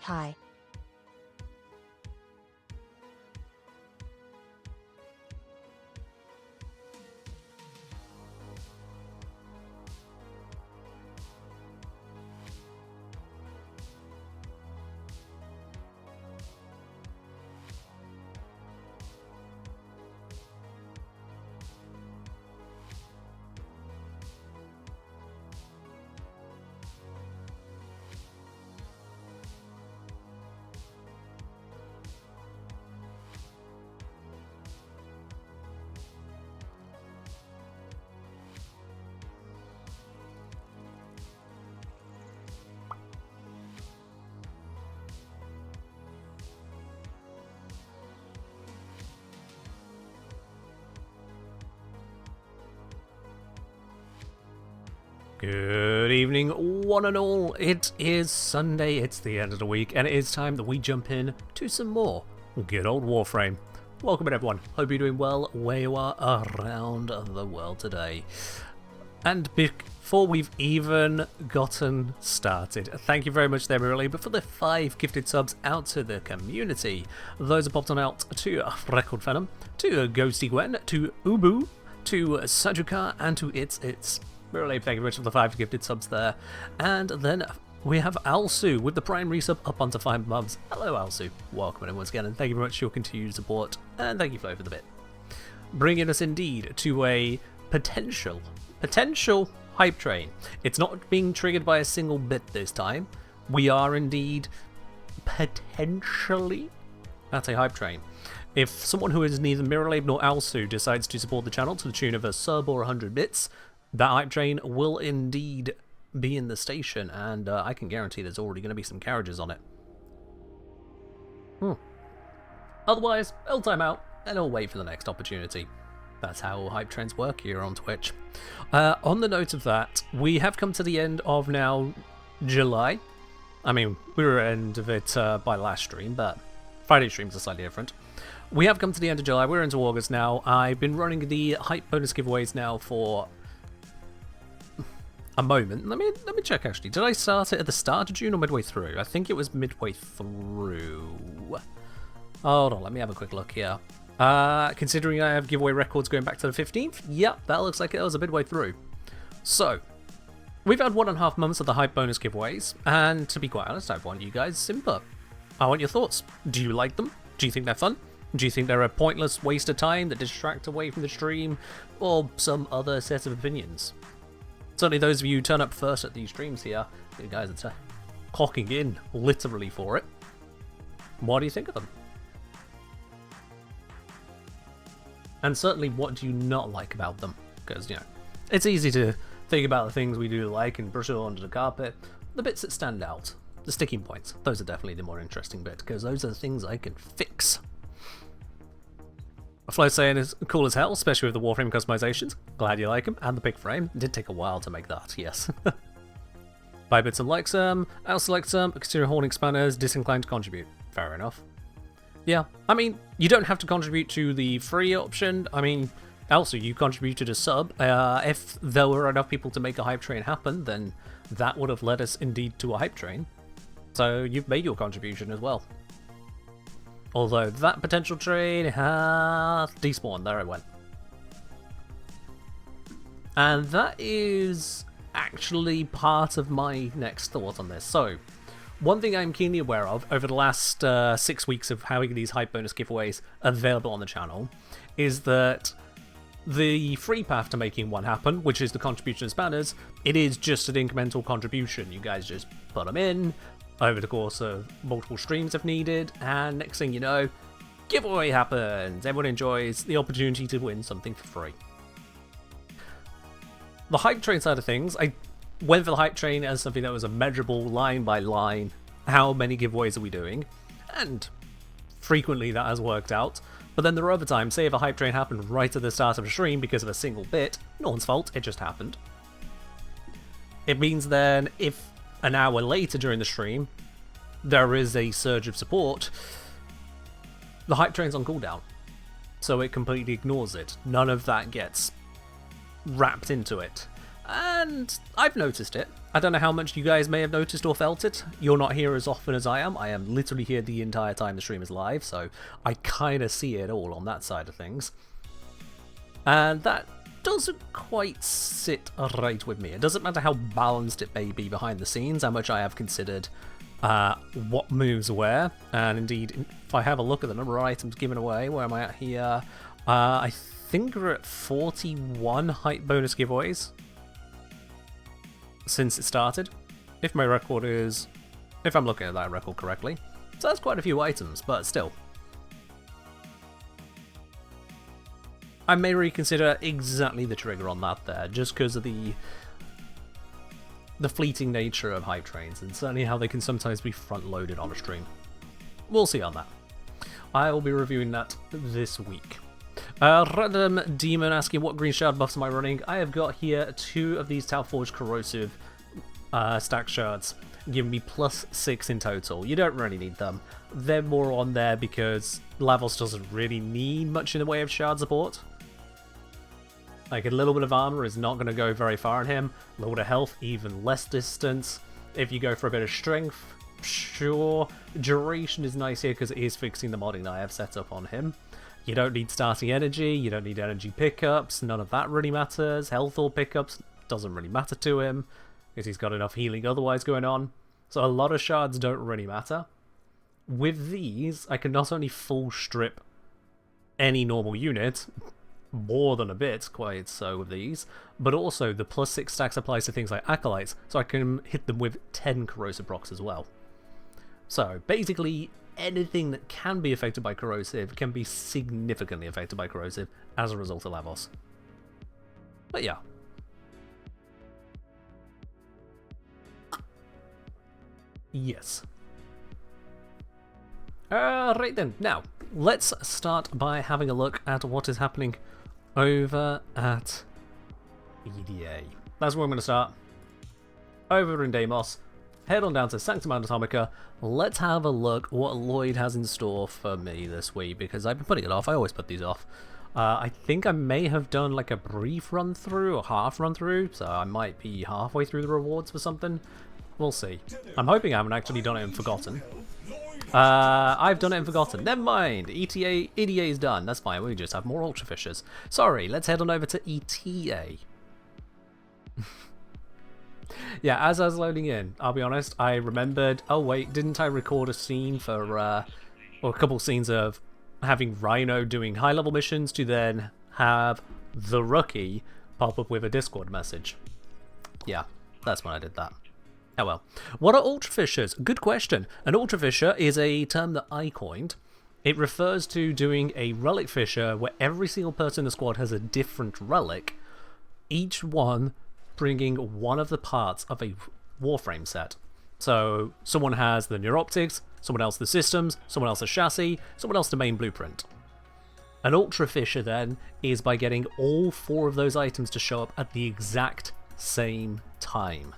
high. Good evening, one and all. It is Sunday, it's the end of the week, and it is time that we jump in to some more good old Warframe. Welcome in, everyone. Hope you're doing well where you are around the world today. And before we've even gotten started, thank you very much there, Mirror Labor, for the 5 gifted subs out to the community. Those are popped on out to Record Venom, to Ghosty Gwen, to Ubu, to Sajuka, and to It's. Really, thank you very much for the 5 gifted subs there. And then we have Alsu with the Prime resub up onto 5 months. Hello, Alsu. Welcome in once again, and thank you very much for your continued support. And thank you, Flo, for the bit. Bringing us indeed to a potential hype train. It's not being triggered by a single bit this time. We are indeed potentially at a hype train. If someone who is neither Mirrorlabe nor Alsu decides to support the channel to the tune of a sub or 100 bits, that hype train will indeed be in the station, and I can guarantee there's already going to be some carriages on it. Otherwise, I'll time out, and I'll wait for the next opportunity. That's how hype trains work here on Twitch. On the note of that, we have come to the end of now July. I mean, we were at the end of it by last stream, but Friday streams are slightly different. We have come to the end of July, we're into August now. I've been running the hype bonus giveaways now for a moment. Let me check actually. Did I start it at the start of June or midway through? I think it was midway through. Hold on, let me have a quick look here. Considering I have giveaway records going back to the 15th, yep, that looks like it was a midway through. So, we've had 1.5 months of the hype bonus giveaways, and to be quite honest, I want you guys simple. I want your thoughts. Do you like them? Do you think they're fun? Do you think they're a pointless waste of time that distract away from the stream, or some other set of opinions? Certainly those of you who turn up first at these streams here, you guys are clocking in literally for it. What do you think of them? And certainly, what do you not like about them? Because, you know, it's easy to think about the things we do like and brush it all under the carpet. The bits that stand out, the sticking points, those are definitely the more interesting bit, because those are the things I can fix. Flo saying is cool as hell, especially with the Warframe customizations. Glad you like them, and the big frame. It did take a while to make that, yes. Bybits and likes them, Alice likes them, exterior horn expanders, disinclined to contribute. Fair enough. Yeah, I mean, you don't have to contribute to the free option. I mean, also, you contributed a sub. If there were enough people to make a hype train happen, then that would have led us indeed to a hype train. So you've made your contribution as well. Although that potential train has despawned. There it went. And that is actually part of my next thought on this. So, one thing I'm keenly aware of over the last 6 weeks of having these hype bonus giveaways available on the channel is that the free path to making one happen, which is the contribution as banners, it is just an incremental contribution. You guys just put them in over the course of multiple streams if needed, and next thing you know, giveaway happens. Everyone enjoys the opportunity to win something for free. The hype train side of things, I went for the hype train as something that was a measurable line by line. How many giveaways are we doing? And frequently that has worked out. But then there are other times, say if a hype train happened right at the start of a stream because of a single bit, no one's fault, it just happened. It means then if an hour later during the stream there is a surge of support, the hype train's on cooldown. So it completely ignores it. None of that gets wrapped into it. And I've noticed it. I don't know how much you guys may have noticed or felt it. You're not here as often as I am. I am literally here the entire time the stream is live, so I kind of see it all on that side of things. And that doesn't quite sit right with me. It doesn't matter how balanced it may be behind the scenes, how much I have considered what moves where. And indeed, if I have a look at the number of items given away, where am I at here? I think we're at 41 hype bonus giveaways since it started, if my record is, if I'm looking at that record correctly. So that's quite a few items, but still. I may reconsider exactly the trigger on that there, just because of the fleeting nature of hype trains, and certainly how they can sometimes be front-loaded on a stream. We'll see on that. I will be reviewing that this week. Random Demon asking what green shard buffs am I running. I have got here 2 of these Talforged Corrosive stack shards, giving me +6 in total. You don't really need them. They're more on there because Lavos doesn't really need much in the way of shard support. Like, a little bit of armor is not going to go very far on him. A little bit of health, even less distance. If you go for a bit of strength, sure. Duration is nice here because it is fixing the modding that I have set up on him. You don't need starting energy, you don't need energy pickups, none of that really matters. Health or pickups doesn't really matter to him, because he's got enough healing otherwise going on. So a lot of shards don't really matter. With these, I can not only full strip any normal unit, more than a bit, quite so with these, but also the +6 stacks applies to things like Acolytes, so I can hit them with 10 corrosive procs as well. So basically, anything that can be affected by corrosive can be significantly affected by corrosive as a result of Lavos. But yeah. Yes. Right then, now, let's start by having a look at what is happening over at ETA. That's where I'm going to start. Over in Deimos. Head on down to Sanctum Anatomica. Let's have a look what Lloyd has in store for me this week, because I've been putting it off. I always put these off. I think I may have done like a brief run through or half run through, so I might be halfway through the rewards for something. We'll see. I'm hoping I haven't actually done it and forgotten. I've done it and forgotten. Never mind. ETA is done. That's fine. We just have more Ultra Fissures. Sorry. Let's head on over to ETA. Yeah, as I was loading in, I'll be honest, I remembered, oh wait, didn't I record a scene for, or a couple scenes of having Rhino doing high-level missions to then have the rookie pop up with a Discord message? Yeah, that's when I did that. Oh well. What are Ultra Fissures? Good question. An Ultra Fissure is a term that I coined. It refers to doing a relic fissure where every single person in the squad has a different relic, each one bringing one of the parts of a Warframe set. So someone has the neuroptics, someone else the systems, someone else the chassis, someone else the main blueprint. An Ultra Fissure then is by getting all 4 of those items to show up at the exact same time.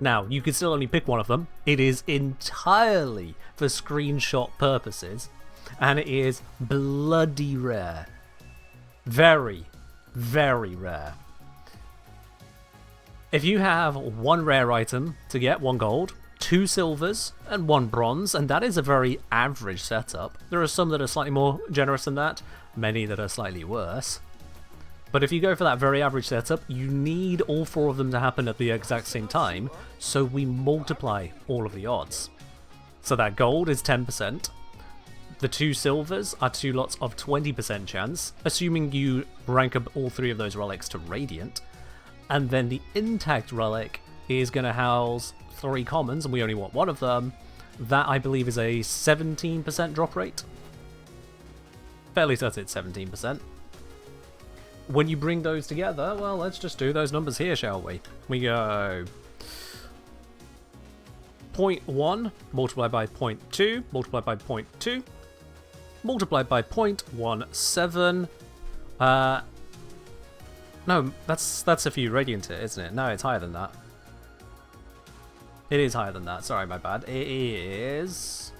Now, you can still only pick one of them. It is entirely for screenshot purposes, and it is bloody rare. Very, very rare. If you have 1 rare item to get 1 gold, 2 silvers, and 1 bronze, and that is a very average setup. There are some that are slightly more generous than that, many that are slightly worse. But if you go for that very average setup, you need all 4 of them to happen at the exact same time, so we multiply all of the odds. So that gold is 10%. The 2 silvers are 2 lots of 20% chance, assuming you rank up all 3 of those relics to Radiant. And then the intact relic is going to house 3 commons, and we only want 1 of them. That, I believe, is a 17% drop rate. Fairly certain it's 17%. When you bring those together, well, let's just do those numbers here, shall we? We go 0.1 multiplied by 0.2 multiplied by 0.2 multiplied by 0.17. No, that's a few radiant, isn't it? No, it's higher than that. It is higher than that. Sorry, my bad. It is...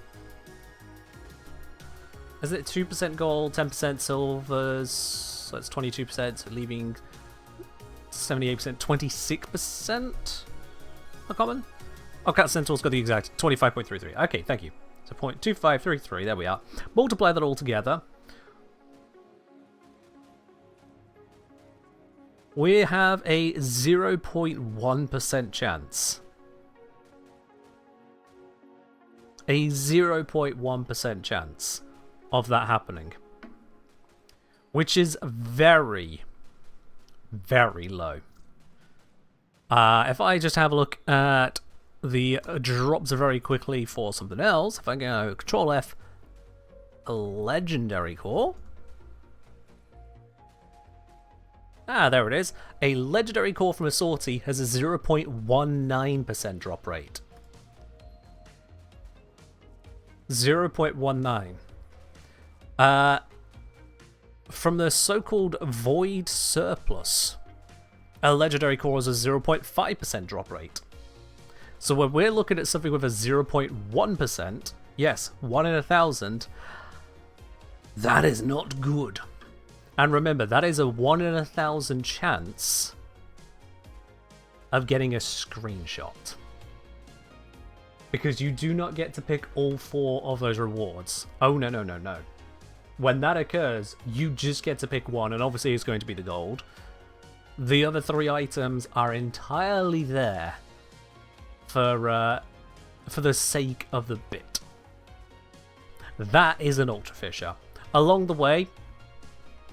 Is it 2% gold, 10% silvers? So that's 22%, so leaving 78%, 26% are common. Oh, Cat Centaur's got the exact 25.33. Okay, thank you. So 0.2533, there we are. Multiply that all together. We have a 0.1% chance. A 0.1% chance of that happening. Which is very, very low. If I just have a look at the drops very quickly for something else, if I go Control F, a legendary core. Ah, there it is. A legendary core from a sortie has a 0.19% drop rate. 0.19. From the so-called Void Surplus, a legendary core has a 0.5% drop rate. So when we're looking at something with a 0.1%, yes, 1 in 1,000, that is not good. And remember, that is a 1 in 1,000 chance of getting a screenshot. Because you do not get to pick all 4 of those rewards. Oh, no, no, no, no. When that occurs, you just get to pick one, and obviously it's going to be the gold. The other 3 items are entirely there for the sake of the bit. That is an Ultra Fissure. Along the way,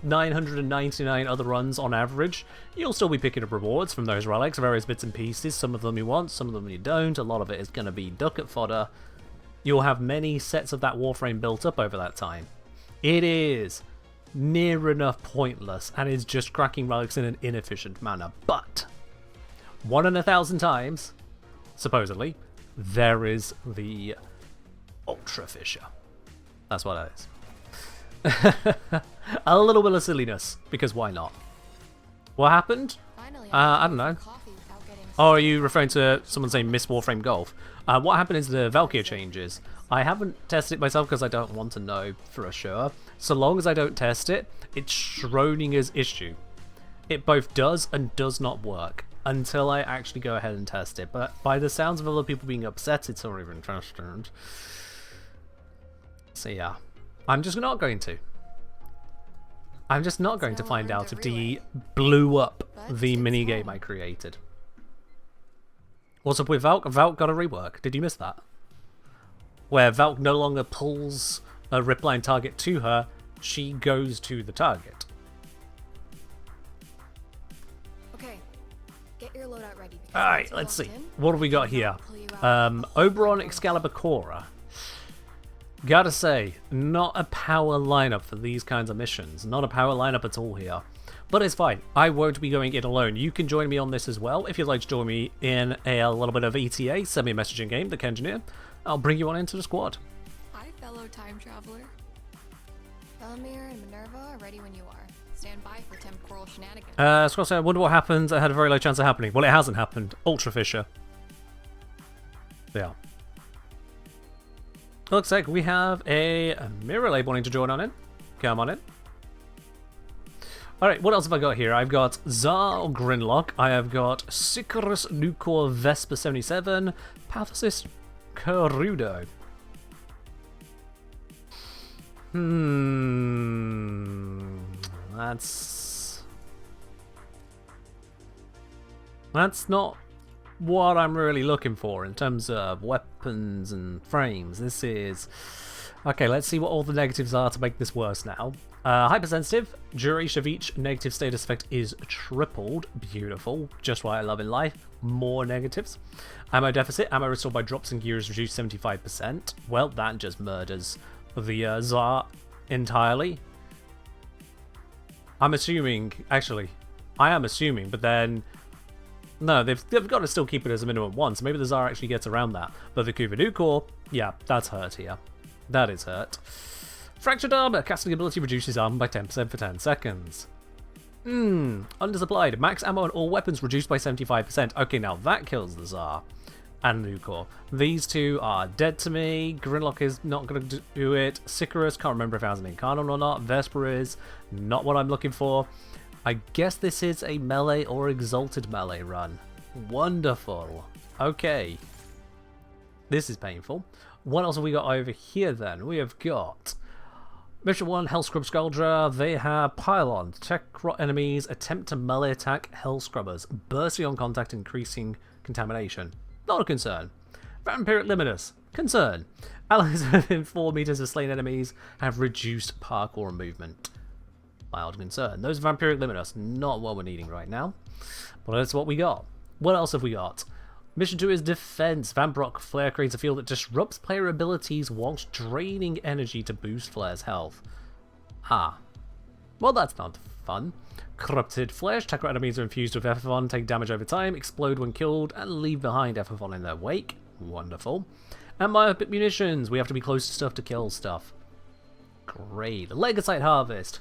999 other runs on average, you'll still be picking up rewards from those relics, various bits and pieces. Some of them you want, some of them you don't. A lot of it is going to be ducat fodder. You'll have many sets of that Warframe built up over that time. It is near enough pointless and is just cracking relics in an inefficient manner. But 1 in 1,000 times, supposedly, there is the Ultra Fissure. That's what that is. A little bit of silliness, because why not? What happened? I don't know. Oh, are you referring to someone saying Miss Warframe Golf? What happened is the Valkyrie changes. I haven't tested it myself because I don't want to know for sure. So long as I don't test it, it's Schrodinger's issue. It both does and does not work until I actually go ahead and test it. But by the sounds of other people being upset, it's not even tested. So yeah, I'm just not going to. I'm just not going to find out if DE blew up the minigame I created. What's up with Valk? Valk got a rework. Did you miss that? Where Valk no longer pulls a ripline target to her, she goes to the target. Okay, get your loadout ready. Alright, let's see. What have we got here? Oberon Excalibur Cora. Gotta say, not a power lineup for these kinds of missions. Not a power lineup at all here. But it's fine. I won't be going in alone. You can join me on this as well. If you'd like to join me in a little bit of ETA, send me a message in game, the Kengineer. I'll bring you on into the squad. Hi, fellow time traveler. Belmir and Minerva are ready when you are. Stand by for temporal shenanigans. Scott said, I wonder what happens. I had a very low chance of happening. Well, it hasn't happened. Ultra Fissure. Yeah. Looks like we have a Mirror Lab wanting to join on in. Come on in. Alright, what else have I got here? I've got Zar Grinlock. I have got Sicarus Nucor Vespa 77. Pathosist Carudo. That's not what I'm really looking for in terms of weapons and frames. This is... Okay, let's see what all the negatives are to make this worse now. Hypersensitive. Duration of each negative status effect is tripled. Beautiful. Just what I love in life. More negatives. Ammo deficit. Ammo restored by drops and gear is reduced 75%. Well, that just murders the Tsar entirely. I'm assuming... Actually, I am assuming, but then... No, they've got to still keep it as a minimum 1, so maybe the Tsar actually gets around that. But the Kuvadu core, yeah, that's hurt here. That is hurt. Fractured armor. Casting ability reduces armor by 10% for 10 seconds. Undersupplied. Max ammo on all weapons reduced by 75%. Okay, now that kills the Tsar. And Nucor. These two are dead to me. Grinlock is not going to do it. Sicarus, can't remember if it has an Incarnon or not. Vesper is not what I'm looking for. I guess this is a melee or exalted melee run. Wonderful. Okay. This is painful. What else have we got over here then? We have got Mission 1, Hellscrub Scoldra. They have Pylon. Detect rot enemies. Attempt to melee attack Hellscrubbers. Bursting on contact, increasing contamination. Not a concern. Vampiric Limitus. Concern. Allies within 4 meters of slain enemies have reduced parkour movement. Mild concern. Those Vampiric Limitus. Not what we're needing right now. But that's what we got. What else have we got? Mission 2 is Defense. Vamprock Flare creates a field that disrupts player abilities whilst draining energy to boost Flare's health. Ah. Well, that's not fun. Corrupted Flesh. Attacker enemies are infused with Ephaphon, take damage over time, explode when killed, and leave behind Ephaphon in their wake. Wonderful. And Myopic Munitions. We have to be close to stuff to kill stuff. Great. Legasite Harvest.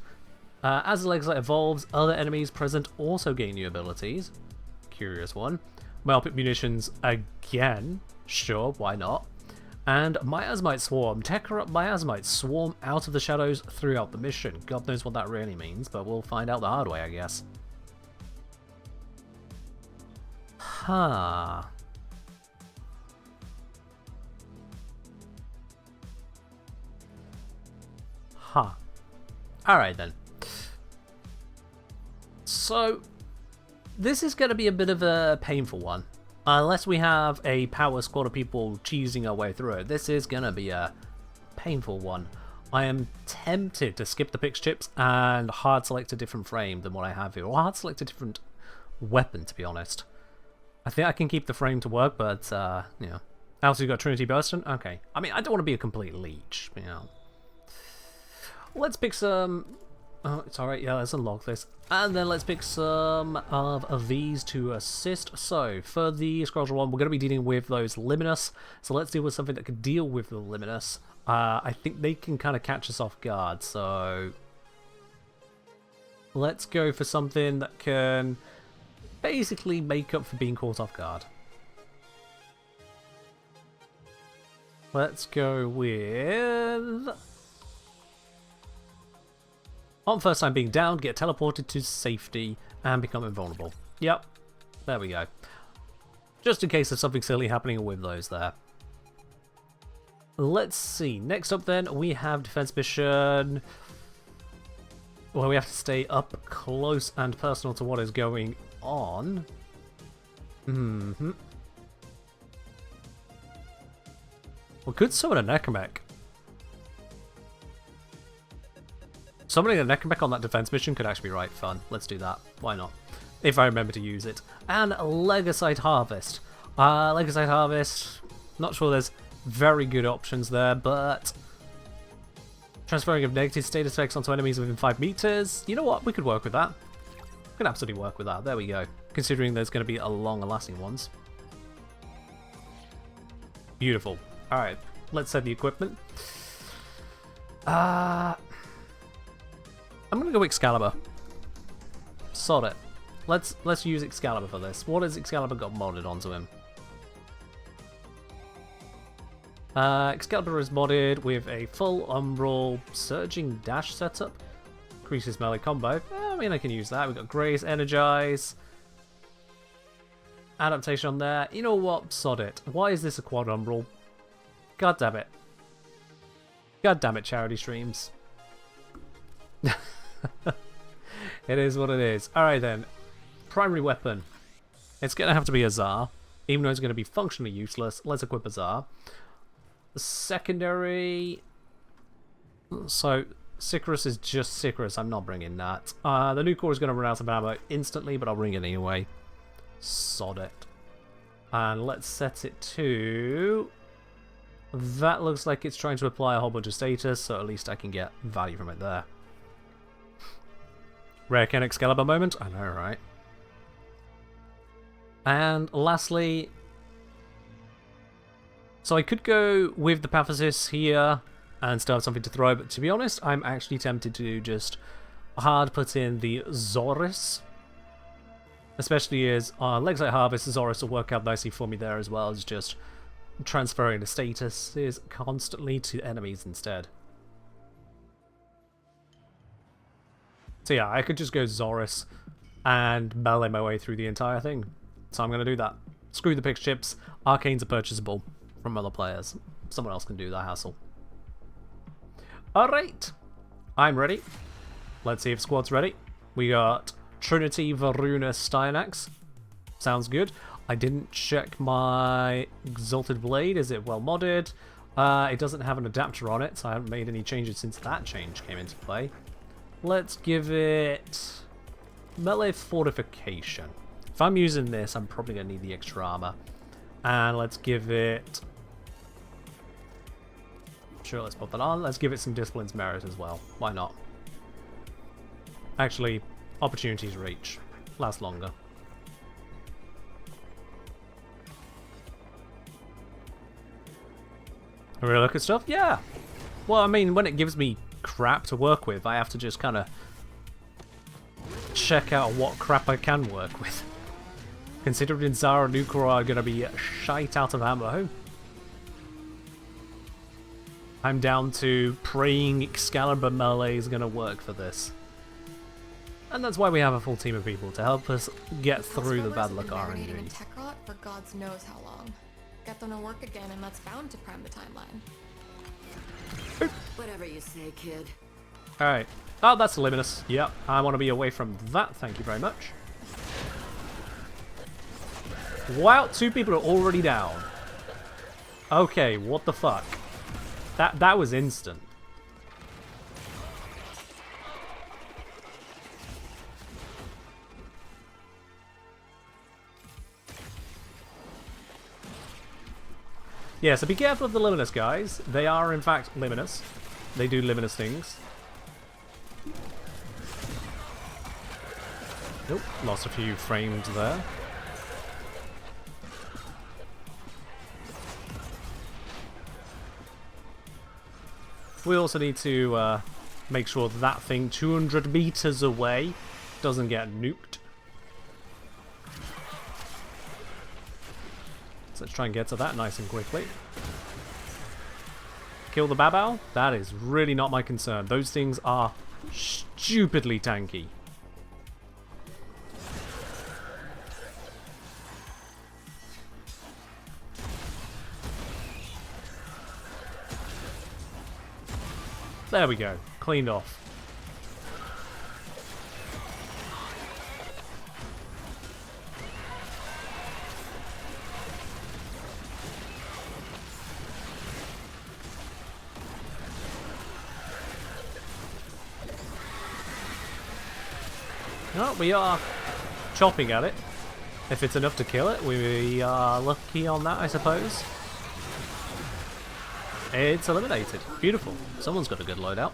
As the Legasite evolves, other enemies present also gain new abilities. Curious one. Myopic Munitions again. Sure, why not? And Miasmite Swarm. Techcorrupt Miasmites swarm out of the shadows throughout the mission. God knows what that really means, but we'll find out the hard way, I guess. Huh. Huh. Alright then. So, this is going to be a bit of a painful one. Unless we have a power squad of people cheesing our way through it, this is going to be a painful one. I am tempted to skip the pix chips and hard select a different frame than what I have here, or hard select a different weapon, to be honest. I think I can keep the frame to work, but, you know. Also, you got Trinity Burston? Okay. I mean, I don't want to be a complete leech, you know. Let's pick some... Oh, it's alright, yeah, let's unlock this. And then let's pick some of these to assist. So, for the Scroll one, we're going to be dealing with those Liminus. So let's deal with something that can deal with the Liminus. I think they can kind of catch us off guard, so... Let's go for something that can basically make up for being caught off guard. Let's go with... On first time being downed, get teleported to safety and become invulnerable. Yep, there we go. Just in case there's something silly happening with those there. Let's see. Next up then, we have Defense Mission. Well, we have to stay up close and personal to what is going on. We could summon a Necromech. Summoning a Necromech on that defense mission could actually be right fun. Let's do that. Why not? If I remember to use it. And Legasite Harvest. Legasite Harvest, not sure there's very good options there, but... Transferring of negative status effects onto enemies within 5 meters. You know what? We could work with that. We can absolutely work with that. There we go. Considering there's going to be a longer lasting ones. Beautiful. Alright, let's set the equipment. I'm gonna go Excalibur. Sod it. Let's use Excalibur for this. What has Excalibur got modded onto him? Excalibur is modded with a full umbral surging dash setup. Increases melee combo. I mean, I can use that. We've got Grace, Energize. Adaptation on there. You know what? Sod it. Why is this a quad umbral? God damn it. God damn it, charity streams. It is what it is. Alright then. Primary weapon. It's going to have to be a Tsar. Even though it's going to be functionally useless. Let's equip a Tsar. Secondary... So, Sicarus is just Sicarus. I'm not bringing that. The new core is going to run out of ammo instantly, but I'll bring it anyway. Sod it. And let's set it to... That looks like it's trying to apply a whole bunch of status, so at least I can get value from it there. Rare Ken Excalibur moment? I know, right? And lastly... So I could go with the Pathosis here and still have something to throw, but to be honest, I'm actually tempted to just hard put in the Zoris. Especially as Legasite Harvest, Zoris will work out nicely for me there as well as just transferring the statuses constantly to enemies instead. So yeah, I could just go Zoris and melee my way through the entire thing. So I'm going to do that. Screw the pix chips. Arcanes are purchasable from other players. Someone else can do that hassle. Alright. I'm ready. Let's see if squad's ready. We got Trinity, Varuna, Styanax. Sounds good. I didn't check my Exalted Blade. Is it well modded? It doesn't have an adapter on it, so I haven't made any changes since that change came into play. Let's give it melee fortification. If I'm using this, I'm probably going to need the extra armor. And let's give it... Sure, let's put that on. Let's give it some Discipline's Merit as well. Why not? Actually, Opportunity's Reach. Lasts longer. Really look at stuff? Yeah! Well, I mean, when it gives me crap to work with, I have to just kind of check out what crap I can work with. Considering Zara and Nukora are going to be shite out of ammo, I'm down to praying Excalibur melee is going to work for this. And that's why we have a full team of people, to help us get through the bad luck RNG. For God's knows how long. Get them to work again, and that's bound to prime the timeline. Whatever you say, kid. Alright. Oh, that's Luminous. Yep, I want to be away from that, thank you very much. Wow, 2 people are already down. Okay, what the fuck? That was instant. Yeah, so be careful of the Luminous guys. They are, in fact, Luminous. They do Luminous things. Nope, lost a few frames there. We also need to make sure that thing 200 meters away doesn't get nuked. So let's try and get to that nice and quickly. Kill the Babao? That is really not my concern. Those things are stupidly tanky. There we go. Cleaned off. No, we are chopping at it. If it's enough to kill it, we are lucky on that, I suppose. It's eliminated. Beautiful. Someone's got a good loadout.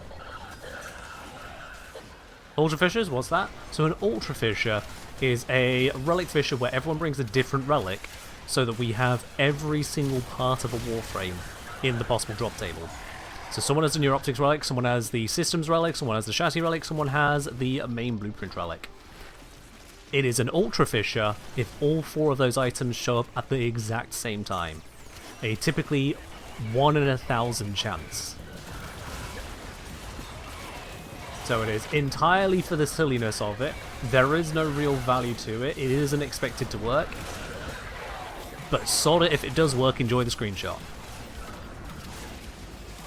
Ultra Fissures, what's that? So an Ultra Fissure is a relic fissure where everyone brings a different relic so that we have every single part of a Warframe in the possible drop table. So someone has the Neuroptics relic, someone has the Systems relic, someone has the Chassis relic, someone has the main Blueprint relic. It is an Ultra Fissure if all 4 of those items show up at the exact same time. A typically 1 in 1,000 chance. So it is entirely for the silliness of it. There is no real value to it. It isn't expected to work. But sort of, if it does work, enjoy the screenshot.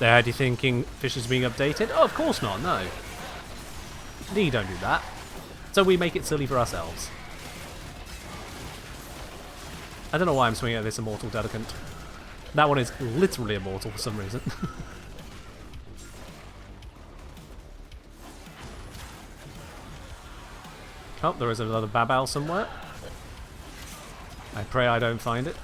There, are you thinking Fissures being updated? Oh, of course not, no. You don't do that. So we make it silly for ourselves. I don't know why I'm swinging at this Immortal Dedicant. That one is literally immortal for some reason. Oh, there is another Babao somewhere. I pray I don't find it.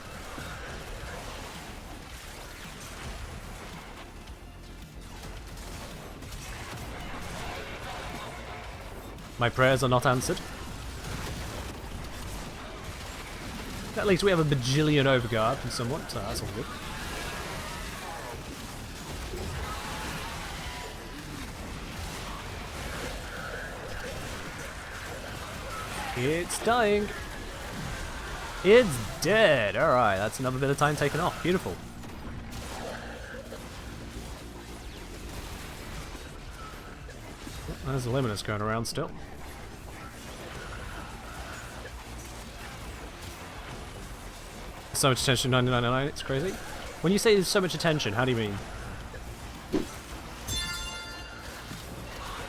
My prayers are not answered. At least we have a bajillion overguard from someone, so that's all good. It's dying. It's dead. Alright, that's another bit of time taken off. Beautiful. There's the limiters going around still. So much attention, 9999, it's crazy. When you say there's so much attention, how do you mean?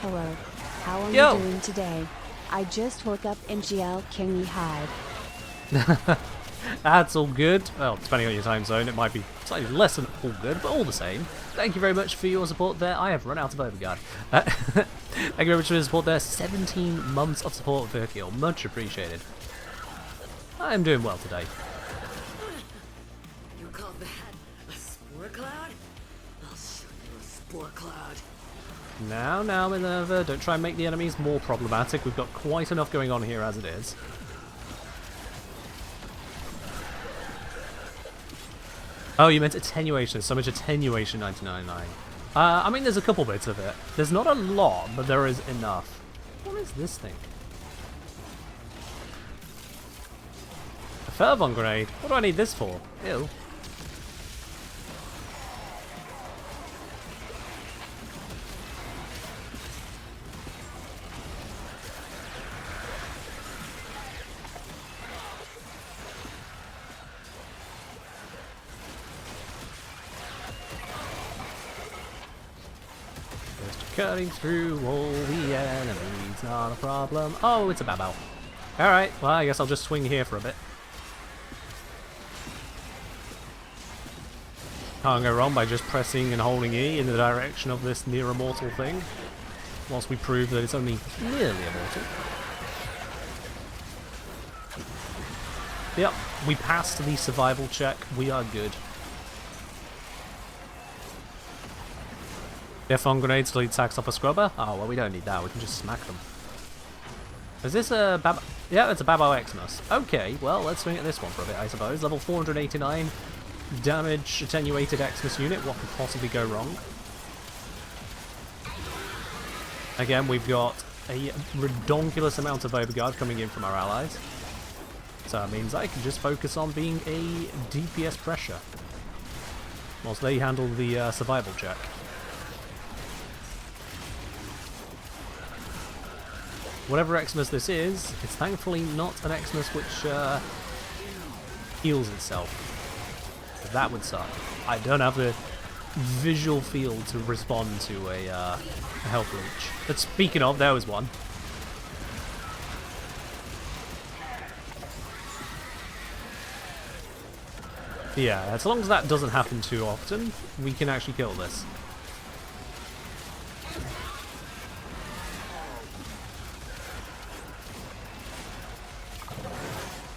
Hello. How are Yo. you doing today? I just woke up in GL Kingy Hide. That's all good. Well, depending on your time zone, it might be slightly less than all good, but all the same. Thank you very much for your support there. I have run out of overguard. Thank you very much for your support there. 17 months of support for Hercule. Much appreciated. I am doing well today. You call that a spore cloud? I'll show you a spore cloud. Now, Minerva, don't try and make the enemies more problematic. We've got quite enough going on here as it is. Oh, you meant attenuation. So much attenuation, 999. I mean, there's a couple bits of it. There's not a lot, but there is enough. What is this thing? A Fervon grenade? What do I need this for? Ew. Cutting through all the enemies, not a problem. Oh, it's a Babao. Alright, well, I guess I'll just swing here for a bit. Can't go wrong by just pressing and holding E in the direction of this near immortal thing. Whilst we prove that it's only nearly immortal. Yep, we passed the survival check. We are good. Defon grenades delete sacks off a scrubber? Oh, well, we don't need that. We can just smack them. Is this a Bab... Yeah, it's a Babao Xmas. Okay, well, let's swing at this one for a bit, I suppose. Level 489 damage attenuated Xmas unit. What could possibly go wrong? Again, we've got a redonkulous amount of overguard coming in from our allies. So that means I can just focus on being a DPS pressure. Whilst they handle the survival check. Whatever Xmas this is, it's thankfully not an Xmas which heals itself. That would suck. I don't have the visual field to respond to a health leech. But speaking of, there was one. Yeah, as long as that doesn't happen too often, we can actually kill this.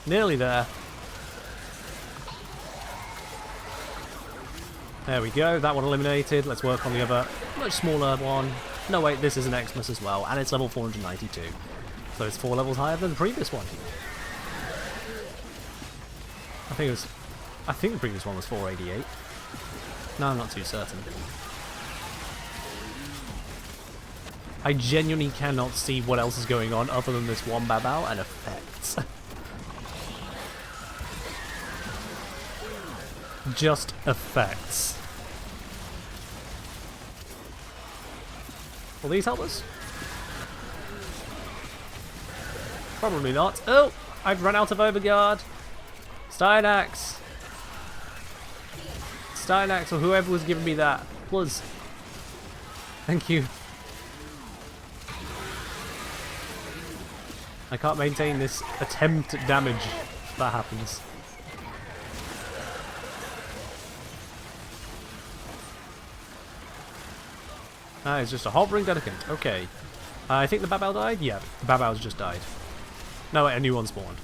Nearly there. There we go, that one eliminated. Let's work on the other, much smaller one. No wait, this is an Xmas as well, and it's level 492. So it's 4 levels higher than the previous one. I think the previous one was 488. No, I'm not too certain. I genuinely cannot see what else is going on other than this one Babao and effects. Just effects. Will these help us? Probably not. Oh! I've run out of overguard. Steinax. Steinax or whoever was giving me that. Plus. Thank you. I can't maintain this attempt at damage if that happens. Ah, it's just a hovering dedicant. Okay. I think the Babao died? Yeah, the Babao's just died. No, wait, a new one spawned.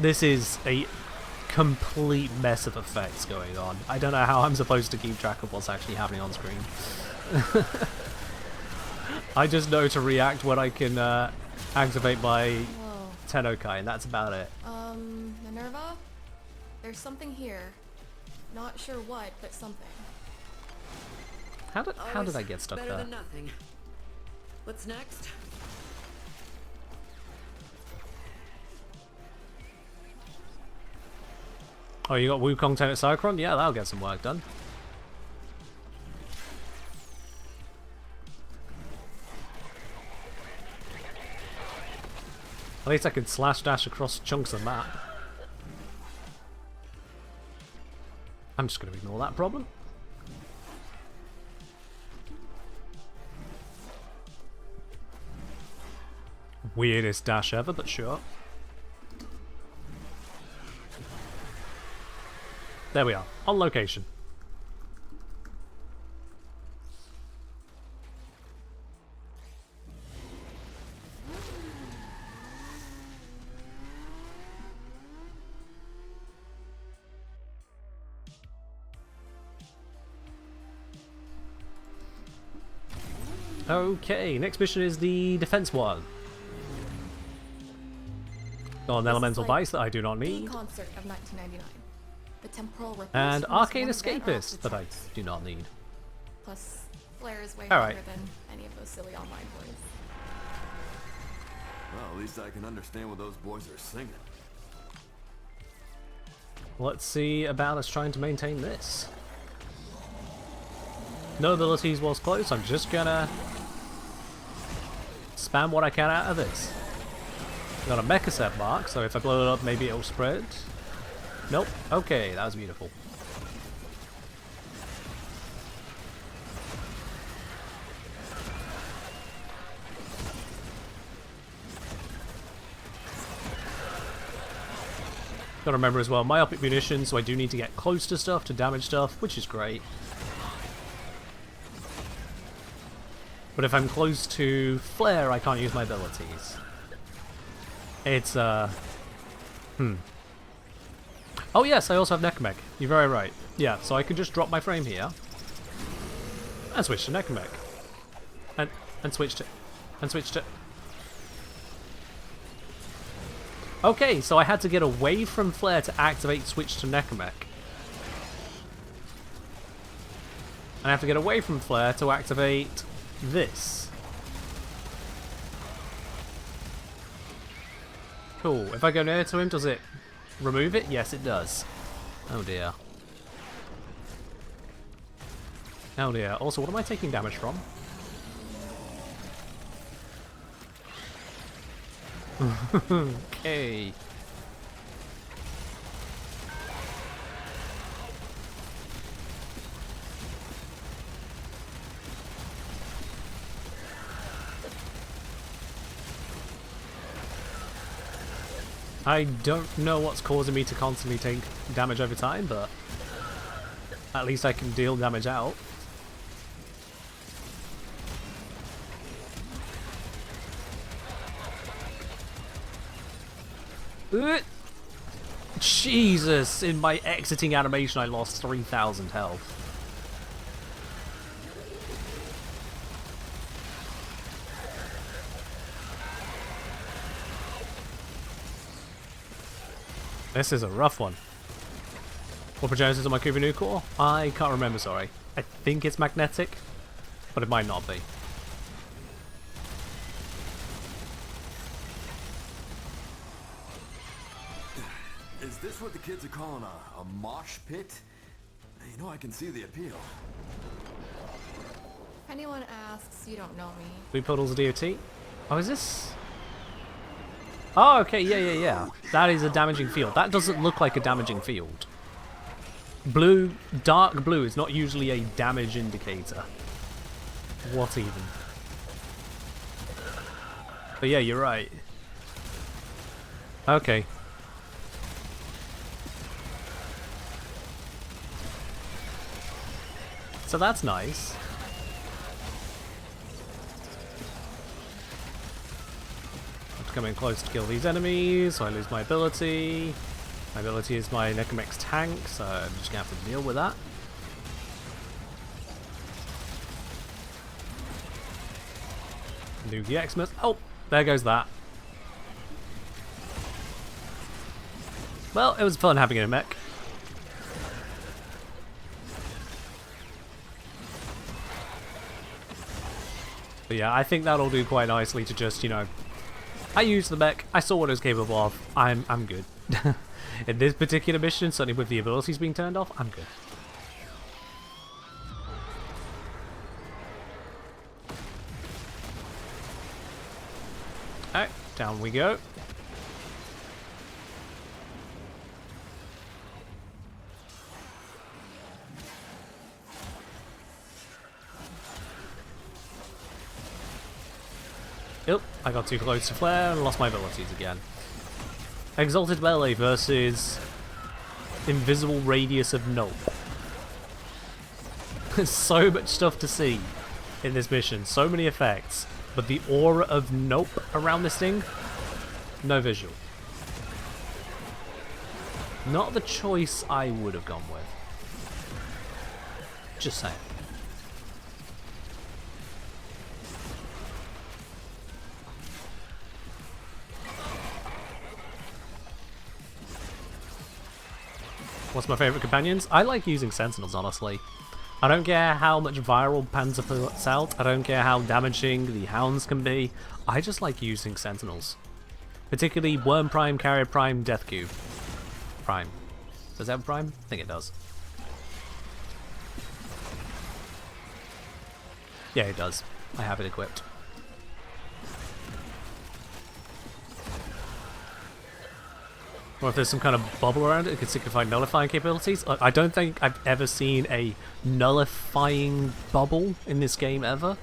This is a complete mess of effects going on. I don't know how I'm supposed to keep track of what's actually happening on screen. I just know to react when I can activate my Whoa. Tennokai, and that's about it. Minerva? There's something here. Not sure what, but something. How did I get stuck better there? than nothing. What's next? Oh, you got Wukong Tenet Archon? Yeah, that'll get some work done. At least I can slash dash across chunks of map. I'm just going to ignore that problem. Weirdest dash ever, but sure. There we are, on location. Okay, next mission is the defense one. Got an elemental vice that I do not The need. concert of 1999. The temporal ripples And from this Arcane one event are off Escapist the that I charts. do not need. Plus, Flare is way Alright. better than any of those silly online boys. Well, at least I can understand what those boys are singing. Let's see about us trying to maintain this. No abilities was close, I'm just gonna spam what I can out of this. Got a mecha set mark, so if I blow it up maybe it'll spread. Nope. Okay, that was beautiful. Gotta remember as well, myopic munitions, so I do need to get close to stuff to damage stuff, which is great. But if I'm close to flare, I can't use my abilities. It's, Oh yes, I also have Necromech. You're very right. Yeah, so I can just drop my frame here. And switch to Necromech. And switch to... And switch to... Okay, so I had to get away from flare to activate switch to Necromech. And I have to get away from flare to activate this. Cool. If I go near to him, does it remove it? Yes, it does. Oh dear. Oh dear. Also, what am I taking damage from? Okay. I don't know what's causing me to constantly take damage over time, but at least I can deal damage out. Jesus, in my exiting animation I lost 3,000 health. This is a rough one. What progenitors on my Kubanu core? I can't remember, sorry. I think it's magnetic, but it might not be. Is this what the kids are calling a mosh pit? You know, I can see the appeal. If anyone asks, you don't know me. Blue Puddles DOT. Oh, is this? Oh, okay, yeah. That is a damaging field. That doesn't look like a damaging field. Blue, dark blue is not usually a damage indicator. What even? But yeah, you're right. Okay. So that's nice. Coming close to kill these enemies, so I lose my ability. My ability is my Necromech's tank, so I'm just gonna have to deal with that. Do the Xmas. Oh, there goes that. Well, it was fun having a mech. But yeah, I think that'll do quite nicely to just, you know, I used the mech, I saw what it was capable of, I'm good. In this particular mission, certainly with the abilities being turned off, I'm good. Alright, down we go. Yep, I got too close to flare and lost my abilities again. Exalted Melee versus Invisible Radius of Nope. There's so much stuff to see in this mission, so many effects, but the aura of Nope around this thing, no visual. Not the choice I would have gone with. Just saying. What's my favourite companions? I like using Sentinels, honestly. I don't care how much viral Panzer puts out, I don't care how damaging the Hounds can be, I just like using Sentinels. Particularly Worm Prime, Carrier Prime, Death Cube. Prime. Does that have Prime? I think it does. Yeah, it does. I have it equipped. Or if there's some kind of bubble around it, it could signify nullifying capabilities. I don't think I've ever seen a nullifying bubble in this game ever.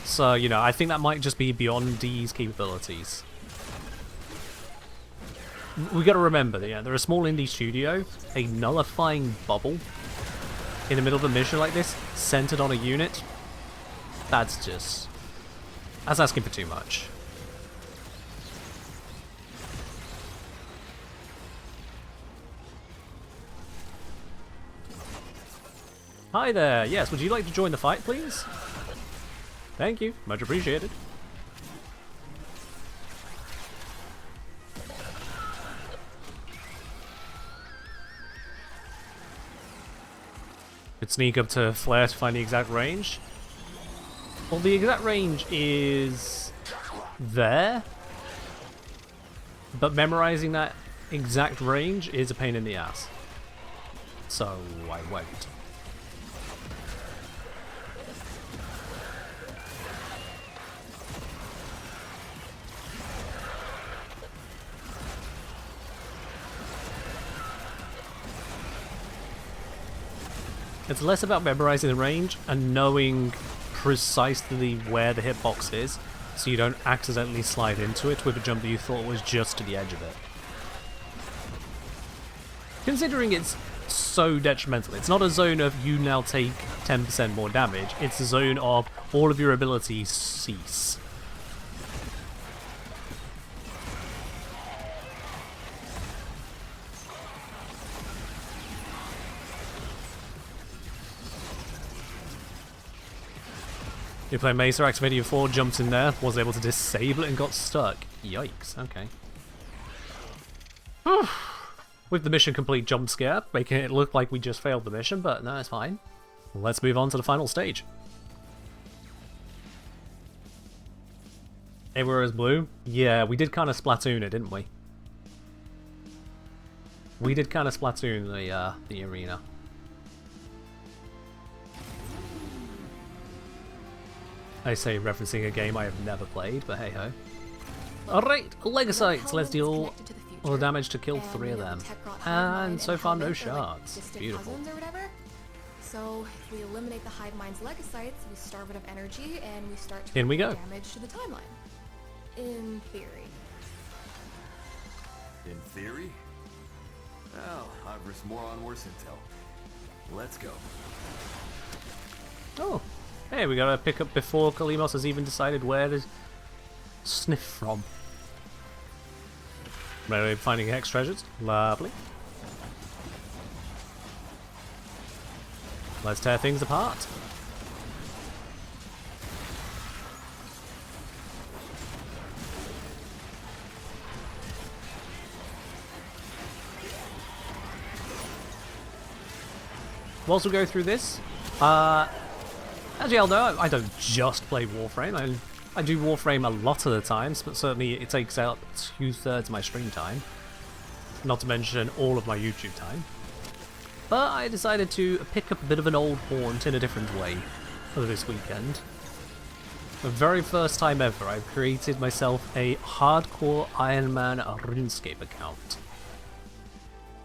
So, you know, I think that might just be beyond D's capabilities. We gotta remember that, yeah, they're a small indie studio. A nullifying bubble in the middle of a mission like this, centered on a unit, that's asking for too much. Hi there, yes, would you like to join the fight, please? Thank you, much appreciated. Could sneak up to Flare to find the exact range. Well, the exact range is there, but memorizing that exact range is a pain in the ass. So I won't. It's less about memorizing the range and knowing precisely where the hitbox is, so you don't accidentally slide into it with a jump that you thought was just to the edge of it. Considering it's so detrimental, it's not a zone of you now take 10% more damage, it's a zone of all of your abilities cease. You play Mesa, activated your 4, jumped in there, was able to disable it and got stuck. Yikes, okay. With the mission complete jump scare, making it look like we just failed the mission, but no, it's fine. Let's move on to the final stage. Everywhere is blue? Yeah, we did kind of Splatoon it, didn't we? We did kind of Splatoon the arena. I say referencing a game I have never played, but hey ho. Alright, Legocytes, let's deal all the damage to kill 3 of them. And so far no shards. Beautiful. So if we eliminate the hive mind's legocytes, we starve it of energy and we start to In we go. damage to the timeline. In theory. In theory? Well, I've risked more on worse intel. Let's go. Oh. Hey, we gotta pick up before Kalimos has even decided where to sniff from. Ready finding hex treasures? Lovely. Let's tear things apart. Whilst we go through this, As you all know, I don't just play Warframe. I do Warframe a lot of the times, but certainly it takes out 2/3 of my stream time. Not to mention all of my YouTube time. But I decided to pick up a bit of an old haunt in a different way for this weekend. For the very first time ever, I've created myself a hardcore Iron Man RuneScape account.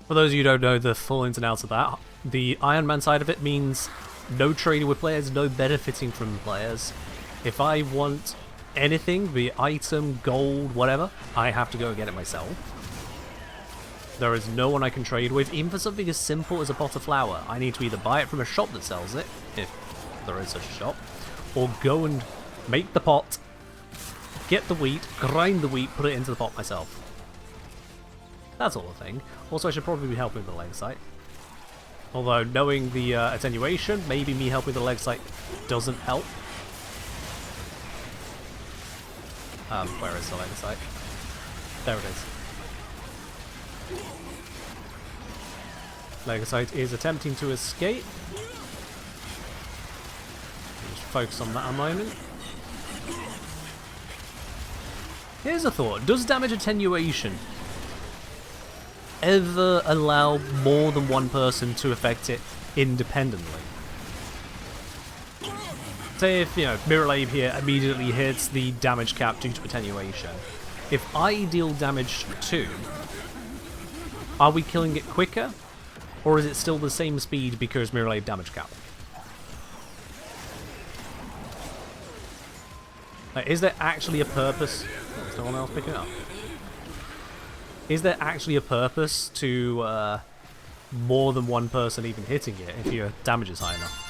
For those of you who don't know the full ins and outs of that, the Iron Man side of it means no trading with players, no benefiting from players. If I want anything, be it item, gold, whatever, I have to go and get it myself. There is no one I can trade with, even for something as simple as a pot of flour. I need to either buy it from a shop that sells it, if there is such a shop, or go and make the pot, get the wheat, grind the wheat, put it into the pot myself. That's all the thing. Also, I should probably be helping with the leg sight. Although, knowing the attenuation, maybe me helping with the leg sight doesn't help. Where is the leg sight? There it is. Legasite is attempting to escape. Just focus on that a moment. Here's a thought. Does damage attenuation ever allow more than one person to affect it independently? Say if, Mirrorlave here immediately hits the damage cap due to attenuation. If I deal damage too, are we killing it quicker? Or is it still the same speed because Mirrorlave damage cap? Is there actually a purpose? Is no one else picking up? Is there actually a purpose to more than one person even hitting it if your damage is high enough?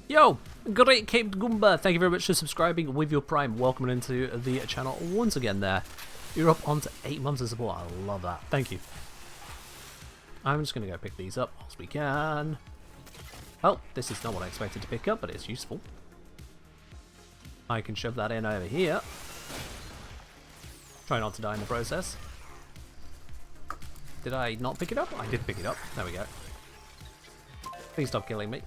Yo! Great Caped Goomba! Thank you very much for subscribing with your Prime. Welcome into the channel once again there. You're up onto 8 months of support. I love that. Thank you. I'm just going to go pick these up whilst we can. Oh, this is not what I expected to pick up, but it's useful. I can shove that in over here. Try not to die in the process. Did I not pick it up? I did pick it up. There we go. Please stop killing me.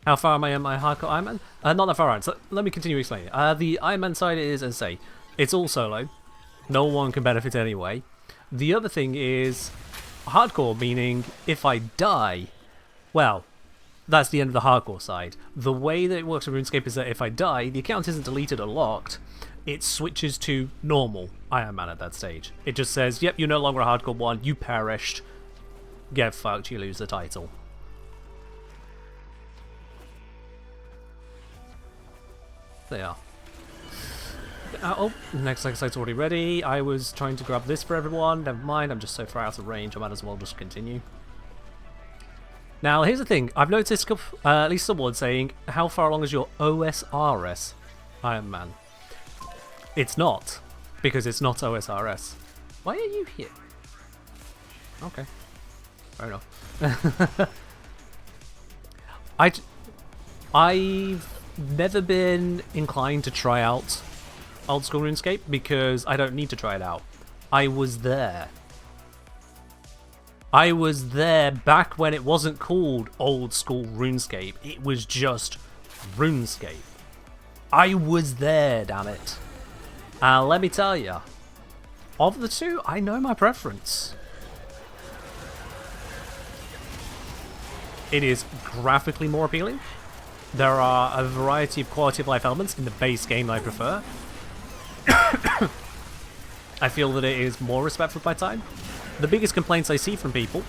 How far am I in my hardcore Iron Man? Not that far around, so let me continue explaining. The Iron Man side is, as I say, it's all solo. No one can benefit anyway. The other thing is hardcore, meaning if I die, well, that's the end of the hardcore side. The way that it works in RuneScape is that if I die, the account isn't deleted or locked. It switches to normal Iron Man at that stage. It just says, yep, you're no longer a hardcore one, you perished. Get fucked, you lose the title. They are. Oh, next leg site's already ready. I was trying to grab this for everyone. Never mind, I'm just so far out of range, I might as well just continue. Now, here's the thing. I've noticed at least someone saying, how far along is your OSRS Iron Man? It's not, because it's not OSRS. Why are you here? Okay. Fair enough. I've never been inclined to try out old school RuneScape because I don't need to try it out. I was there. I was there back when it wasn't called old school RuneScape. It was just RuneScape. I was there, damn it. Let me tell you, of the two, I know my preference. It is graphically more appealing. There are a variety of quality of life elements in the base game that I prefer. I feel that it is more respectful of my time. The biggest complaints I see from people,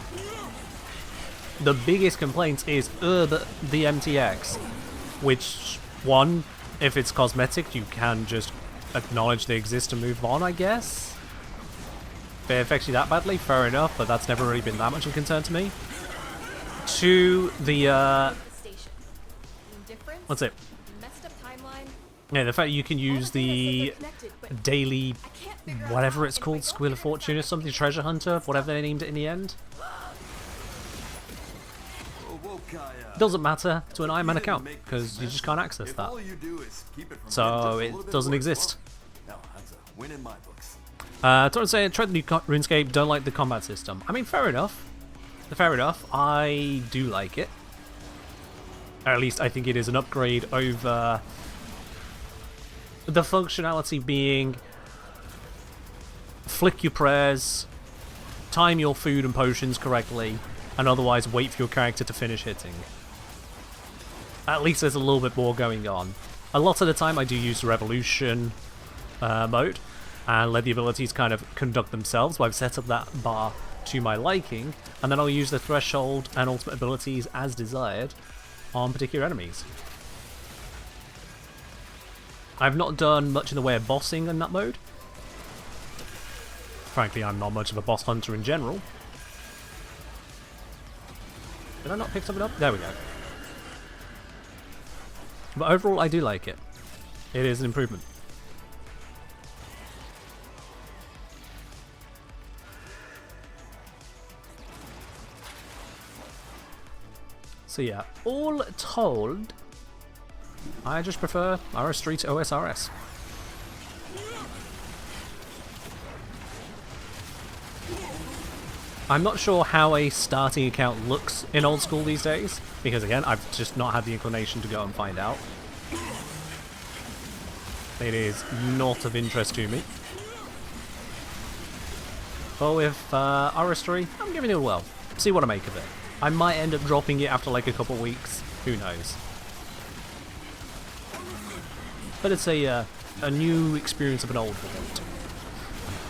the biggest complaints is the MTX, which, one, if it's cosmetic, you can just acknowledge they exist and move on, I guess. If it affects you that badly, fair enough, but that's never really been that much of a concern to me. Two, the, what's it? Yeah, the fact you can use the daily, whatever it's called, Squeal of Fortune or something, Treasure Hunter, whatever they named it in the end. Doesn't matter to an Iron Man account, because you just can't access that. So it doesn't exist. Don't say tried the new RuneScape, don't like the combat system. I mean, fair enough. Fair enough. I do like it. Or at least I think it is an upgrade over the functionality being flick your prayers, time your food and potions correctly, and otherwise wait for your character to finish hitting. At least there's a little bit more going on. A lot of the time I do use the Revolution mode, and let the abilities kind of conduct themselves. So I've set up that bar to my liking, and then I'll use the Threshold and Ultimate abilities as desired on particular enemies. I've not done much in the way of bossing in that mode. Frankly, I'm not much of a boss hunter in general. Did I not pick something up? There we go. But overall, I do like it. It is an improvement. So yeah, all told, I just prefer RS3 to OSRS. I'm not sure how a starting account looks in old school these days, because again, I've just not had the inclination to go and find out. It is not of interest to me. But with RS3, I'm giving it a whirl. See what I make of it. I might end up dropping it after like a couple of weeks. Who knows? But it's a new experience of an old haunt.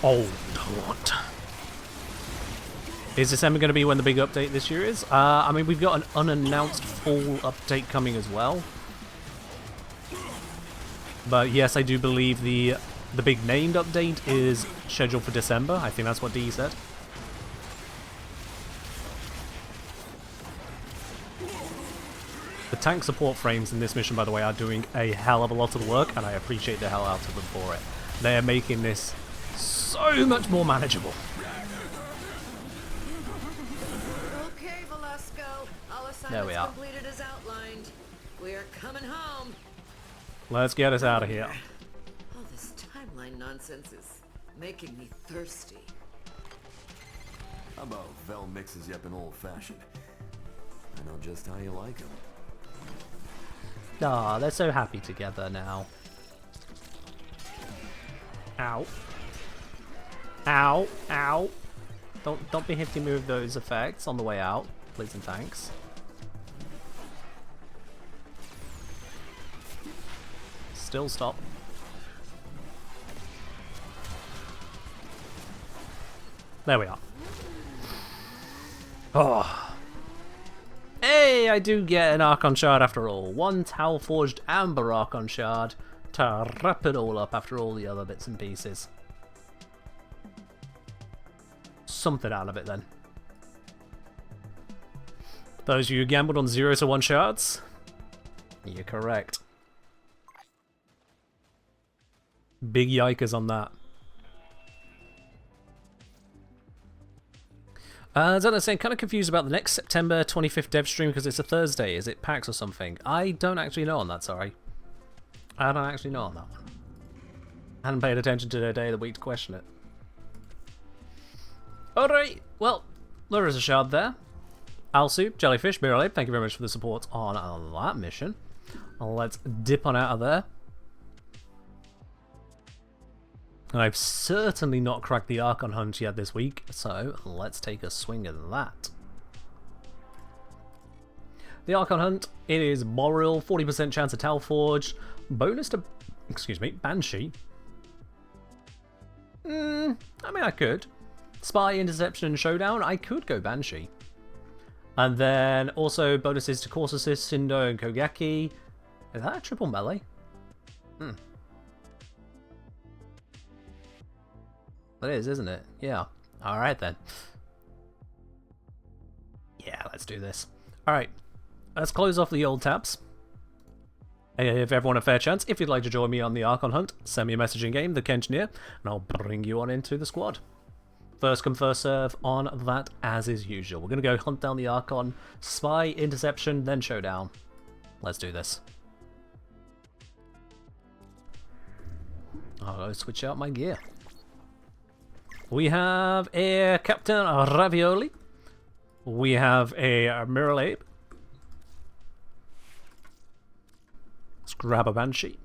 Old haunt. Is December going to be when the big update this year is? I mean, we've got an unannounced fall update coming as well. But yes, I do believe the big named update is scheduled for December. I think that's what D said. The tank support frames in this mission, by the way, are doing a hell of a lot of the work, and I appreciate the hell out of them for it. They are making this so much more manageable. Okay, Velasco. All There we assignments are. completed as outlined. We are coming home. Let's get us out of here. All this timeline nonsense is making me thirsty. How about Vel mixes you up in old-fashioned? I know just how you like them. Ah, they're so happy together now. Ow. Ow. Ow. Don't be hitting me with those effects on the way out, please and thanks. Still stop. There we are. Oh. Hey, I do get an Archon shard after all. One Tau-forged Amber Archon shard to wrap it all up after all the other bits and pieces. Something out of it then. Those of you who gambled on 0 to 1 shards, you're correct. Big yikers on that. Zena saying, kind of confused about the next September 25th dev stream because it's a Thursday. Is it PAX or something? I don't actually know on that, sorry. I don't actually know on that one. I hadn't paid attention to the day of the week to question it. Alright, well, there is a shard there. Alsoup, Jellyfish, Miralabe, thank you very much for the support on that mission. Let's dip on out of there. I've certainly not cracked the Archon hunt yet this week, so let's take a swing at that. The Archon hunt, it is Boreal, 40% chance of Tau-forged, bonus to, Banshee. I mean, I could. Spy, Interception, and Showdown, I could go Banshee. And then also bonuses to Course Assist, Sindo, and Kogaki. Is that a triple melee? It is, isn't it? Yeah. Alright then. Yeah, let's do this. Alright. Let's close off the old tabs. And give everyone a fair chance. If you'd like to join me on the Archon hunt, send me a message in game, the Kengineer, and I'll bring you on into the squad. First come, first serve on that, as is usual. We're going to go hunt down the Archon, Spy, Interception, then Showdown. Let's do this. I'll go switch out my gear. We have a Captain Ravioli. We have a Miralabe. Let's grab a Banshee.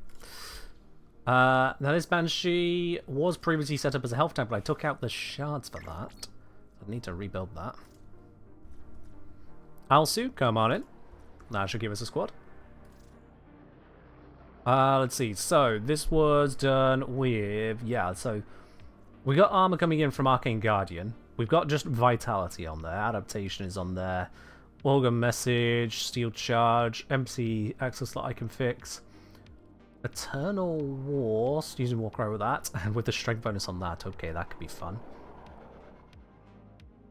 Now this Banshee was previously set up as a health tank, but I took out the shards for that. I need to rebuild that. Alsu, come on in. That should give us a squad. Let's see. So this was done with, yeah, so we got armor coming in from Arcane Guardian. We've got just Vitality on there. Adaptation is on there. Organ Message, Steel Charge, empty access that I can fix. Eternal War, using Warcry with that, and with the strength bonus on that. Okay, that could be fun.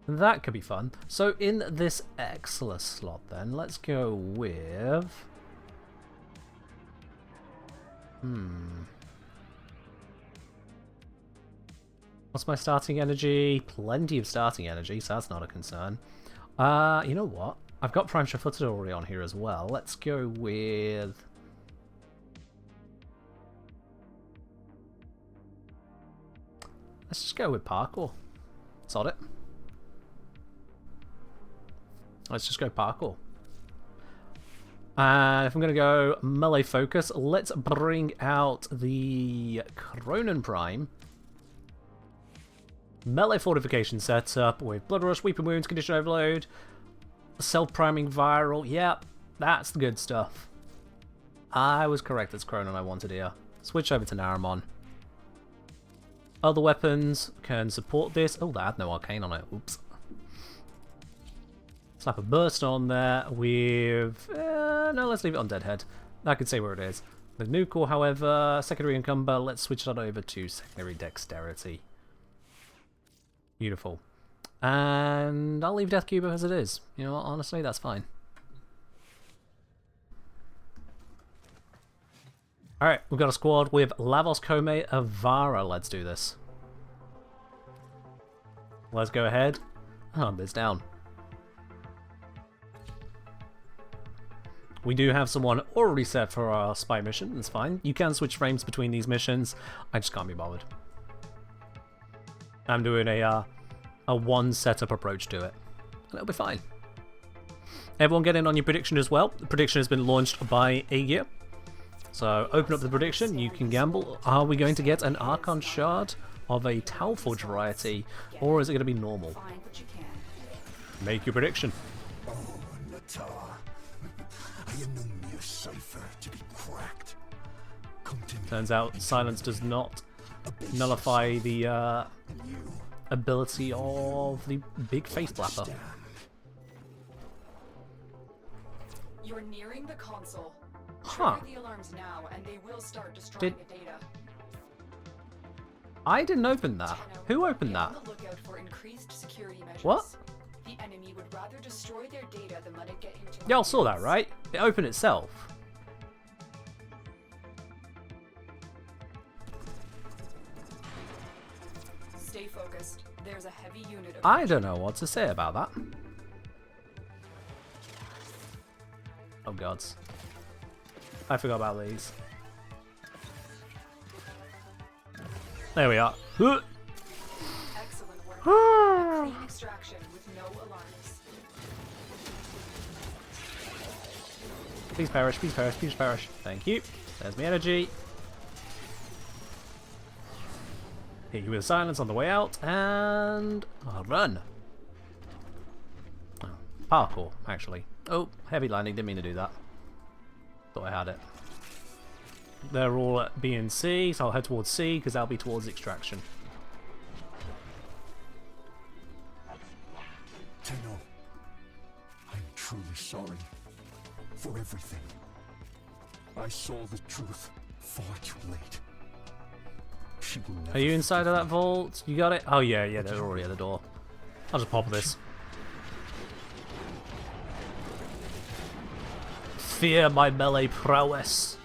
That could be fun. So in this Exla slot then, let's go with... What's my starting energy? Plenty of starting energy, so that's not a concern. You know what? I've got Prime Shafutori on here as well. Let's go with... Let's just go with parkour. Sod it. Let's just go parkour. And if I'm going to go melee focus, let's bring out the Cronin Prime. Melee fortification setup with Blood Rush, Weeping Wounds, Condition Overload, Self-Priming Viral. Yep, that's the good stuff. I was correct, it's Cronin I wanted here. Switch over to Naramon. Other weapons can support this. Oh, that had no arcane on it. Oops. Slap a burst on there with... no, let's leave it on Deadhead. I can say where it is. The Nucor, however, secondary encumber. Let's switch that over to secondary dexterity. Beautiful. And I'll leave Death Cube as it is. You know what, honestly, that's fine. Alright, we've got a squad with Lavos, Kome, Avara. Let's do this. Let's go ahead. Hunt this down. We do have someone already set for our spy mission. That's fine. You can switch frames between these missions. I just can't be bothered. I'm doing a one setup approach to it. And it'll be fine. Everyone get in on your prediction as well. The prediction has been launched by Aegir. So open up the prediction, you can gamble. Are we going to get an Archon shard of a Talforge variety, or is it going to be normal? Make your prediction. Turns out silence does not nullify the ability of the big face flapper. You're nearing the console. Huh. Trigger the alarms now, and they will start destroying the data. I didn't open that. Who opened that? Be on the lookout for increased security measures. What? The enemy would rather destroy their data than let it get into our Y'all saw that, hands. right? It opened itself. Stay focused. There's a heavy unit. I don't know what to say about that. Oh gods. I forgot about these. There we are. Excellent work. A clean extraction with no alarms. Please perish, please perish, please perish. Thank you. There's my energy. Hit you with silence on the way out, and run. Oh, parkour, actually. Oh, heavy landing, didn't mean to do that. Thought I had it. They're all at B and C, so I'll head towards C, because that'll be towards extraction. Tenno, I'm truly sorry for everything. I saw the truth far too late. She will never Are you inside of that forgive me. vault? You got it? Oh yeah, they're already at the door. I'll just pop this. Fear my melee prowess.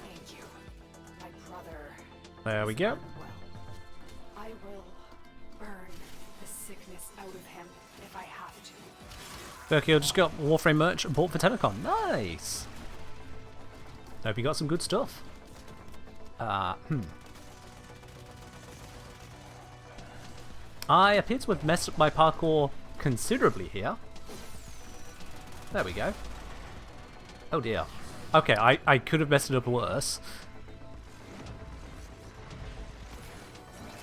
Thank you, my brother. There we go. I will burn the sickness out of him if I have to. Berkio just got Warframe merch and bought for TennoCon. Nice! Hope you got some good stuff. I appear to have messed up my parkour considerably here. There we go. Oh dear. Okay, I could have messed it up worse.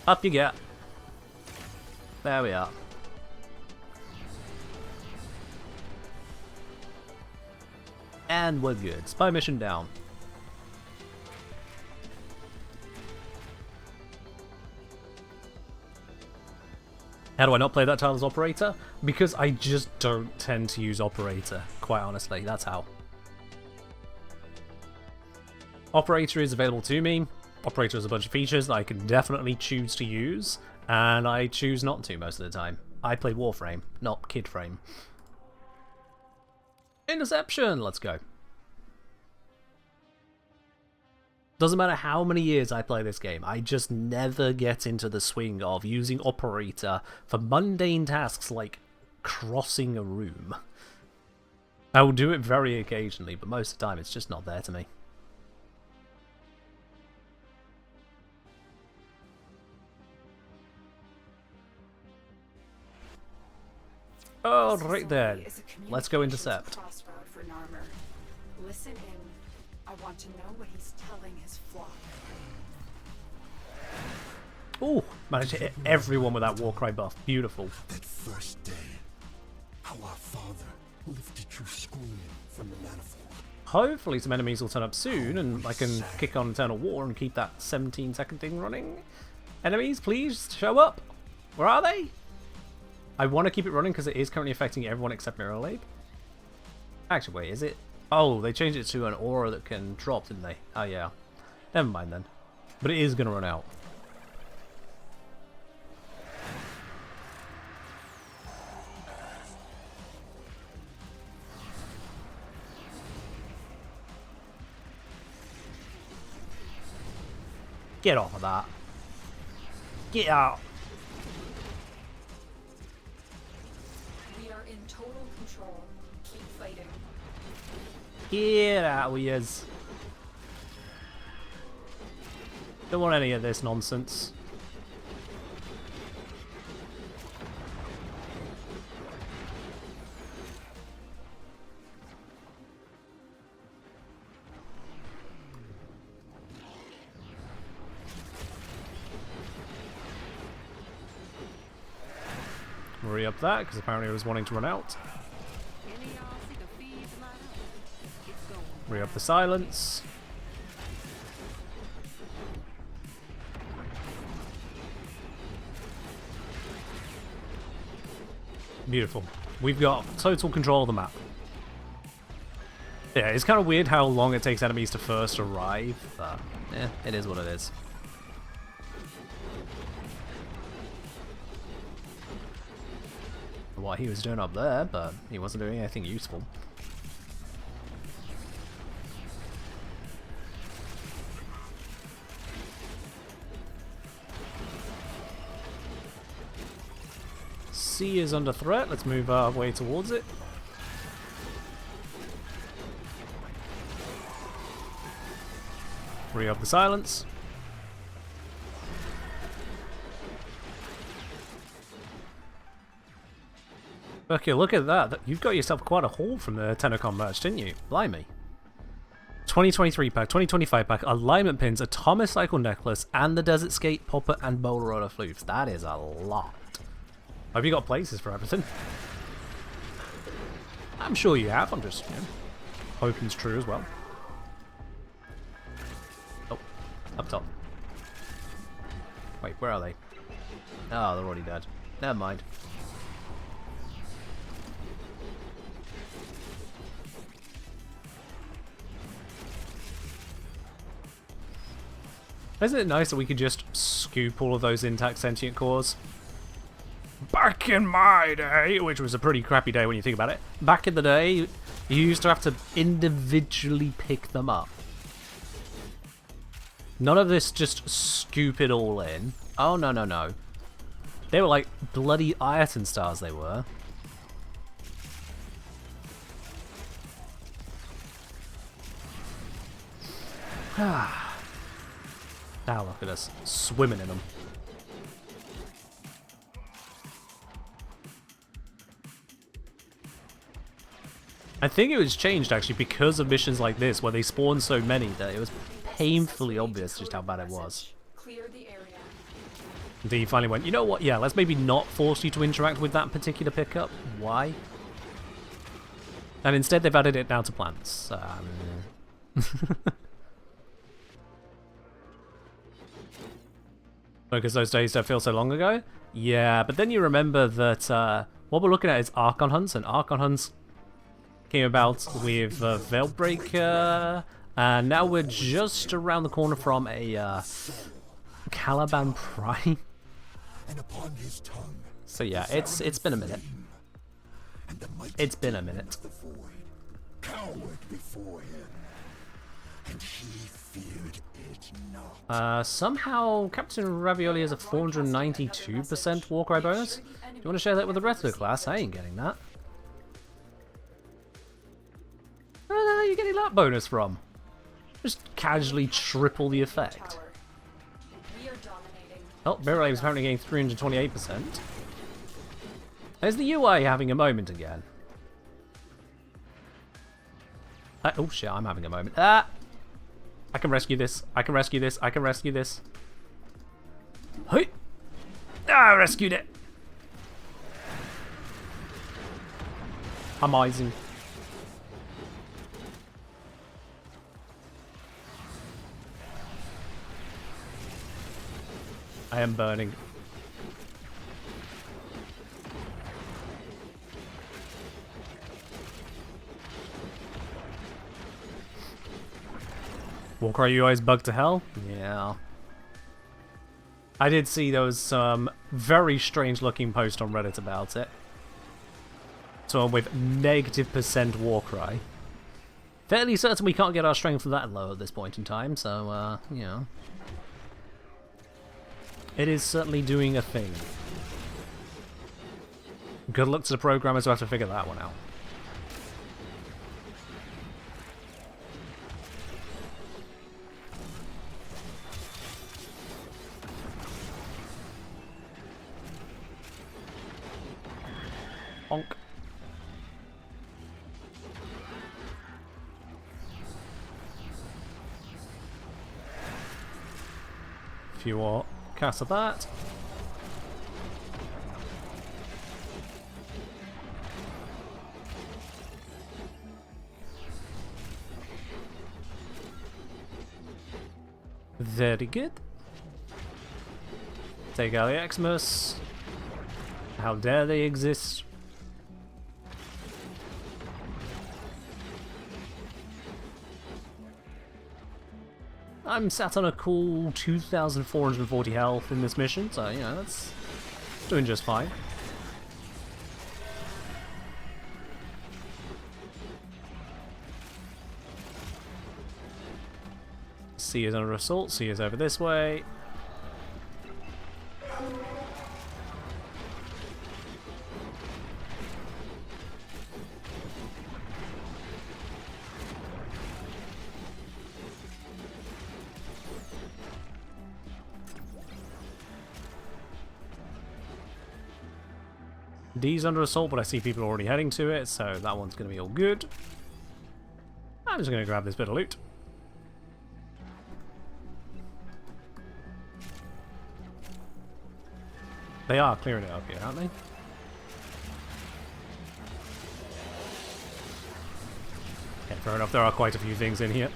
Up you get. There we are. And we're good. Spy mission down. How do I not play that title as Operator? Because I just don't tend to use Operator, quite honestly. That's how. Operator is available to me. Operator has a bunch of features that I can definitely choose to use, and I choose not to most of the time. I play Warframe, not Kidframe. Interception! Let's go. Doesn't matter how many years I play this game, I just never get into the swing of using Operator for mundane tasks like crossing a room. I will do it very occasionally, but most of the time it's just not there to me. Oh, right there. Let's go intercept. Crossroad for Narmer. Listen in. I want to know what he's telling his flock. Ooh, managed to hit everyone with that Warcry buff. Beautiful. That first day, how our father lifted you screaming from the manifold. Hopefully some enemies will turn up soon and I can kick on Eternal War and keep that 17-second thing running. Enemies, please show up. Where are they? I want to keep it running because it is currently affecting everyone except Mirror Lake. Actually, wait, is it? Oh, they changed it to an aura that can drop, didn't they? Oh, yeah. Never mind then. But it is going to run out. Get off of that. Get out. We are in total control. Keep fighting. Get out, we is. Don't want any of this nonsense. Hurry up that, because apparently I was wanting to run out. Hurry up the silence. Beautiful. We've got total control of the map. Yeah, it's kind of weird how long it takes enemies to first arrive, but yeah, it is what it is. What he was doing up there, but he wasn't doing anything useful. C is under threat. Let's move our way towards it. Free up the silence. Okay, look at that. You've got yourself quite a haul from the TennoCon merch, didn't you? Blimey. 2023 pack, 2025 pack, alignment pins, a Thomas Cycle necklace, and the Desert Skate popper and bowl roller flutes. That is a lot. Have you got places for everything? I'm sure you have. I'm just, hoping it's true as well. Oh, up top. Wait, where are they? Oh, they're already dead. Never mind. Isn't it nice that we could just scoop all of those intact sentient cores? Back in my day, which was a pretty crappy day when you think about it, back in the day, you used to have to individually pick them up. None of this just scoop it all in. Oh, no, no, no. They were like bloody Ireton stars, they were. Now look at us, swimming in them. I think it was changed actually because of missions like this, where they spawned so many that it was painfully obvious just how bad it was. Clear the area. Until you finally went, you know what, yeah, let's maybe not force you to interact with that particular pickup. Why? And instead they've added it now to plants. Because those days don't feel so long ago? Yeah, but then you remember that what we're looking at is Archon hunts, and Archon hunts came about with Veilbreaker, and now we're just around the corner from a Caliban Prime. And upon his tongue, So yeah, it's been a minute. and the mighty It's been a minute. the void cowered before him, and he feared it not. Somehow Captain Ravioli has a 492% Warcry bonus. Do you want to share that with the rest of the class? I ain't getting that. Where the hell are you getting that bonus from? Just casually triple the effect. Tower. We are dominating. Oh, Barrel was apparently getting 328%. Is the UI having a moment again? Oh shit, I'm having a moment. Ah! I can rescue this. I can rescue this. I can rescue this. Hey! Ah, I rescued it! Amazing. I am burning. Warcry UI is bugged to hell? Yeah. I did see there was some very strange looking post on Reddit about it. Someone with -% Warcry. Fairly certain we can't get our strength that low at this point in time, so, you know. It is certainly doing a thing. Good luck to the programmers who have to figure that one out. Bonk. A few more casts of that. Very good. Take out the Xmas. How dare they exist? I'm sat on a cool 2,440 health in this mission, so, you know, that's doing just fine. C is under assault, C is over this way. D's under assault, but I see people already heading to it, so that one's going to be all good. I'm just going to grab this bit of loot. They are clearing it up here, aren't they? Okay, fair enough, there are quite a few things in here.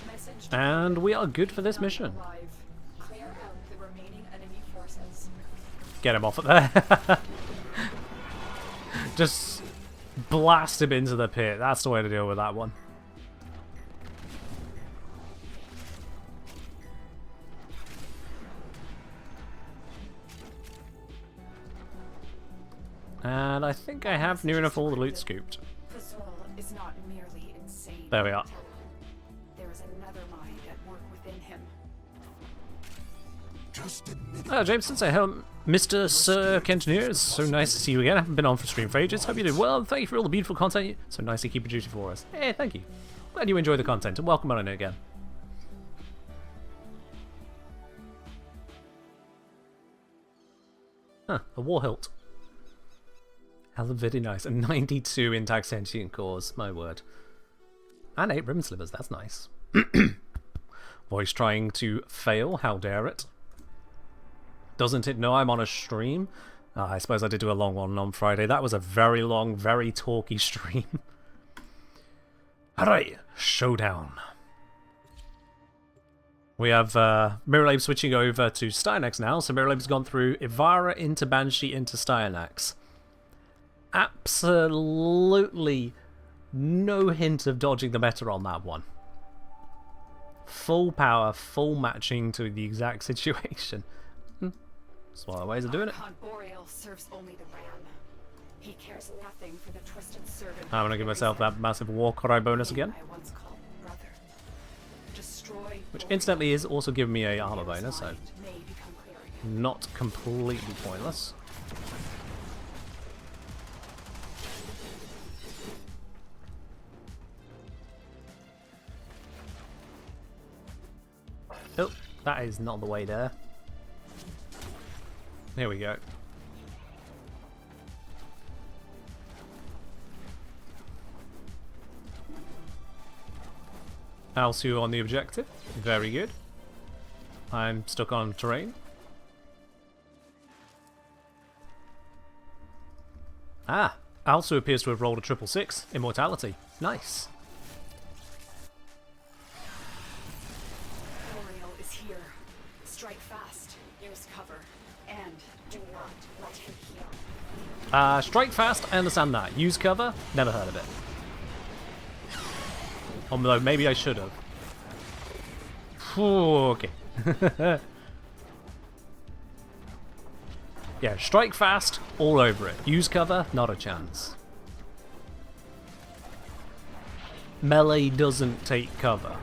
Message And we are good for this mission. alive. Clear out the remaining enemy forces. Get him off of there. Just blast him into the pit. That's the way to deal with that one. And I think I have near enough all the loot scooped. Fissure is not merely insane. There we are. There is another mind at work within him. Just admit Oh, James, since I hello, Mr. Sir Kentoneer, it's so nice to see you again. I haven't been on for stream for ages. Hope you did well. Thank you for all the beautiful content you so nicely keep producing for us. Hey, thank you. Glad you enjoy the content, and welcome on in again. Huh, a war hilt. Hella very nice. And 92 intact sentient cores, my word. And 8 ribbon slivers, that's nice. Voice trying to fail, how dare it. Doesn't it know I'm on a stream? I suppose I did do a long one on Friday. That was a very long, very talky stream. Alright, showdown. We have Miralabe switching over to Styanax now, so Miralabe's gone through Ivara into Banshee into Styanax. Absolutely no hint of dodging the meta on that one. Full power, full matching to the exact situation. That's one of the ways of doing it. Archon Boreal serves only the ram. He cares nothing for the twisted servant. I'm gonna give myself that massive war cry bonus again. I once called brother. Destroy Which Boreal. incidentally is also giving me a armor Boreal's bonus, so mind may become clear again. not completely pointless. Oh, that is not the way there. Here we go. Alsu on the objective. Very good. I'm stuck on terrain. Ah, Alsu appears to have rolled a 666. Immortality. Nice. Boreal is here. Strike fast. Use cover. And do not let him heal. Strike fast, I understand that. Use cover? Never heard of it. Although maybe I should have. Okay. Yeah, strike fast, all over it. Use cover, not a chance. Melee doesn't take cover.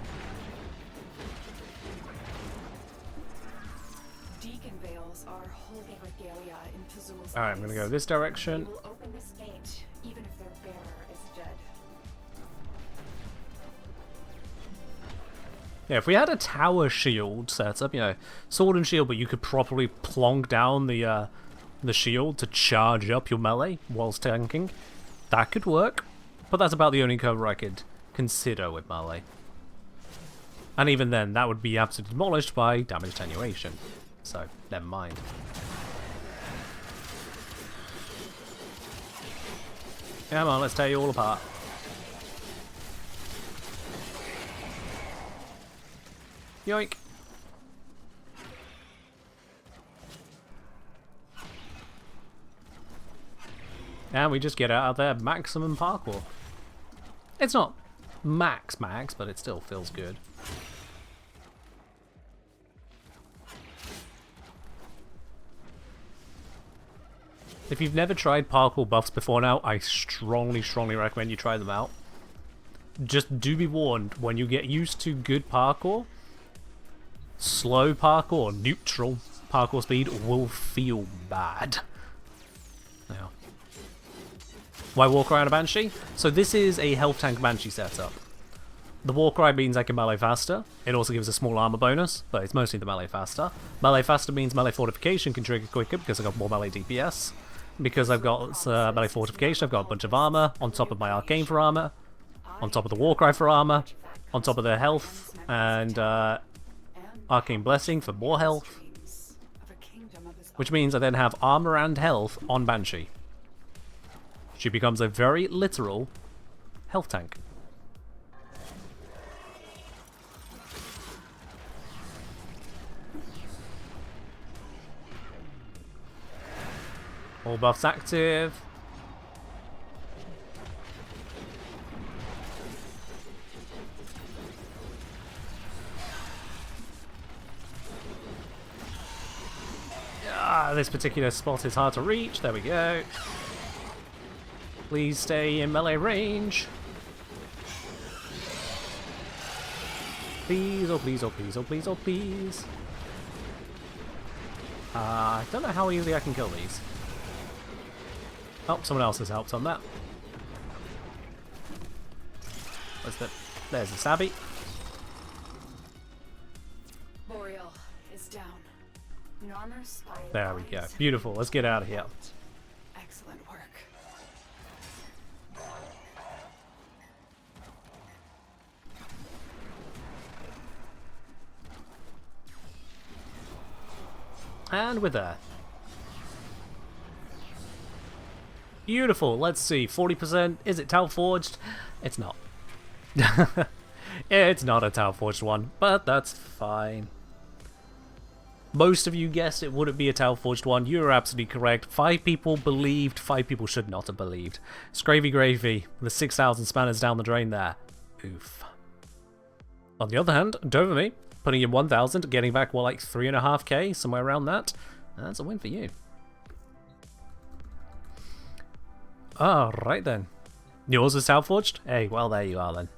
Deacon veils are holy regalia in Fissures. Alright, I'm gonna go this direction. They will open this gate, even if their bearer is dead. Yeah, if we had a tower shield setup, you know, sword and shield, but you could properly plonk down the shield to charge up your melee whilst tanking, that could work. But that's about the only cover I could consider with melee. And even then, that would be absolutely demolished by damage attenuation. So, never mind. Come on, let's tear you all apart. Yoink. And we just get out of there maximum parkour. It's not max, but it still feels good. If you've never tried parkour buffs before now, I strongly recommend you try them out. Just do be warned, when you get used to good parkour, slow parkour, neutral parkour speed will feel bad. Now, why Warcry on a Banshee? So this is a health tank Banshee setup. The Warcry means I can melee faster. It also gives a small armor bonus, but it's mostly the melee faster. Melee faster means melee fortification can trigger quicker because I've got more melee DPS. Because I've got melee fortification, I've got a bunch of armor, on top of my Arcane for armor, on top of the Warcry for armor, on top of the health, and Arcane Blessing for more health. Which means I then have armor and health on Banshee. She becomes a very literal health tank. All buffs active. This particular spot is hard to reach. There we go. Please stay in melee range. Please, oh please, oh please, oh please, oh please. I don't know how easily I can kill these. Oh, someone else has helped on that. Where's the... There's the Sabby. Boreal is down. No armor, spine, There we go. eyes. Beautiful. Let's get out of here. Excellent work. And we're there. Beautiful. Let's see. 40%. Is it Tau Forged? It's not. It's not a Tau Forged one, but that's fine. Most of you guessed it wouldn't be a Tau Forged one. You're absolutely correct. 5 people believed, 5 people should not have believed. Scravy gravy. The 6,000 spanners down the drain there. Oof. On the other hand, Dover me, putting in 1,000, getting back, well, like 3.5k, somewhere around that. That's a win for you. Alright then. Yours is Tau Forged? Hey, well, there you are then.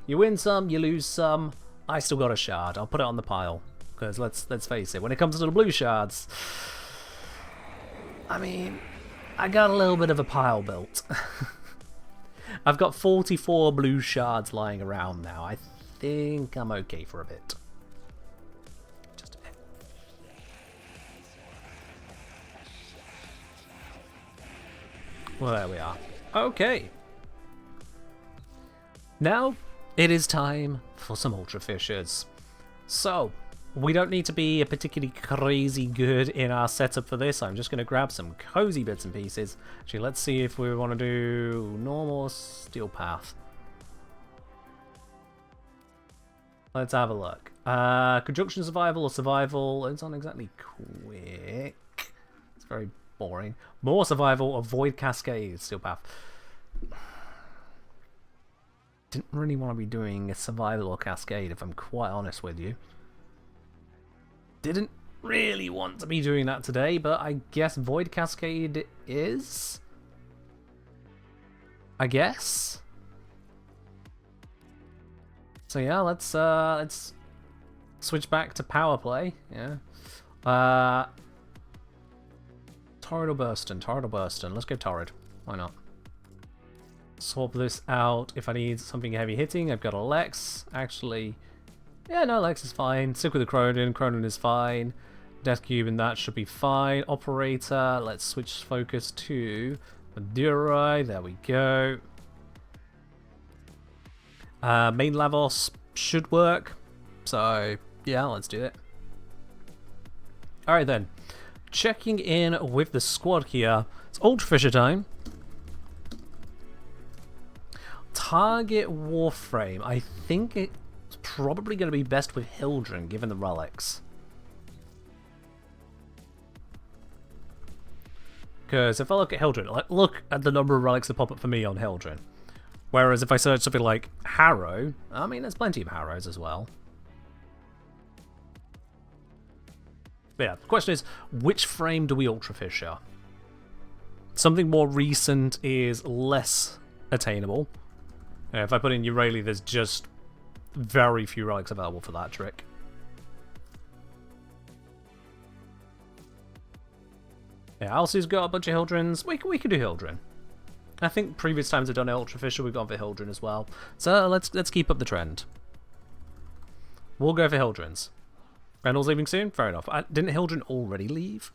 You win some, you lose some. I still got a shard. I'll put it on the pile. Because let's face it, when it comes to the blue shards, I mean, I got a little bit of a pile built. I've got 44 blue shards lying around now. I think I'm okay for a bit. Just a bit. Well, there we are. Okay. Now, it is time for some Ultra Fissures. So, we don't need to be particularly crazy good in our setup for this. I'm just going to grab some cozy bits and pieces. Actually, let's see if we want to do normal or steel path. Let's have a look. Conjunction survival or survival. It's not exactly quick. It's very boring. More survival or void cascade. Steel path. Didn't really want to be doing a survival or cascade, if I'm quite honest with you. Didn't really want to be doing that today, but I guess void cascade is. I guess. So yeah, let's switch back to power play. Yeah. Torrid or Burston? Torrid or Burston? Let's go Torrid. Why not? Swap this out if I need something heavy hitting. I've got a Lex. Actually, yeah, no, Lex is fine. Stick with the Cronin. Cronin is fine. Death Cube and that should be fine. Operator, let's switch focus to Madurai. There we go. Main Lavos should work. So, yeah, let's do it. Alright then. Checking in with the squad here. It's Ultra Fissure time. Target Warframe. I think it's probably going to be best with Hildren, given the relics. Because if I look at Hildren, like, look at the number of relics that pop up for me on Hildren. Whereas if I search something like Harrow, I mean, there's plenty of Harrows as well. But yeah, the question is, which frame do we Ultra Fissure? Something more recent is less attainable. If I put in Urali, there's just very few relics available for that trick. Yeah, Alcy's got a bunch of Hildrens. We could do Hildren. I think previous times I've done Ultra Fissure, we've gone for Hildren as well. So let's keep up the trend. We'll go for Hildrens. Reynolds leaving soon? Fair enough. Didn't Hildren already leave?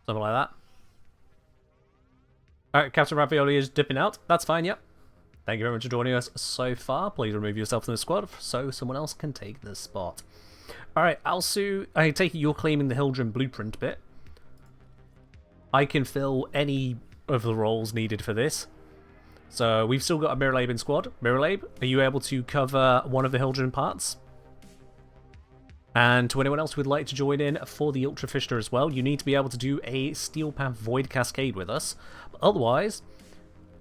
Something like that. Alright, Captain Ravioli is dipping out. That's fine, yep. Thank you very much for joining us so far. Please remove yourself from the squad so someone else can take the spot. Alright, Alsu, I take it you're claiming the Hildren blueprint bit. I can fill any of the roles needed for this. So we've still got a Miralabe in squad. Miralabe, are you able to cover one of the Hildren parts? And to anyone else who would like to join in for the Ultra Fissure as well, you need to be able to do a Steel Path Void Cascade with us. But otherwise,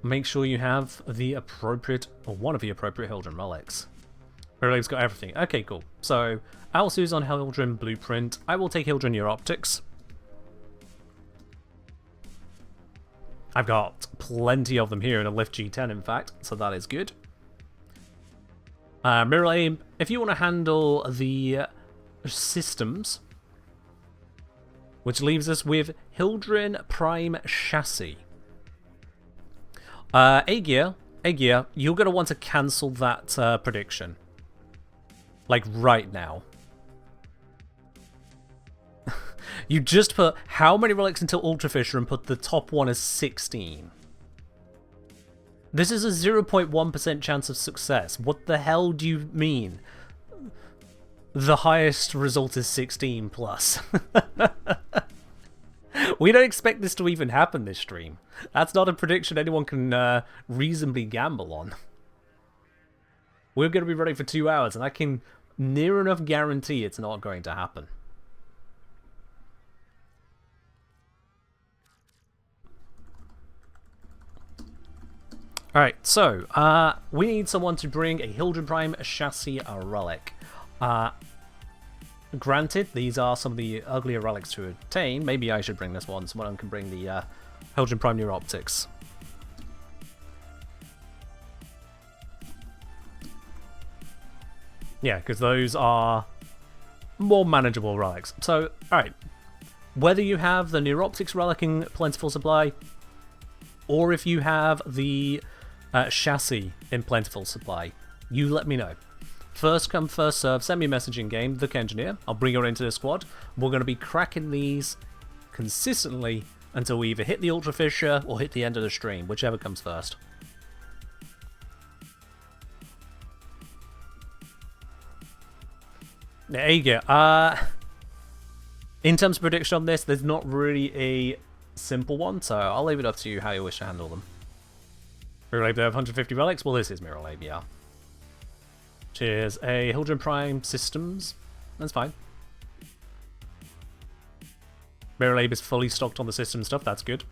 make sure you have the appropriate, or one of the appropriate Hildren relics. Miralabe's got everything. Okay, cool. So, Alsu's on Hildren Blueprint. I will take Hildren Your Optics. I've got plenty of them here in a Lift G10, in fact, so that is good. Miralabe, if you want to handle the systems, which leaves us with Hildren Prime Chassis. Aegir, you're going to want to cancel that prediction. Like, right now. You just put how many relics into Ultra Fissure and put the top one as 16. This is a 0.1% chance of success. What the hell do you mean? The highest result is 16 plus. We don't expect this to even happen this stream. That's not a prediction anyone can reasonably gamble on. We're going to be running for 2 hours, and I can near enough guarantee it's not going to happen. Alright, so, we need someone to bring a Hildren Prime chassis relic. Granted, these are some of the uglier relics to obtain. Maybe I should bring this one. Someone can bring the Hildren Prime New Optics. Yeah, because those are more manageable relics. So, alright. Whether you have the Neuroptics relic in plentiful supply, or if you have the chassis in plentiful supply, you let me know. First come, first serve, send me a message in game, the Engineer. I'll bring her into the squad. We're going to be cracking these consistently until we either hit the Ultra Fissure or hit the end of the stream, whichever comes first. There you go. In terms of prediction on this, there's not really a simple one, so I'll leave it up to you how you wish to handle them. Mirror Lab, they have 150 relics. Well, this is Mirror Lab, yeah. Cheers. A Hildren Prime Systems. That's fine. Mirror Lab is fully stocked on the system stuff. That's good.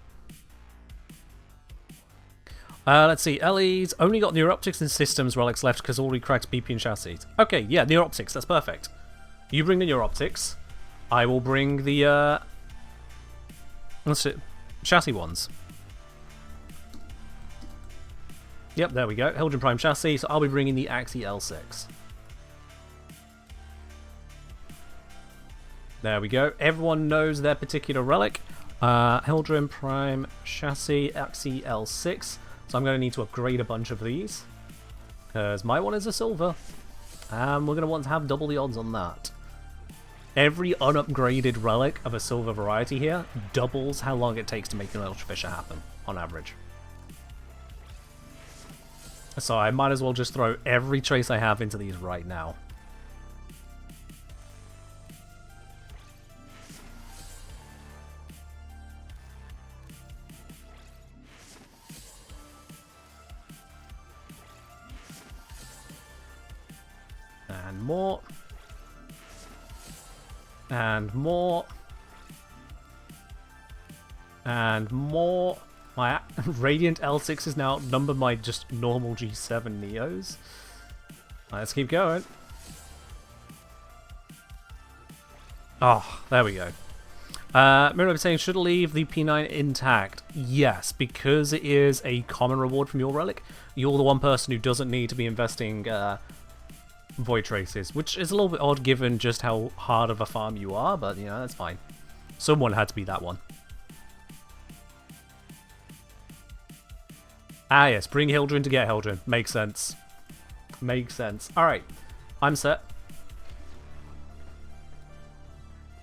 Let's see. Ellie's only got Neuroptics and Systems relics left because already cracked BP and chassis. Okay, yeah, Neuroptics. That's perfect. You bring the Neuroptics. I will bring the let's see, chassis ones. Yep, there we go. Hildren Prime chassis. So I'll be bringing the Axie L6. There we go. Everyone knows their particular relic. Hildren Prime chassis, Axie L6. So I'm going to need to upgrade a bunch of these, because my one is a silver, and we're going to want to have double the odds on that. Every unupgraded relic of a silver variety here doubles how long it takes to make an Ultra Fissure happen, on average. So I might as well just throw every trace I have into these right now. And more. And more. And more. My Radiant L6 is now outnumbered my just normal G7 Neos. Let's keep going. Oh, there we go. Mirror saying, should leave the P9 intact. Yes, because it is a common reward from your relic. You're the one person who doesn't need to be investing Void Traces, which is a little bit odd given just how hard of a farm you are, but you know, that's fine. Someone had to be that one. Ah yes, bring Hildren to get Hildren. Makes sense. Makes sense. Alright, I'm set.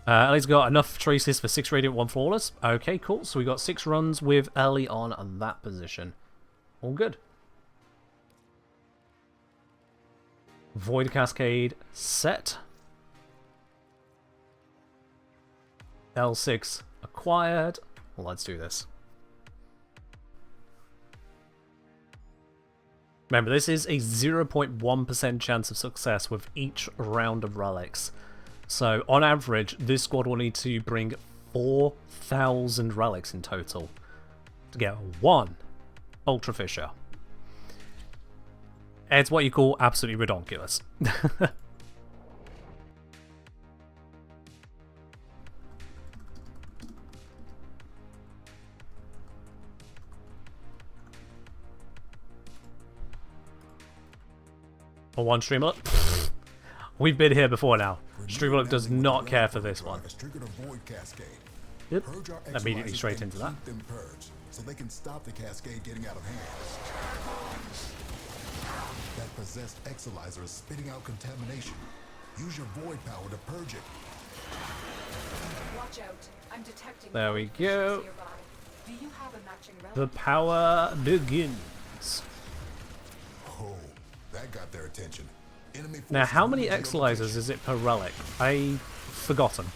Ellie's got enough traces for 6 Radiant, 1 Flawless. Okay, cool. So we got 6 runs with Ellie on that position. All good. Void Cascade set. L6 acquired. Well, let's do this. Remember, this is a 0.1% chance of success with each round of relics. So, on average, this squad will need to bring 4,000 relics in total to get 1 Ultra Fissure. It's what you call absolutely redonkulous. For one Streamlot? We've been here before now. Streamlot does not care for this one. Yep. Immediately straight into that. So they can stop the cascade getting out of hand. That possessed Exilizer is spitting out contamination. Use your void power to purge it. Watch Watch out. I'm detecting There we fissures go. nearby. Do you have a matching relic? The power begins. Oh, that got their attention. Enemy Now, forces how many moving to your exercisers location. is it per relic? I've forgotten.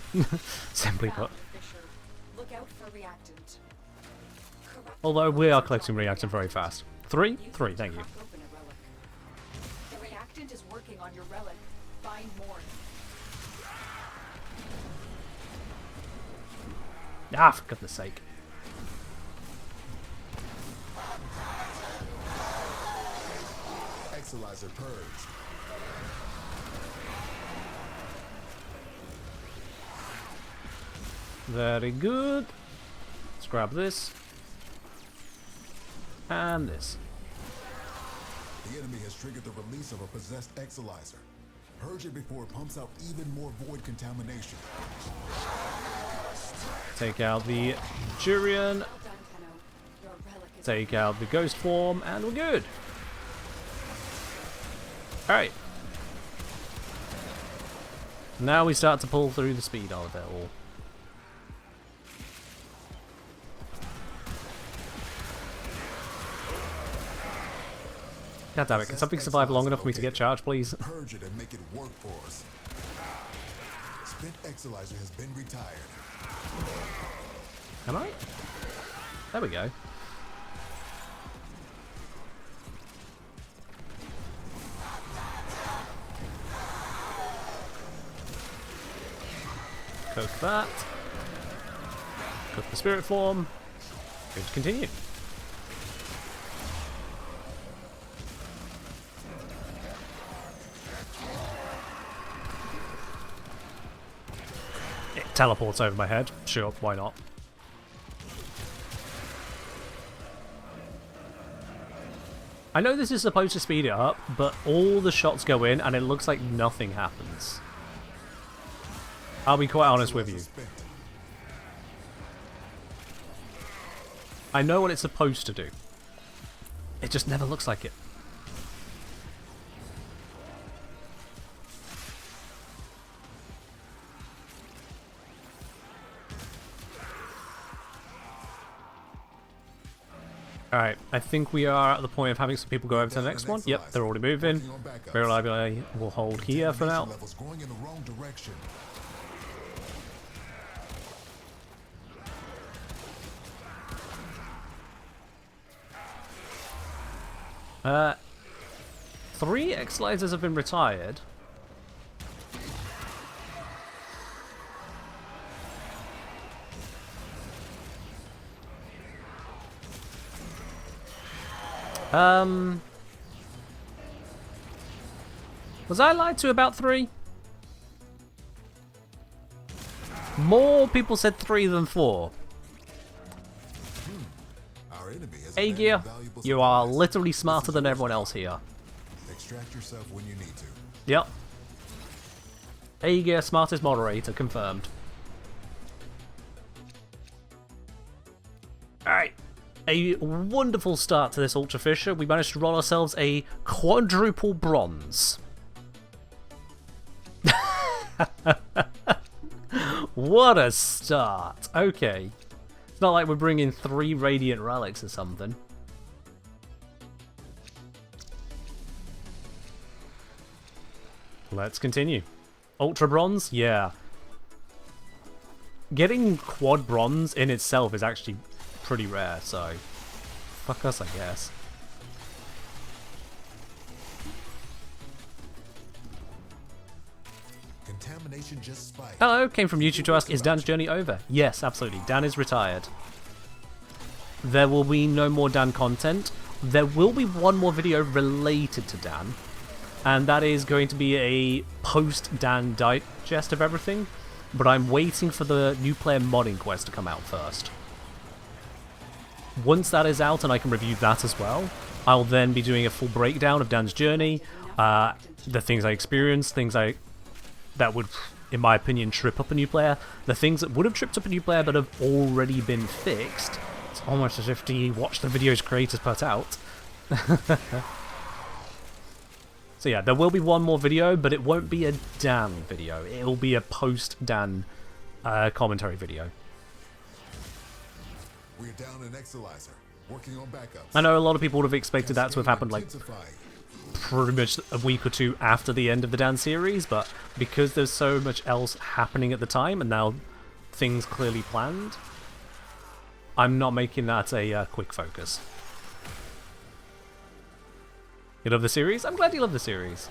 Simply put. Found Fissure. Look out for reactant. Corrupt Although we are relics collecting drop reactant very reactants. fast. Three? Use Three, them to thank you. crack open a relic. The reactant is working on your relic. Find more. Ah, for goodness sake. Exilizer purged. Very good. Let's grab this. And this. The enemy has triggered the release of a possessed Exilizer. Purge it before it pumps out even more void contamination. Take out the Jurian. Well done, Tenno. Your relic is Take out the ghost form, and we're good. Alright. Now we start to pull through the speed of it all. God damn it, can something survive long enough for me to get charged, please? Purge it and make it work for us. Spent Exilizer has been retired. Am I? There we go. Cook that. Cook the spirit form. Good to continue. It teleports over my head. Sure, why not? I know this is supposed to speed it up, but all the shots go in and it looks like nothing happens. I'll be quite honest with you. Spent. I know what it's supposed to do. It just never looks like it. Alright, I think we are at the point of having some people go over to the next one. Yep, they're already moving. Reliability will hold here for now. Levels going in the wrong direction. 3 Exilizers have been retired. Was I lied to about 3? More people said 3 than 4. Our enemy has Hey abandoned Gear, valuable you are supplies. literally smarter than everyone else here. Extract yourself when you need to. Yep. Hey Gear, smartest moderator, confirmed. Alright. A wonderful start to this Ultra Fissure. We managed to roll ourselves a quadruple bronze. What a start. Okay. It's not like we're bringing 3 Radiant Relics or something. Let's continue. Ultra Bronze? Yeah. Getting quad bronze in itself is actually pretty rare, so fuck us, I guess. Contamination just spiked. Hello, came from YouTube to ask, is Dan's journey over? Yes, absolutely. Dan is retired. There will be no more Dan content. There will be one more video related to Dan, and that is going to be a post-Dan digest of everything, but I'm waiting for the new player modding quest to come out first. Once that is out and I can review that as well, I'll then be doing a full breakdown of Dan's journey, the things I experienced, that would, in my opinion, trip up a new player, the things that would have tripped up a new player but have already been fixed. It's almost as if you watch the videos creators put out. So yeah, there will be one more video, but it won't be a Dan video. It'll be a post-Dan commentary video. We're down an Exilizer, working on backups. I know a lot of people would have expected that to have happened like Intensifying. pretty much a week or two after the end of the Dan series, but because there's so much else happening at the time and now things clearly planned, I'm not making that a quick focus. You love the series? I'm glad you love the series.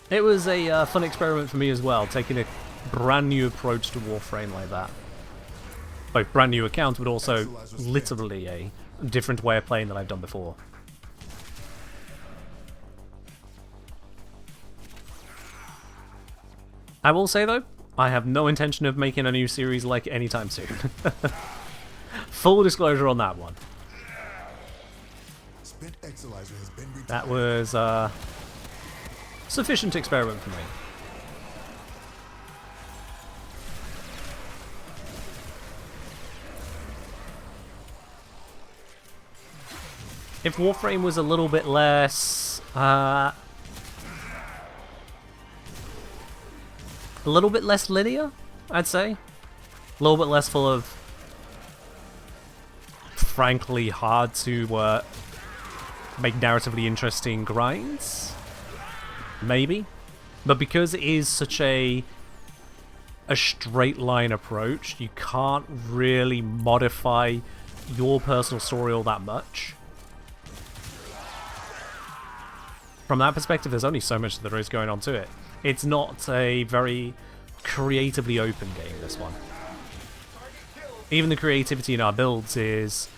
It was a fun experiment for me as well, taking a brand new approach to Warframe like that. Both brand new accounts, but also literally a different way of playing than I've done before. I will say though, I have no intention of making a new series like anytime soon. Full disclosure on that one. Spent Exilizer has been retired. That was sufficient experiment for me. If Warframe was a little bit less a little bit less linear, I'd say. A little bit less full of, frankly, hard to make narratively interesting grinds. Maybe. But because it is such a straight line approach, you can't really modify your personal story all that much. From that perspective, there's only so much that there is going on to it. It's not a very creatively open game, this one. Even the creativity in our builds is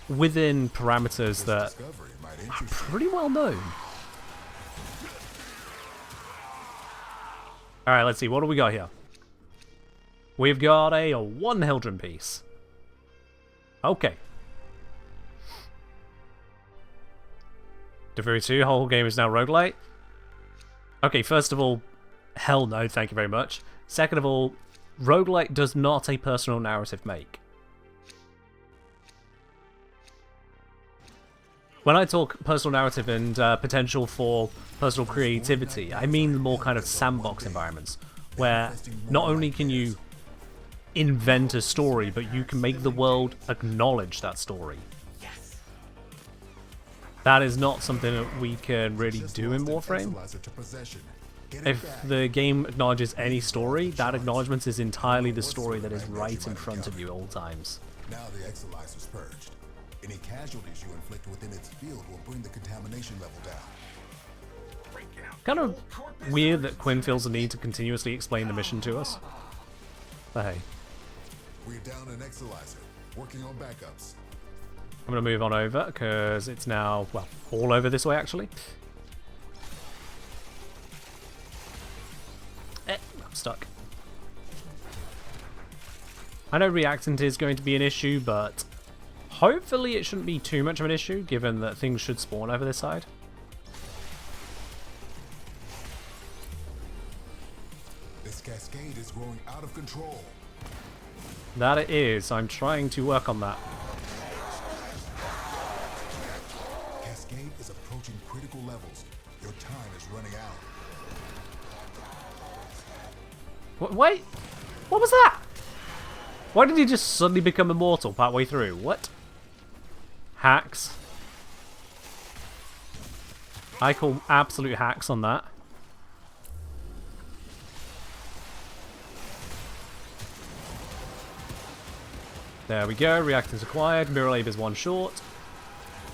within parameters that are pretty well known. Alright, let's see, what do we got here? We've got a 1 Hildren piece. Okay. Degree 2, whole game is now roguelite. Okay, first of all, hell no, thank you very much. Second of all, roguelite does not a personal narrative make. When I talk personal narrative and potential for personal creativity, I mean more kind of sandbox environments, where not only can you invent a story, but you can make the world acknowledge that story. That is not something that we can really do in Warframe. If the game acknowledges any story, that acknowledgement is entirely the story that is right in front of you at all times. Now the Exilizer's purged. Any casualties you inflict within its field will bring the contamination level down. Kind of weird that Quinn feels the need to continuously explain the mission to us. But hey. We're down an Exilizer, working on backups. I'm going to move on over, because it's now, well, all over this way, actually. I'm stuck. I know reactant is going to be an issue, but hopefully it shouldn't be too much of an issue, given that things should spawn over this side. This cascade is growing out of control. That it is. I'm trying to work on that. Cascade is approaching critical levels. Your time is running out. Wait, what was that? Why did he just suddenly become immortal partway through? What? Hacks. I call absolute hacks on that. There we go, reactants acquired, Mirror Lab is one short.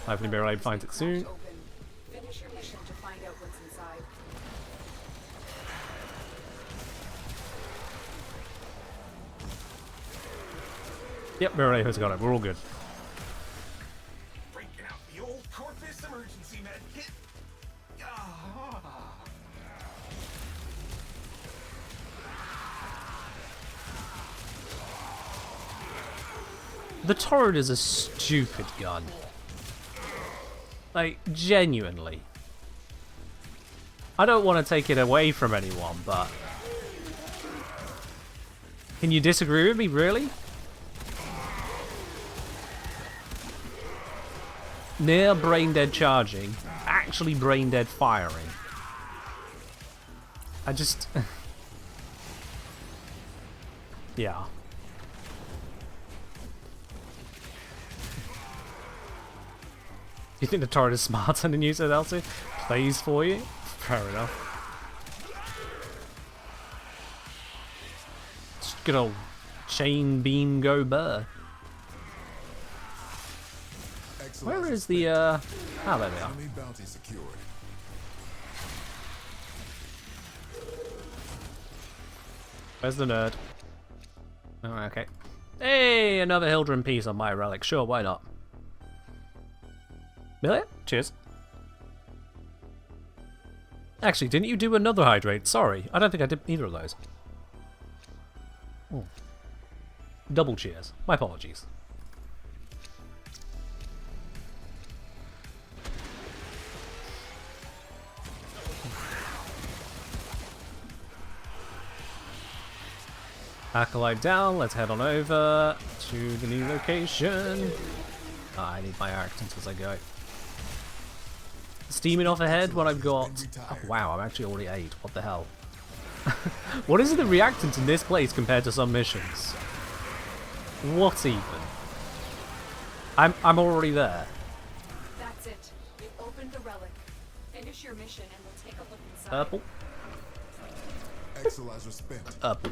Hopefully Mirror Lab finds it soon. Finish your mission to find out what's inside. Yep, Mirror Lab has got it, we're all good. Breaking out the old corpus emergency med kit. The turret is a stupid gun. Like, genuinely. I don't want to take it away from anyone, but... Can you disagree with me, really? Near brain dead charging, actually brain dead firing. I just... Yeah. You think the turret is smarter than you, said Elsie? Plays for you? Fair enough. Just good old chain beam go burr. Where is the, oh, there they are. Enemy bounty secured. Where's the nerd? Oh, okay. Hey, another Hildren piece on my relic. Sure, why not? Really? Cheers. Actually, didn't you do another hydrate? Sorry, I don't think I did either of those. Oh. Double cheers. My apologies. Acolyte down, let's head on over to the new location. Oh, I need my Archons as I go. Steaming off ahead when I've got... Oh, wow, I'm actually already 8. What the hell? What is the reactant in this place compared to some missions? What even? I'm already there. That's it. You opened the relic. Finish your mission and we'll take a look inside. Purple. Exilizer spent. Purple.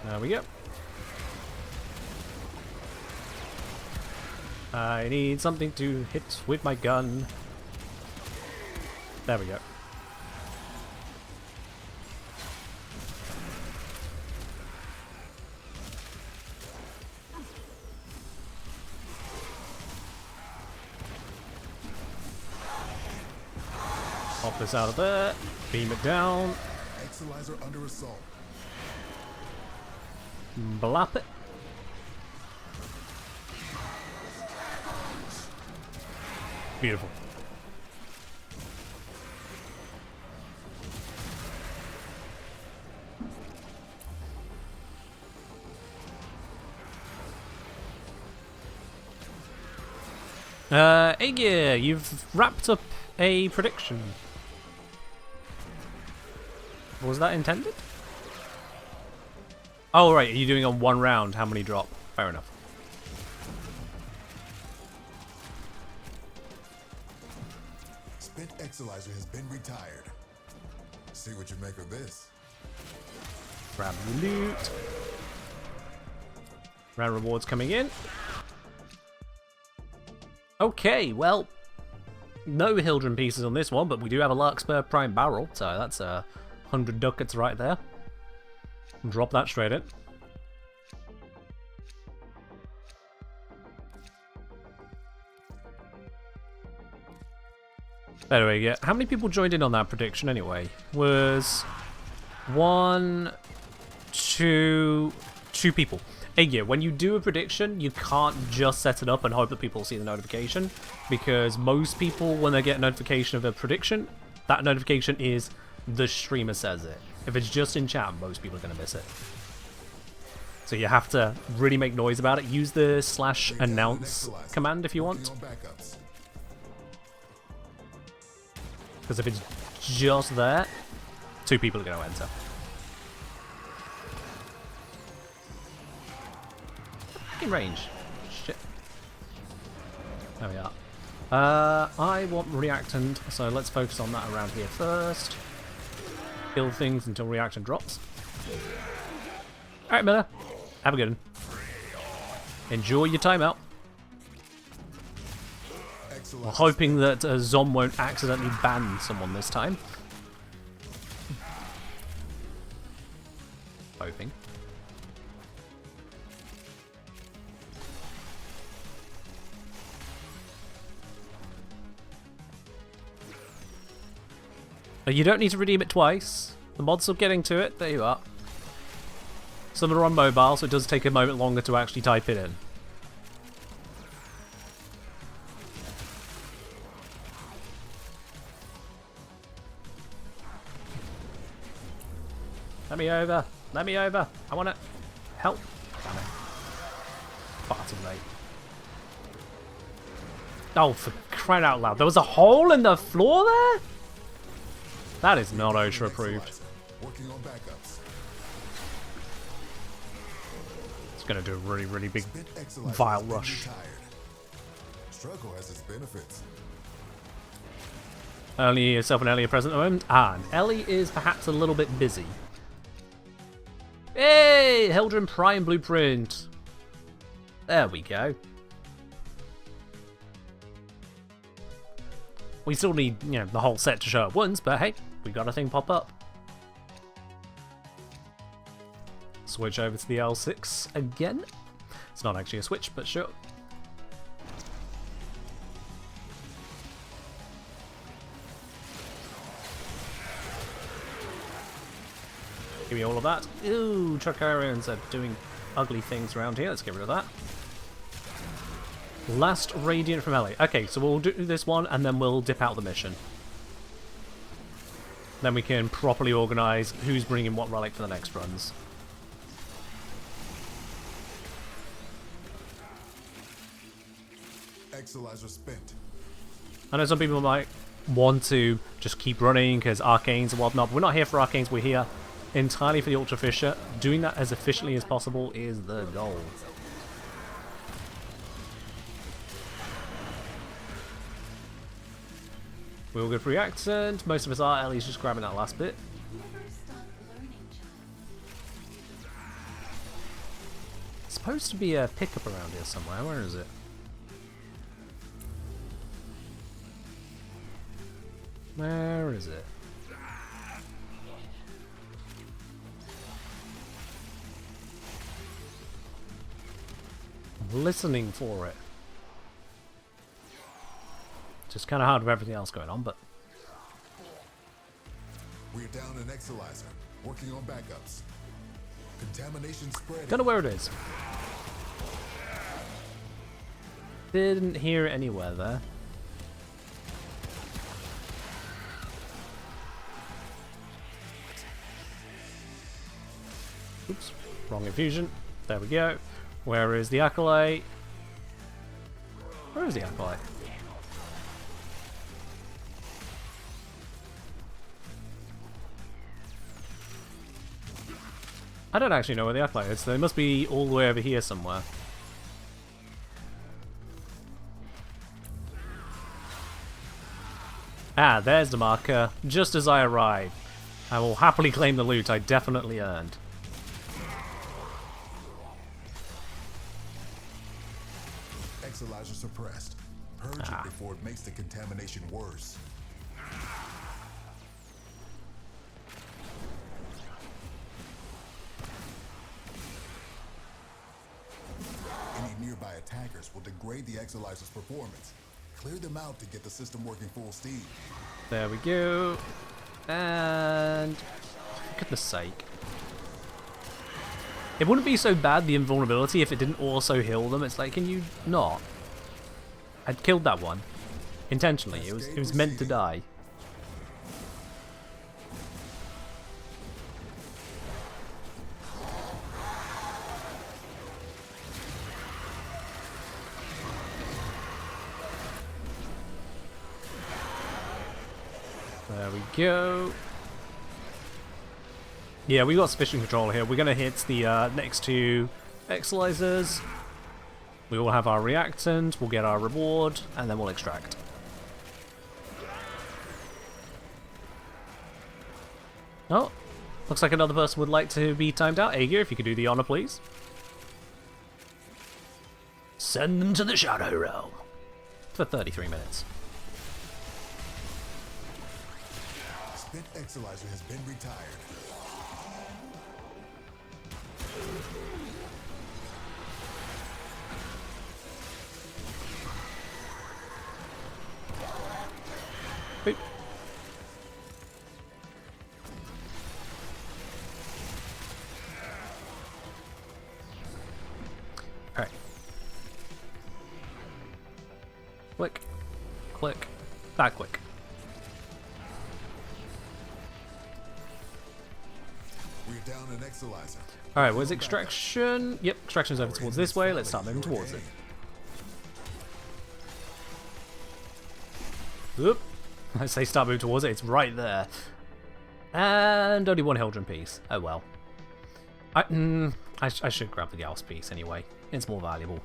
There we go. I need something to hit with my gun. There we go. Pop this out of there. Beam it down. Exilizer under assault. Blap it. Beautiful. Aegir, you've wrapped up a prediction. Was that intended? Oh, right, are you doing on one round? How many drop? Fair enough. Spent Exilizer has been retired. See what you make of this. Grab the loot. Round rewards coming in. Okay, well, no Hildren pieces on this one, but we do have a Larkspur Prime Barrel, so that's 100 ducats right there. Drop that straight in. Anyway, yeah. How many people joined in on that prediction anyway? Was 1, 2 people. Aegir, when you do a prediction, you can't just set it up and hope that people see the notification, because most people, when they get a notification of a prediction, that notification is the streamer says it. If it's just in chat, most people are going to miss it. So you have to really make noise about it. Use the /announce command if you want. Because if it's just there, 2 people are going to enter. In range. Shit. There we are. I want reactant, so let's focus on that around here first. Kill things until reactant drops. Alright, Miller. Have a good one. Enjoy your time out. We're hoping that Zom won't accidentally ban someone this time. Hoping. You don't need to redeem it twice. The mod's still getting to it. There you are. Some are on mobile, so it does take a moment longer to actually type it in. Let me over. Let me over. I want to help. Damn it. Far too late. Oh, for crying out loud. There was a hole in the floor there? That is not OSHA approved. Working on backups. It's going to do a really, really big Spent Exolizer vile has been rush. retired. Struggle has its benefits. Only yourself and Ellie are present at the moment. And Ellie is perhaps a little bit busy. Hey! Heldren Prime Blueprint. There we go. We still need, you know, the whole set to show up once, but hey, we got a thing pop up. Switch over to the L6 again. It's not actually a switch, but sure. Give me all of that. Ooh, Truckarians are doing ugly things around here. Let's get rid of that. Last Radiant from Ellie. Okay, so we'll do this one and then we'll dip out the mission. Then we can properly organise who's bringing what relic for the next runs. Exolizer spent. I know some people might want to just keep running because Arcanes and whatnot, but we're not here for Arcanes, we're here entirely for the Ultra Fissure. Doing that as efficiently as possible is the goal. We're all good for reactant. Most of us are. Ellie's just grabbing that last bit. It's supposed to be a pickup around here somewhere. Where is it? Where is it? I'm listening for it. Just kind of hard with everything else going on, but We're down an Exolizer. Working on backups. Contamination spreading. don't know where it is. Didn't hear it anywhere there. Oops, wrong infusion. There we go. Where is the Acolyte? Where is the Acolyte? I don't actually know where the Acolyte is. They must be all the way over here somewhere. Ah, there's the marker. Just as I arrive. I will happily claim the loot I definitely earned. Exolizer suppressed. Purge it before it makes the contamination worse. Any nearby attackers will degrade the Exolizer's performance. Clear them out to get the system working full steam. There we go. And for goodness sake. It wouldn't be so bad, the invulnerability, if it didn't also heal them. It's like, can you not? I'd killed that one. Intentionally. It was meant to die. There we go. Yeah, we got sufficient control here. We're going to hit the next two Exolizers. We will have our reactant, we'll get our reward, and then we'll extract. Oh, looks like another person would like to be timed out. Aegir, if you could do the honor, please. Send them to the Shadow Realm for 33 minutes. Spent Exolizer has been retired. Boop. Alright. Click. Click. Back click. We're down an Exolizer. Alright, where's extraction? Yep, extraction's over towards this way. Let's start moving towards it. Oop. I say start moving towards it, it's right there. And only one Hildren piece. Oh well. I should grab the Gauss piece anyway. It's more valuable.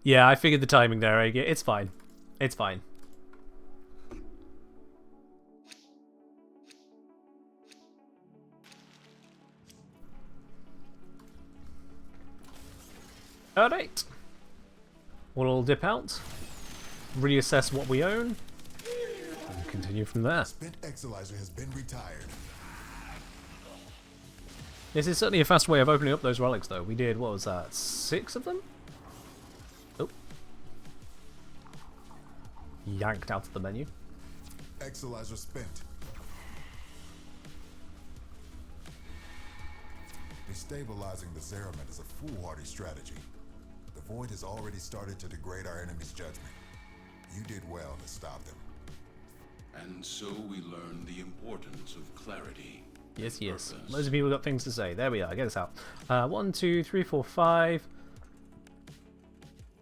Yeah, I figured the timing there, Age. It's fine. It's fine. Alright. We'll dip out, reassess what we own, and continue from there. Spent Exilizer has been retired. This is certainly a fast way of opening up those relics, though. We did, what was that, 6 of them? Oh. Yanked out of the menu. Exilizer spent. Destabilizing the Zeramet is a foolhardy strategy. The Void has already started to degrade our enemy's judgment. You did well to stop them. And so we learn the importance of clarity. Yes, yes. Purpose. Loads of people got things to say. There we are. Get us out. 1, 2, 3, 4, 5.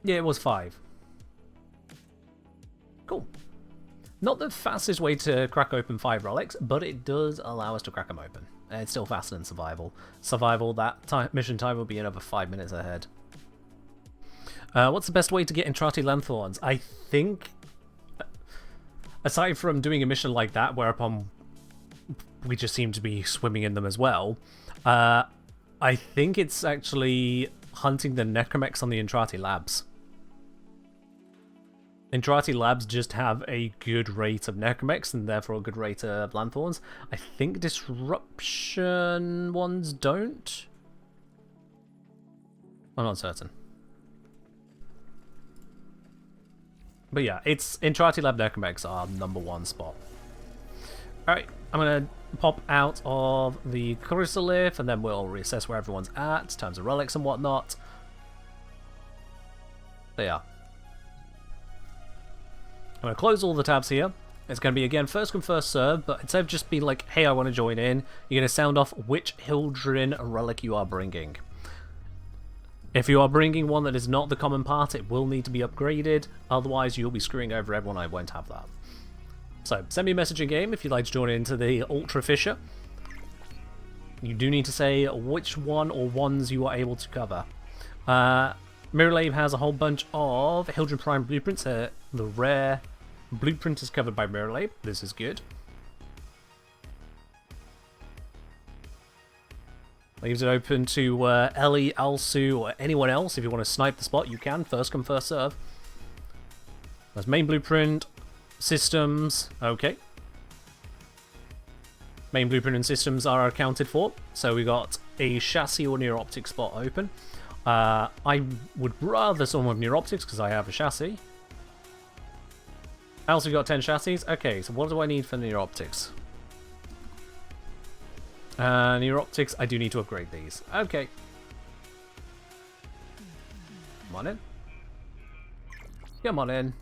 Yeah, it was 5. Cool. Not the fastest way to crack open 5 relics, but it does allow us to crack them open. And it's still faster than survival. Survival, that mission time will be another 5 minutes ahead. What's the best way to get Entrati Lanthorns? I think, aside from doing a mission like that, whereupon we just seem to be swimming in them as well, I think it's actually hunting the Necromechs on the Entrati Labs. Entrati Labs just have a good rate of Necromechs and therefore a good rate of Lanthorns. I think Disruption ones don't. I'm not certain. But yeah, it's Entrati Lab Necromechs are #1 spot. Alright, I'm going to pop out of the Chrysalith and then we'll reassess where everyone's at in terms of relics and whatnot. There you are. I'm going to close all the tabs here. It's going to be, again, first come, first serve, but instead of just being like, hey, I want to join in, you're going to sound off which Hildren relic you are bringing. If you are bringing one that is not the common part, it will need to be upgraded, otherwise you'll be screwing over everyone. I won't have that. So, send me a message in game if you'd like to join into the Ultra Fissure. You do need to say which one or ones you are able to cover. Mirrorlave has a whole bunch of Hildren Prime blueprints. The rare blueprint is covered by Mirrorlave. This is good. Leaves it open to Ellie, Alsu, or anyone else. If you want to snipe the spot, you can. First come, first serve. There's main blueprint, systems. Okay. Main blueprint and systems are accounted for. So we got a chassis or near optic spot open. I would rather someone with near optics because I have a chassis. I also got 10 chassis. Okay, so what do I need for near optics? Near optics, I do need to upgrade these. Okay. Come on in. Come on in.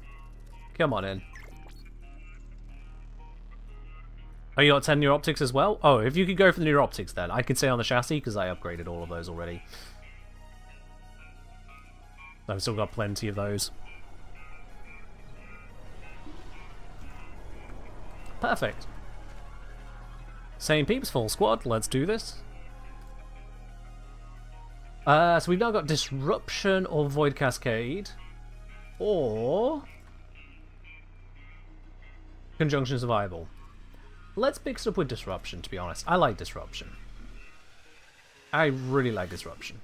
Come on in. Oh, you got 10 near optics as well? Oh, if you could go for the near optics then. I could say on the chassis because I upgraded all of those already. I've still got plenty of those. Perfect. Same peeps, full squad. Let's do this. So we've now got Disruption or Void Cascade. Or Conjunction Survival. Let's mix it up with Disruption, to be honest. I like Disruption. I really like Disruption.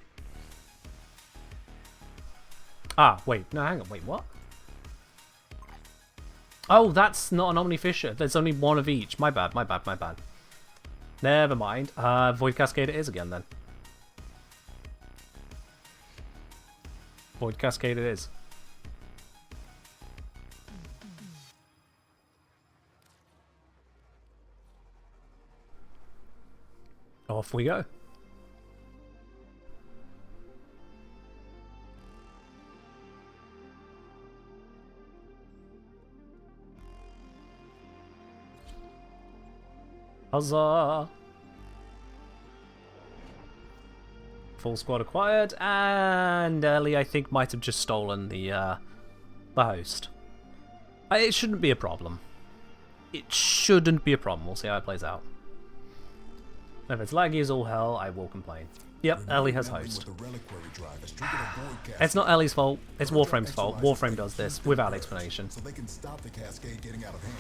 Ah, wait. No, hang on. Wait, what? Oh, that's not an Omni Fissure. There's only one of each. My bad, my bad, my bad. Never mind. Void Cascade it is again, then. Void Cascade it is. Off we go. Huzzah! Full squad acquired, and Ellie, I think, might have just stolen the host. It shouldn't be a problem. It shouldn't be a problem. We'll see how it plays out. If it's laggy as all hell, I will complain. Yep, Ellie has host. It's not Ellie's fault, it's Warframe's fault. Warframe does this without explanation. So they can stop the cascade getting out of hand.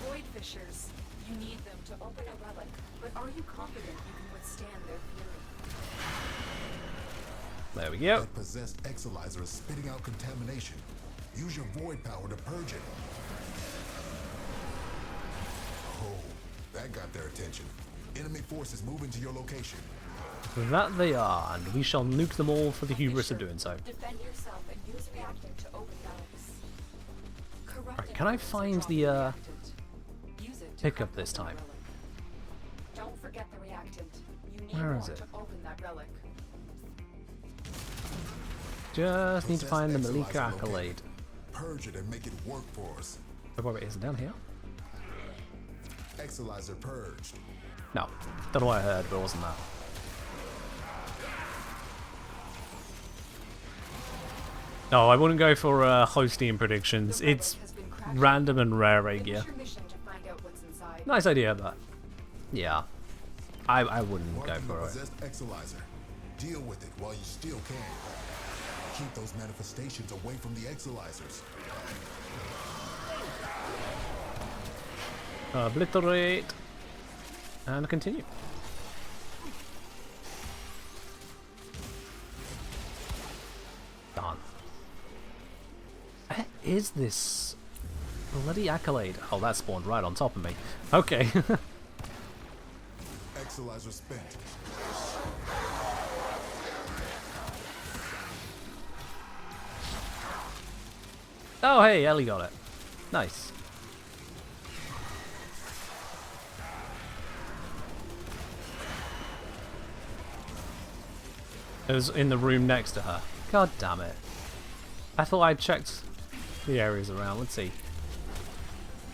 Void fissures. You need them to open a relic, but are you confident you can withstand their fury? There we go. That possessed Exilizer is spitting out contamination. Use your void power to purge it. Oh, that got their attention. Enemy forces moving to your location. That they are, and we shall nuke them all for the hubris of doing so. Defend yourself and use reactant to open relics. Right, can I find the pickup this time? Don't forget the reactant. You need Where one is it? to open that relic. Just need to find the Malika accolade. Purge it and make it work for us. Oh, wait, is it down here? Exilizer purged. No, don't know what I heard, but it wasn't that. No, I wouldn't go for hosting predictions. It's random and rare gear. Nice idea, but yeah, I wouldn't go for it. Exilizer. Deal with it while you still can. Keep those manifestations away from the Exilizers. Obliterate and continue. Done. Where is this bloody accolade? Oh, that spawned right on top of me. Okay. Exilizer spent. Oh, hey, Ellie got it. Nice. It was in the room next to her. God damn it. I thought I'd checked the areas around. Let's see.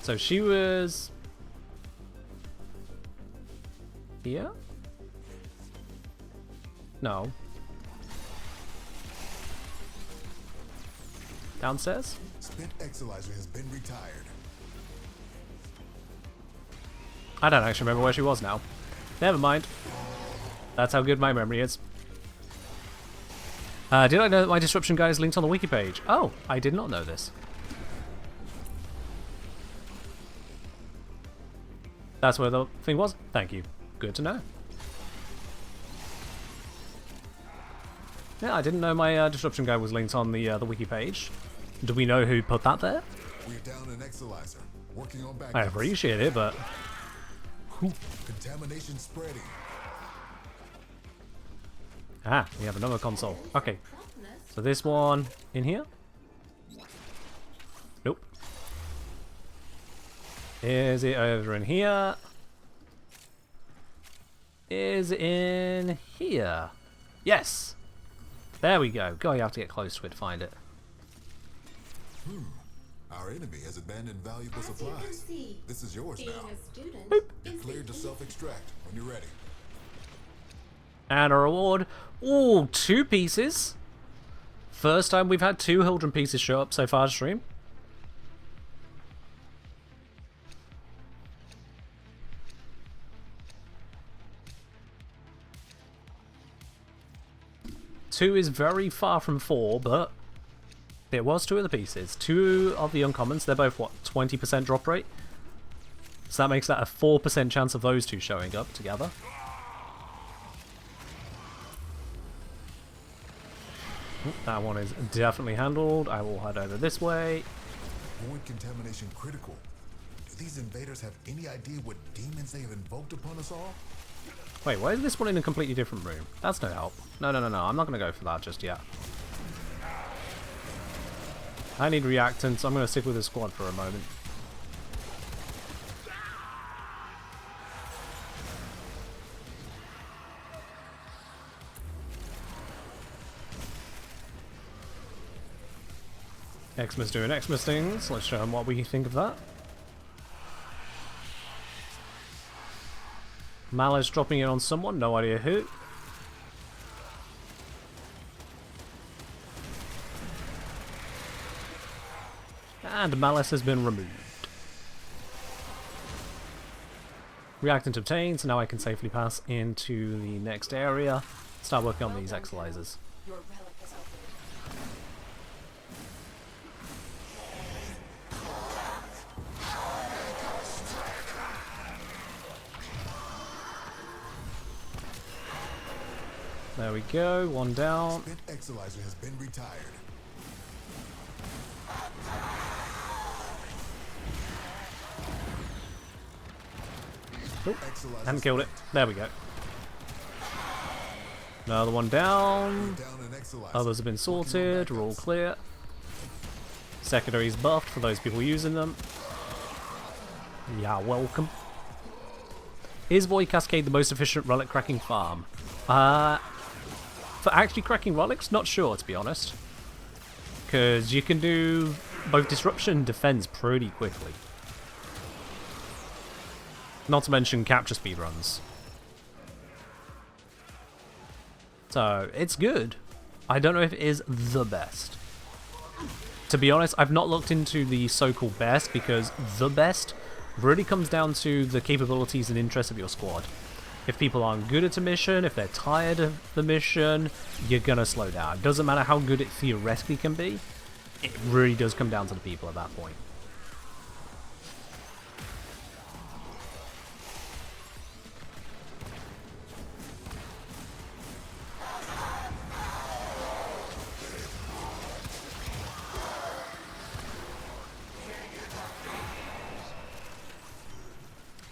So she was here? No. Downstairs? Spent Exilizer has been retired. I don't actually remember where she was now. Never mind. That's how good my memory is. Did I know that my disruption guide is linked on the wiki page? Oh, I did not know this. That's where the thing was? Thank you. Good to know. Yeah, I didn't know my disruption guide was linked on the wiki page. Do we know who put that there? We're down an Exilizer. Working on backups. I appreciate it, but... Contamination spreading. Ah, we have another console. Okay. So this one in here? Nope. Is it over in here? Is it in here? Yes! There we go. God, you have to get close to it to find it. Our enemy has abandoned valuable supplies. This is yours now. Cleared to self-extract when you're ready. And a reward. Ooh, 2 pieces. First time we've had 2 Hildren pieces show up so far to stream. Two is very far from 4, but it was 2 of the pieces. 2 of the uncommons. They're both, what, 20% drop rate? So that makes that a 4% chance of those 2 showing up together. That one is definitely handled. I will head over this way. Void contamination critical. Do these invaders have any idea what demons they have invoked upon us all? Wait, why is this one in a completely different room? That's no help. No, no, no, no. I'm not going to go for that just yet. I need reactants. I'm going to stick with the squad for a moment. Xmas doing Xmas things. Let's show them what we think of that. Malice dropping in on someone, no idea who. And Malice has been removed. Reactant obtained, so now I can safely pass into the next area. Start working on these exolizers. Your relic is open. There we go, one down. Spent Exolizer has been retired. Oh, hadn't killed it. There we go. Another one down. Others have been sorted. We're all clear. Secondaries buffed for those people using them. Yeah, welcome. Is Void Cascade the most efficient relic cracking farm? For actually cracking relics, not sure, to be honest. Because you can do both disruption and defense pretty quickly. Not to mention capture speedruns. So, it's good. I don't know if it is the best. To be honest, I've not looked into the so-called best, because the best really comes down to the capabilities and interests of your squad. If people aren't good at a mission, if they're tired of the mission, you're gonna slow down. It doesn't matter how good it theoretically can be, it really does come down to the people at that point.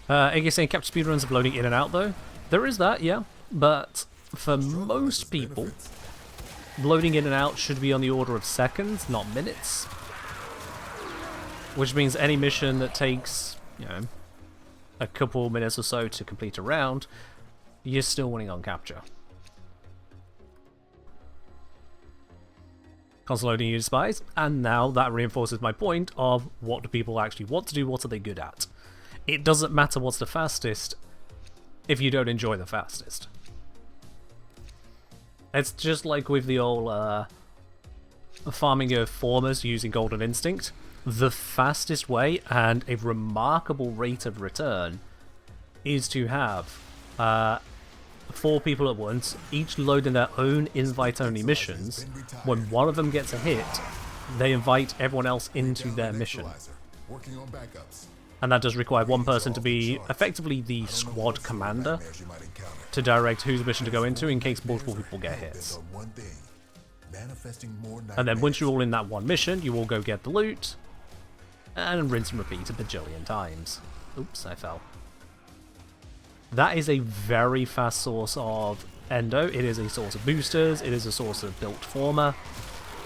Again, saying capture speedruns of loading in and out though. There is that, yeah, but for most people, loading in and out should be on the order of seconds, not minutes. Which means any mission that takes, you know, a couple minutes or so to complete a round, you're still winning on capture. Console loading you despise, and now that reinforces my point of what do people actually want to do, what are they good at. It doesn't matter what's the fastest if you don't enjoy the fastest. It's just like with the old farming of formers using Golden Instinct. The fastest way and a remarkable rate of return is to have 4 people at once, each loading their own invite-only missions. When one of them gets a hit, they invite everyone else into their mission. Working on backups. And that does require one person to be effectively the squad commander to direct whose mission to go into in case multiple people get hits. And then once you're all in that one mission, you all go get the loot and rinse and repeat a bajillion times. Oops, I fell. That is a very fast source of endo. It is a source of boosters. It is a source of built former.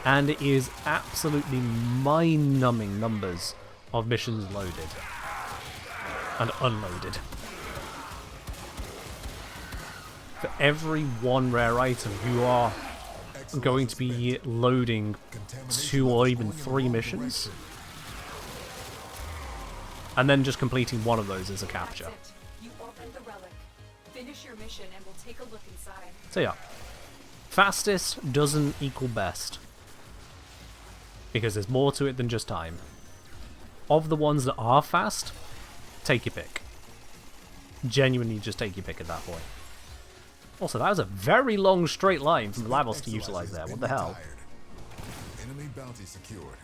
And it is absolutely mind-numbing numbers of missions loaded and unloaded. For every one rare item, you are going to be loading 2 or even 3 missions, and then just completing one of those is a capture. You opened the relic. Finish your mission and we'll take a look inside. So yeah, fastest doesn't equal best, because there's more to it than just time. Of the ones that are fast, take your pick. Genuinely just take your pick at that point. Also, that was a very long straight line from Lavos to utilize there. What the hell? Enemy bounty secured.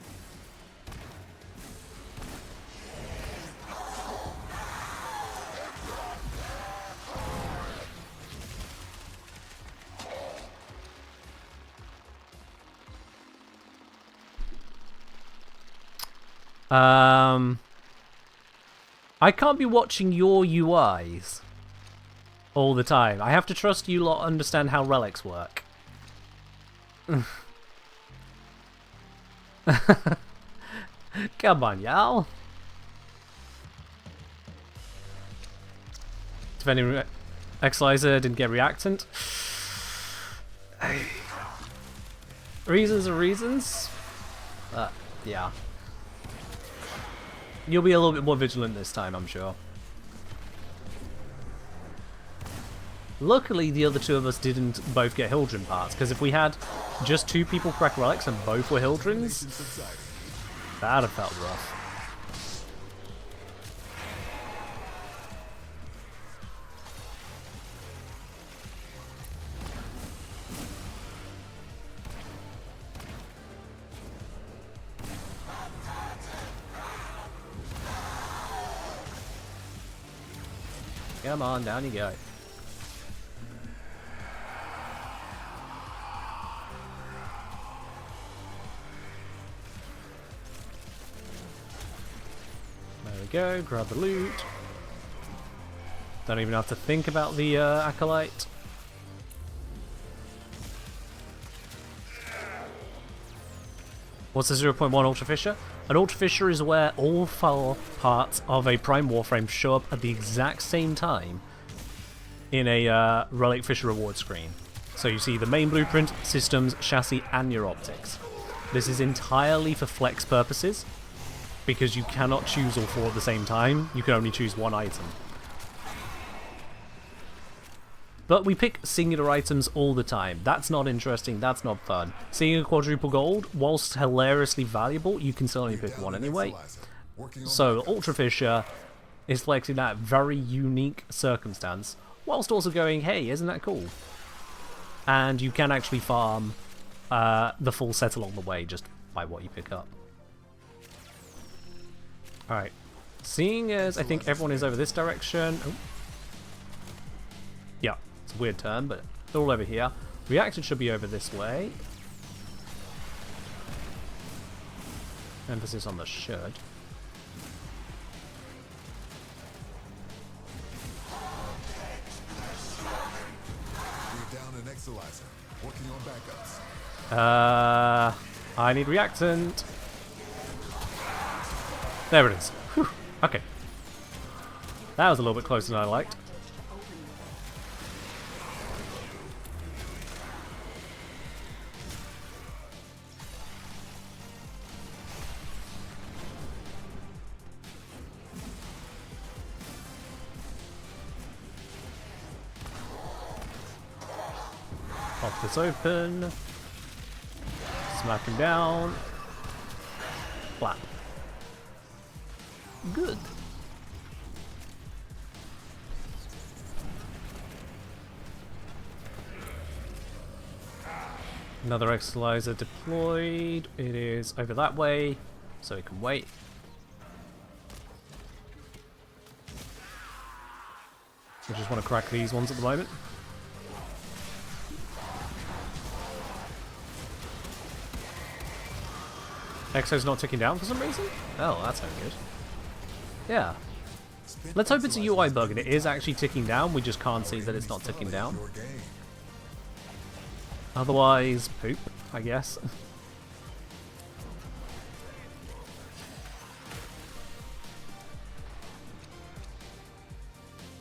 I can't be watching your UIs all the time. I have to trust you lot understand how relics work. Come on, y'all. Defending Exolizer didn't get reactant. Reasons are reasons. Yeah. You'll be a little bit more vigilant this time, I'm sure. Luckily, the other 2 of us didn't both get Hildren parts, because if we had just 2 people crack relics and both were Hildrens, That have felt rough. Come on, down you go. There we go, grab the loot. Don't even have to think about the acolyte. What's the 0.1 Ultra Fissure? An Ultra Fissure is where all 4 parts of a Prime Warframe show up at the exact same time in a Relic Fissure reward screen. So you see the main blueprint, systems, chassis, and your optics. This is entirely for flex purposes, because you cannot choose all 4 at the same time. You can only choose one item. But we pick singular items all the time. That's not interesting, that's not fun. Seeing a quadruple gold, whilst hilariously valuable, you can still only pick one anyway. So Ultra Fissure is flexing that very unique circumstance, whilst also going, hey, isn't that cool? And you can actually farm the full set along the way just by what you pick up. Alright, seeing as I think everyone is over this direction... Oh. Yeah. It's a weird turn, but they're all over here. Reactor should be over this way. Emphasis on the should. We're down an Exilizer. Working on backups. I need reactant. There it is. Whew. Okay. That was a little bit closer than I liked. Pop this open. Smack him down. Flat. Good. Another Exilizer deployed. It is over that way, so it can wait. I just want to crack these ones at the moment. Exo's not ticking down for some reason? Oh, that's not good. Yeah. Let's hope it's a UI bug and it is actually ticking down. We just can't see that it's not ticking down. Otherwise, poop, I guess.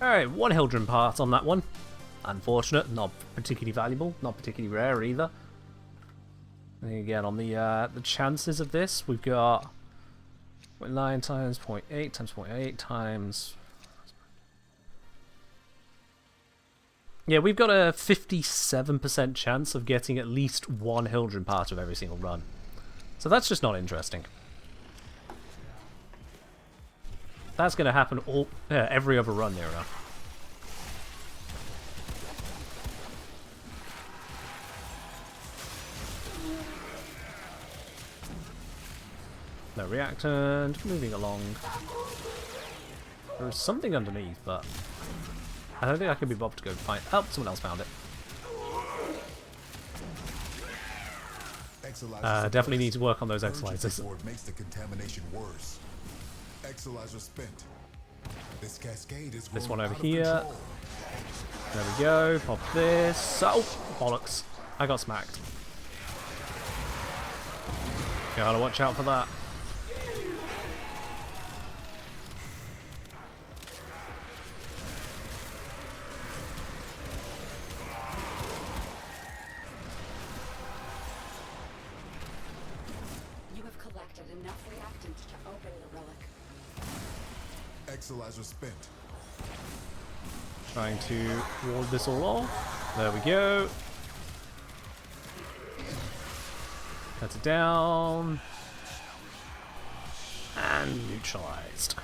Alright, 1 Hildren part on that one. Unfortunate, not particularly valuable, not particularly rare either. And again, on the chances of this, we've got 0.9 times 0.8 times 0.8 times... Yeah, we've got a 57% chance of getting at least 1 Hildren part of every single run. So that's just not interesting. That's going to happen every other run near enough. No reactant, moving along. There is something underneath, but I don't think I can be bothered to go find. Oh, someone else found it. Definitely need to work on those Exilizers. Makes the contamination worse. Exilizer spent. This cascade is this one over here. There we go. Pop this. Oh, bollocks! I got smacked. Gotta watch out for that. Exilizer spent. Trying to ward this all off. There we go. Cut it down. And neutralized.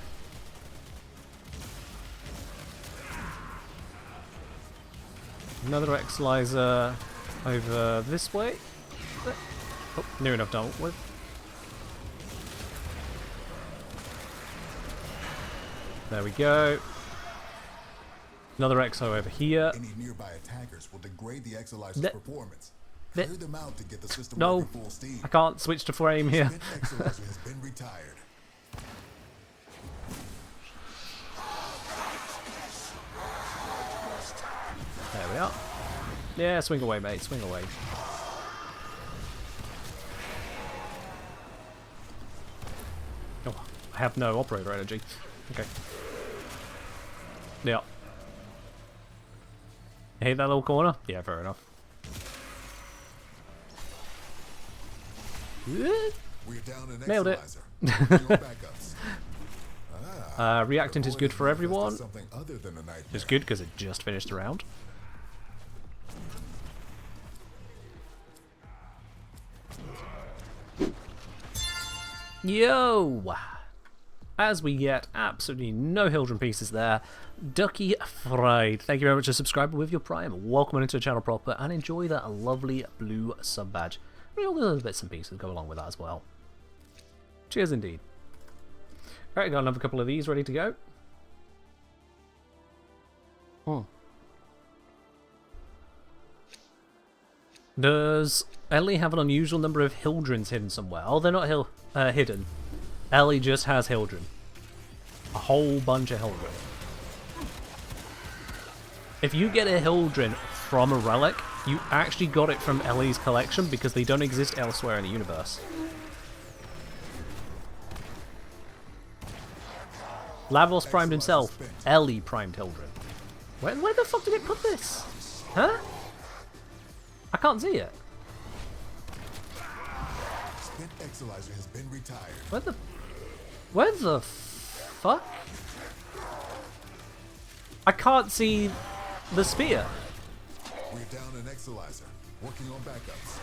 Another Exalizer over this way. Oh, near enough dealt with. There we go. Another Exo over here. Any nearby attackers will degrade the Exalizer's performance. Clear them out to get the system No, working full steam. I can't switch to frame here. Spent Exalizer has been retired. There we are. Yeah, swing away, mate. Swing away. Oh, I have no operator energy. Okay. Yeah. Hate that little corner? Yeah, fair enough. We're down an Nailed it. Exalizer. Reactant is good for everyone. Something other than a nightmare. It's good because it just finished the round. Yo! As we get absolutely no Hildren pieces there, Ducky Fried, thank you very much for subscribing with your Prime. Welcome on into the channel proper and enjoy that lovely blue sub badge. All the other bits and pieces go along with that as well. Cheers indeed. Alright, got another couple of these ready to go. Does Ellie have an unusual number of Hildrens hidden somewhere? Oh, they're not hidden. Ellie just has Hildren. A whole bunch of Hildren. If you get a Hildren from a relic, you actually got it from Ellie's collection because they don't exist elsewhere in the universe. Lavos primed himself. Ellie primed Hildren. Where the fuck did it put this? Huh? I can't see it. Spent Exalizer has been retired. Where the fuck? I can't see the spear. We're down an Exalizer. Working on backups.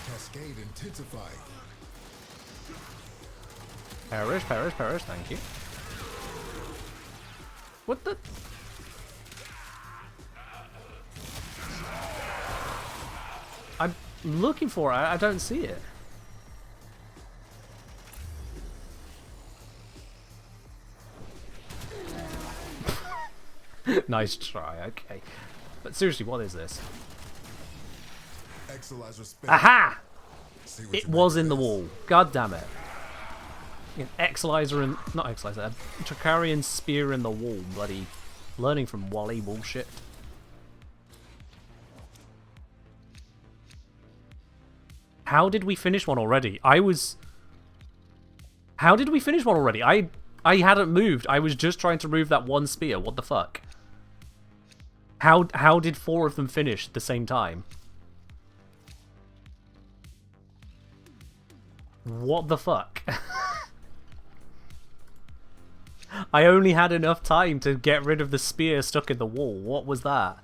Cascade intensifying. Perish, thank you. What the? I'm looking for it, I don't see it. Nice try, okay. But seriously, what is this? Exalizer spent. Aha! See what It you was make in of the this. wall. God damn it. An Exalizer and... Not Exalizer. Tricarian spear in the wall. Bloody... Learning from Wally bullshit. How did we finish one already? How did we finish one already? I hadn't moved. I was just trying to move that one spear. What the fuck? How did 4 of them finish at the same time? What the fuck? I only had enough time to get rid of the spear stuck in the wall. What was that?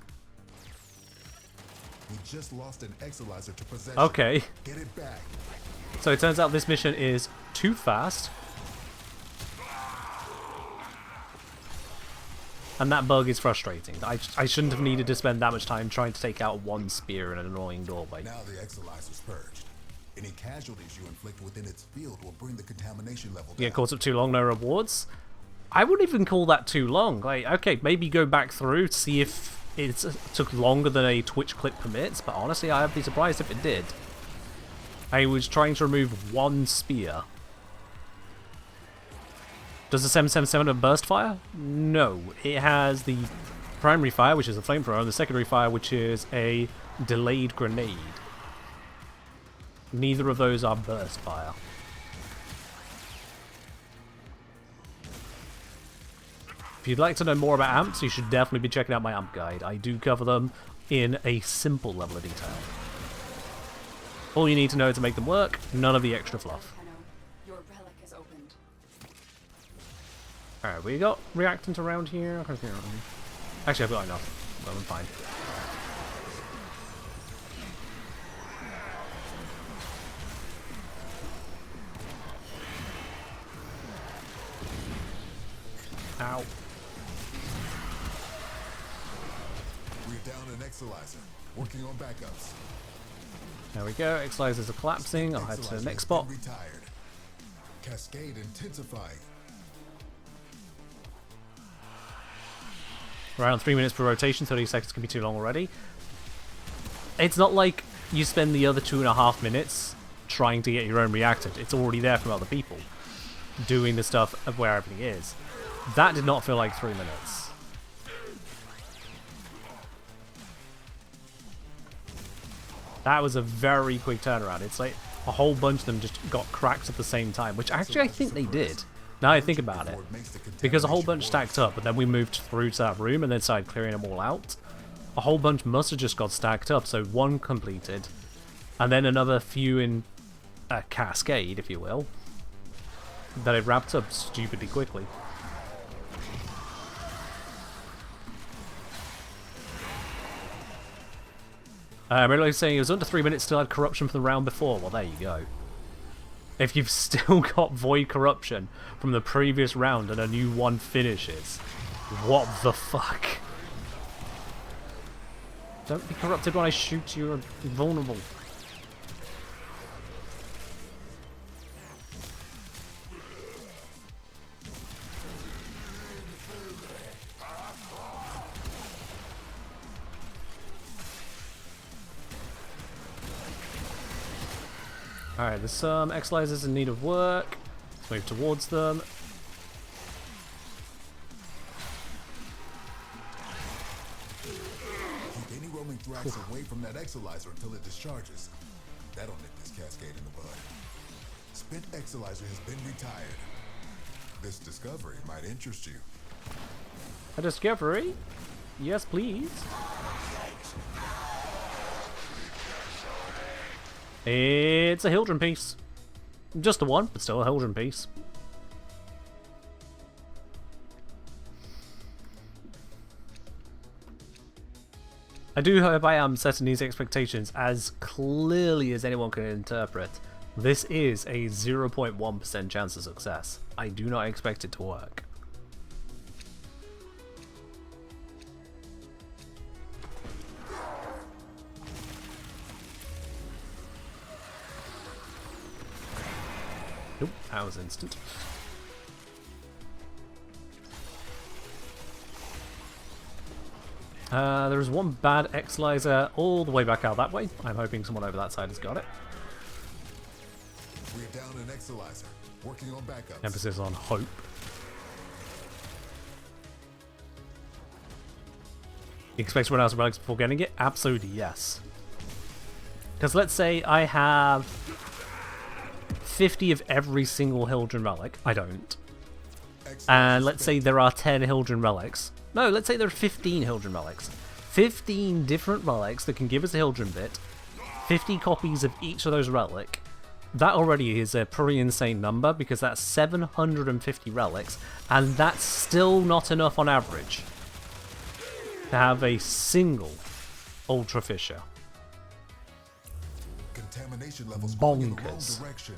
We just lost an Exalizer to possession. Okay. Get it back. So it turns out this mission is too fast. And that bug is frustrating. I shouldn't have needed to spend that much time trying to take out one spear in an annoying doorway. Now the Exalizer's purged. Any casualties you inflict within its field will bring the contamination level down. Get caught up too long, no rewards? I wouldn't even call that too long. Like, okay, maybe go back through to see if it took longer than a Twitch clip permits, but honestly, I'd be surprised if it did. I was trying to remove one spear. Does the 777 have burst fire? No. It has the primary fire, which is a flamethrower, and the secondary fire, which is a delayed grenade. Neither of those are burst fire. If you'd like to know more about amps, you should definitely be checking out my amp guide. I do cover them in a simple level of detail. All you need to know to make them work, none of the extra fluff. Your relic is opened. Alright, we got reactant around here. Actually, I've got enough. Well, I'm fine. Ow. We're down an Exilizer. Working on backups. There we go. Exilizers are collapsing. I'll head to the next spot. Retired. Cascade intensifying. Around 3 minutes per rotation, 30 seconds can be too long already. It's not like you spend the other 2.5 minutes trying to get your own reacted. It's already there from other people doing the stuff of where everything is. That did not feel like 3 minutes. That was a very quick turnaround. It's like a whole bunch of them just got cracked at the same time, which actually I think they did. Now I think about it. Because a whole bunch stacked up, but then we moved through to that room and then started clearing them all out. A whole bunch must have just got stacked up, so one completed, and then another few in a cascade, if you will, that it wrapped up stupidly quickly. Really saying it was under 3 minutes, still had corruption from the round before. Well, there you go. If you've still got void corruption from the previous round and a new one finishes, what the fuck? Don't be corrupted when I shoot you, you're vulnerable. Alright, there's some Exilizers in need of work. Let's move towards them. Keep any roaming thrax away from that Exilizer until it discharges. That'll nip this cascade in the bud. Spent Exilizer has been retired. This discovery might interest you. A discovery? Yes, please. It's a Hildren piece. Just a one, but still a Hildren piece. I do hope I am setting these expectations as clearly as anyone can interpret. This is a 0.1% chance of success. I do not expect it to work. Nope, that was instant. There's one bad Exilizer all the way back out that way. I'm hoping someone over that side has got it. We're down an Exilizer. Working on backups. Emphasis on hope. You expect to run out of relics before getting it? Absolutely yes. Because let's say I have 50 of every single Hildren relic. I don't. And let's say there are 10 Hildren relics. No, let's say there are 15 Hildren relics. 15 different relics that can give us a Hildren bit. 50 copies of each of those relic. That already is a pretty insane number because that's 750 relics. And that's still not enough on average to have a single Ultra Fissure. Contamination levels going in the wrong Bonkers. direction.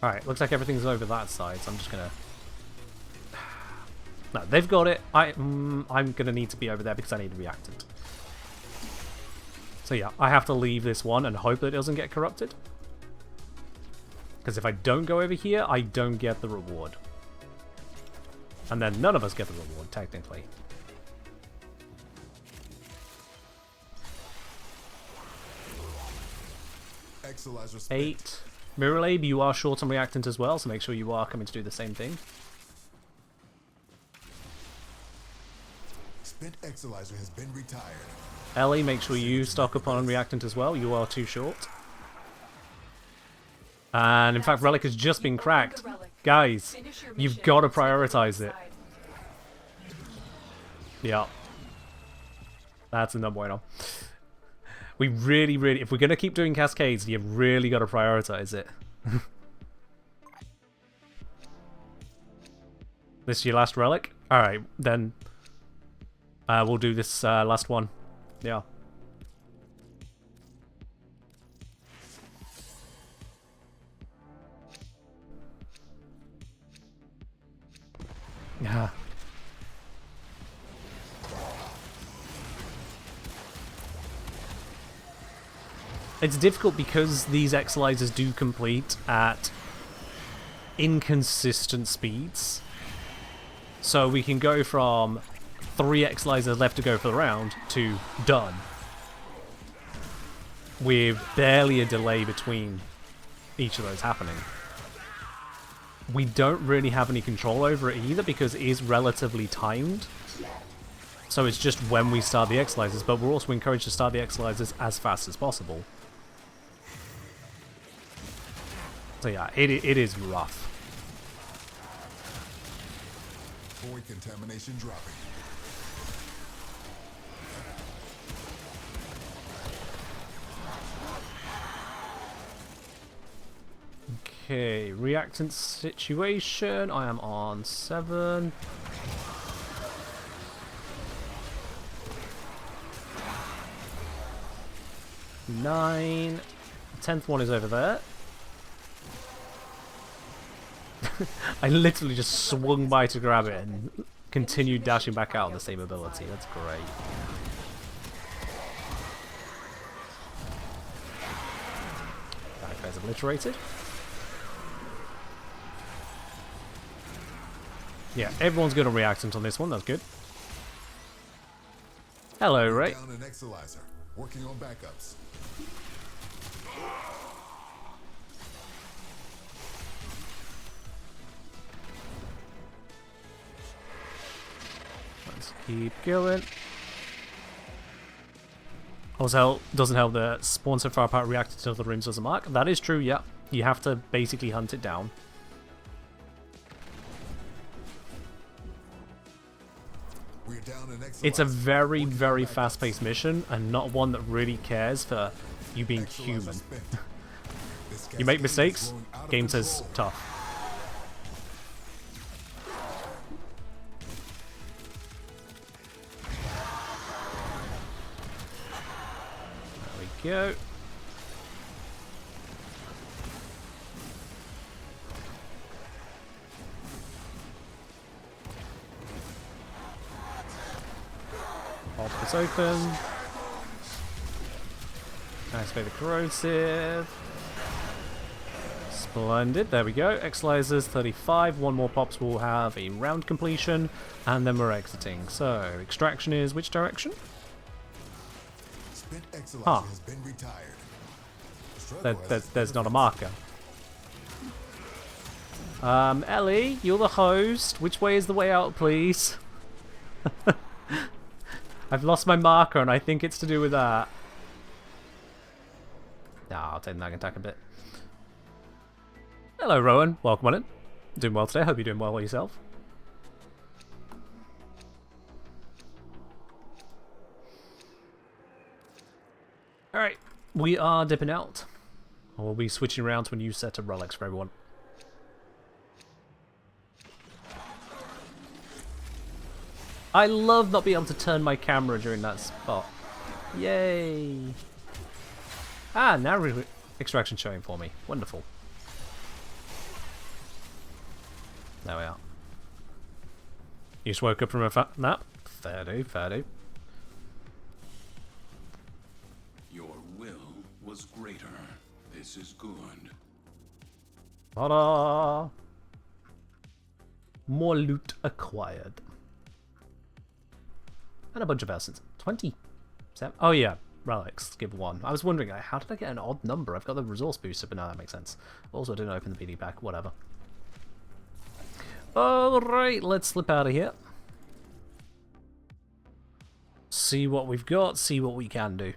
Alright, looks like everything's over that side, so I'm just gonna... No, they've got it. I'm gonna need to be over there because I need a reactant. So yeah, I have to leave this one and hope that it doesn't get corrupted. Because if I don't go over here, I don't get the reward. And then none of us get the reward, technically. Exilizer spent. 8. Mirrorlabe, you are short on reactant as well, so make sure you are coming to do the same thing. Spent Exilizer has been retired. Ellie, make sure you stock up on reactant as well. You are too short. And in fact, relic has just been cracked. Guys, you've got to prioritize it. Yeah. That's a no bueno. We really, if we're going to keep doing cascades, you've really got to prioritize it. This is your last relic? Alright, then we'll do this last one. Yeah. Yeah. It's difficult because these exercises do complete at inconsistent speeds. So we can go from 3 exercises left to go for the round to done, with barely a delay between each of those happening. We don't really have any control over it either because it is relatively timed. So it's just when we start the exercises, but we're also encouraged to start the exercises as fast as possible. So yeah, it is rough. Void contamination dropping. Okay, reactant situation. I am on 7. Nine. 10th one is over there. I literally just swung by to grab it and continued dashing back out on the same ability. That's great. That guy's obliterated. Yeah, everyone's good on reactant on this one. That's good. Hello, Ray. Down an exolyzer. Working on backups. Let's keep going. Also, doesn't help that spawn so far apart reacted to other rooms doesn't mark. That is true, yeah. You have to basically hunt it down. We're down an exolyzer. It's a very, very fast-paced mission, and not one that really cares for you being human. You make mistakes, game says tough. There we go. Pop this open. Activate the corrosive. Splendid, there we go. Exercises 35. 1 more pops will have a round completion, and then we're exiting. So, extraction is which direction? Spent exolyzer Huh. has been retired. There's not a marker. Ellie, you're the host. Which way is the way out, please? I've lost my marker, and I think it's to do with that. Nah, I'll take the nag attack a bit. Hello, Rowan. Welcome on in. Doing well today. Hope you're doing well yourself. Alright, we are dipping out. We'll be switching around to a new set of relics for everyone. I love not being able to turn my camera during that spot. Yay! Ah, now extraction showing for me. Wonderful. There we are. You just woke up from a nap? Fair do, fair do. Your will was greater. This is good. Ta-da! More loot acquired. And a bunch of essence. 27. Oh yeah, relics. Give 1. I was wondering, how did I get an odd number? I've got the resource booster, but no, that makes sense. Also, I didn't open the BD pack. Whatever. Alright, let's slip out of here. See what we've got, see what we can do.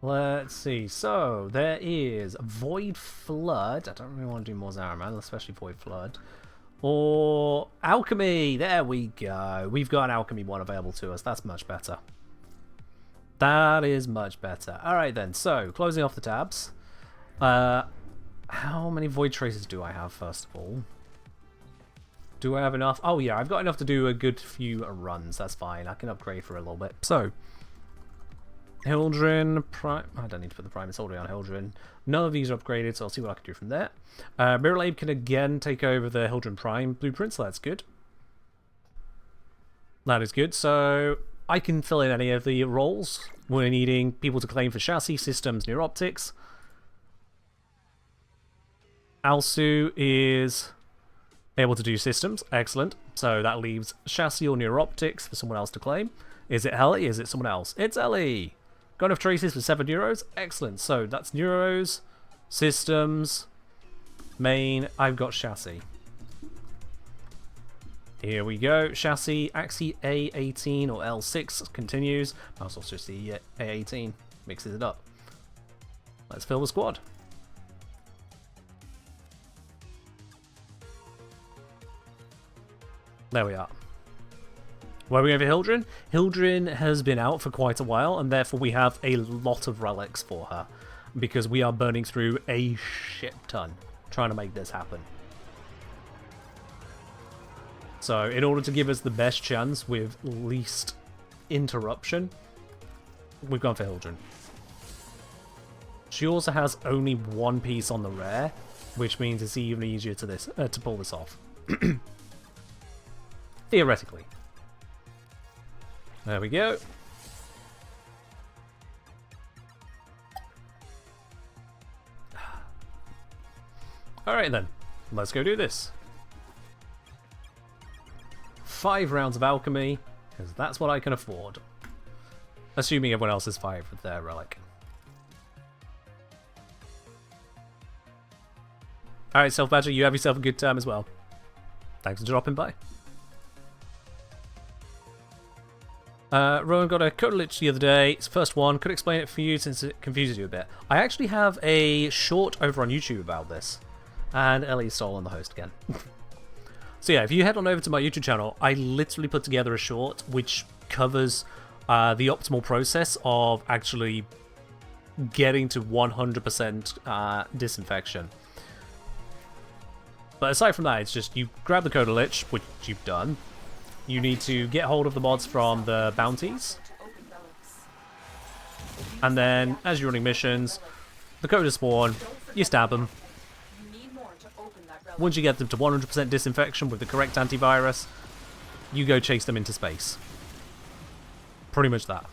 Let's see. So, there is Void Flood. I don't really want to do more Zaraman, especially Void Flood. Or Alchemy. There we go. We've got an Alchemy one available to us. That's much better. That is much better. Alright then. So, closing off the tabs. How many Void Traces do I have, first of all? Do I have enough? Oh yeah, I've got enough to do a good few runs. That's fine. I can upgrade for a little bit. So, Hildren, Prime. I don't need to put the Primus all the way on Hildren. None of these are upgraded, so I'll see what I can do from there. Mirror can again take over the Hildren Prime blueprints, so that's good. That is good, so I can fill in any of the roles. We're needing people to claim for chassis, systems, near optics. Alsu is able to do systems, excellent. So that leaves chassis or near optics for someone else to claim. Is it Ellie? Is it someone else? It's Ellie! Got enough traces for 7 euros? Excellent. So that's euros, systems, main. I've got chassis. Here we go. Chassis, Axie A18 or L6 continues. That's also the A18. Mixes it up. Let's fill the squad. There we are. Where are we going for Hildren? Hildren has been out for quite a while, and therefore we have a lot of relics for her. Because we are burning through a shit ton trying to make this happen. So, in order to give us the best chance with least interruption, we've gone for Hildren. She also has only one piece on the rare, which means it's even easier to pull this off. Theoretically. There we go. Alright then, let's go do this. 5 rounds of alchemy, because that's what I can afford. Assuming everyone else is 5 with their relic. Alright, Self Badger, you have yourself a good time as well. Thanks for dropping by. Rowan got a code glitch the other day. It's the first one. Could explain it for you since it confuses you a bit. I actually have a short over on YouTube about this. And Ellie's stolen the host again. So yeah, if you head on over to my YouTube channel, I literally put together a short which covers the optimal process of actually getting to 100% disinfection. But aside from that, it's just you grab the code glitch, which you've done. You need to get hold of the mods from the bounties. And then, as you're running missions, the coders spawn, you stab them. Once you get them to 100% disinfection with the correct antivirus, you go chase them into space. Pretty much that.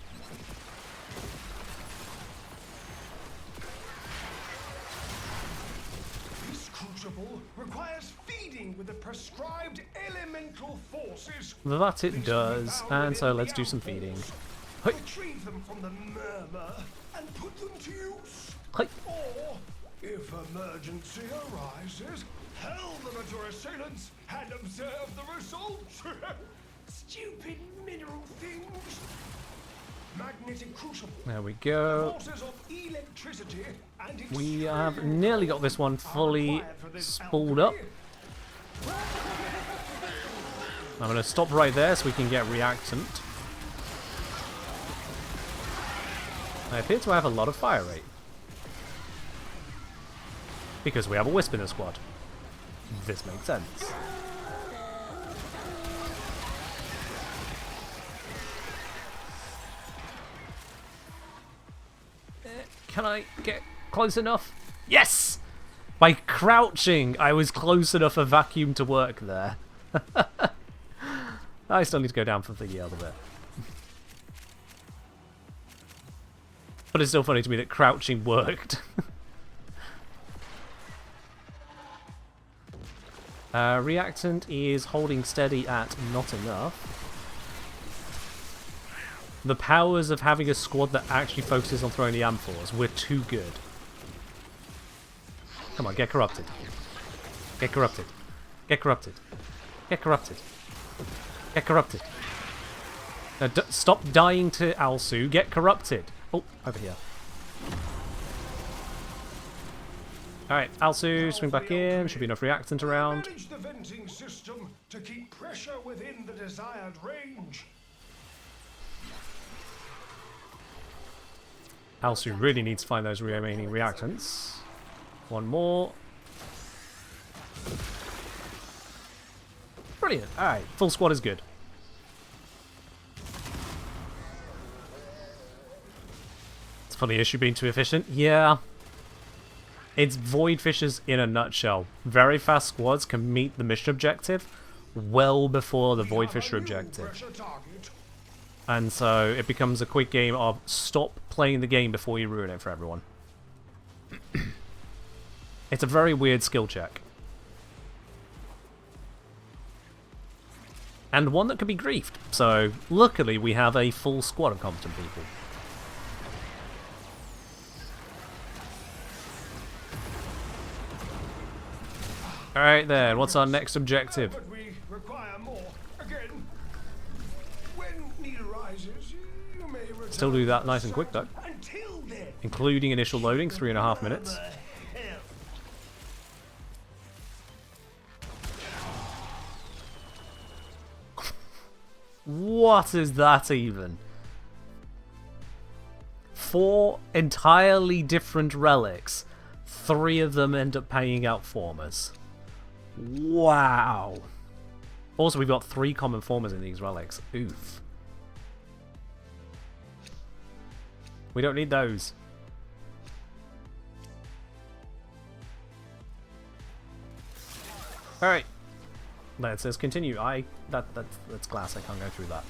This crucible requires feeding with the prescribed elemental forces. That it does, and so let's do some feeding. Hey. Retrieve them from the murmur and put them to use. Hey. Or, if emergency arises, hell them at your assailants and observe the results. Stupid mineral things. Magnetic crucible. There we go. Forces of electricity and We have nearly got this one fully spooled up. I'm going to stop right there so we can get reactant. I appear to have a lot of fire rate. Because we have a wisp in the squad. This makes sense. Can I get close enough? Yes! By crouching, I was close enough for vacuum to work there. I still need to go down for the other bit. But it's still funny to me that crouching worked. Reactant is holding steady at not enough. The powers of having a squad that actually focuses on throwing the amphors, we're too good. Come on, get corrupted. Get corrupted. Get corrupted. Get corrupted. Get corrupted. Now, stop dying to Alsu. Get corrupted. Oh, over here. Alright, Alsu, swing back in. Should be enough reactant around. Manage the venting system to keep pressure within the desired range. Alsu really needs to find those remaining reactants. One more. Brilliant. Alright, full squad is good. For the issue being too efficient? Yeah. It's Void Fissures in a nutshell. Very fast squads can meet the mission objective well before the Void Fissure objective. And so it becomes a quick game of stop playing the game before you ruin it for everyone. It's a very weird skill check. And one that can be griefed. So luckily we have a full squad of competent people. Alright then, what's our next objective? But we require more. Again, when need arises, you may return Still do that nice and quick though. until then. Including initial loading, 3.5 minutes. What is that even? 4 entirely different relics. 3 of them end up paying out formers. Wow. Also, we've got 3 common formers in these relics. Oof. We don't need those. Alright. Let's continue. That's glass, I can't go through that.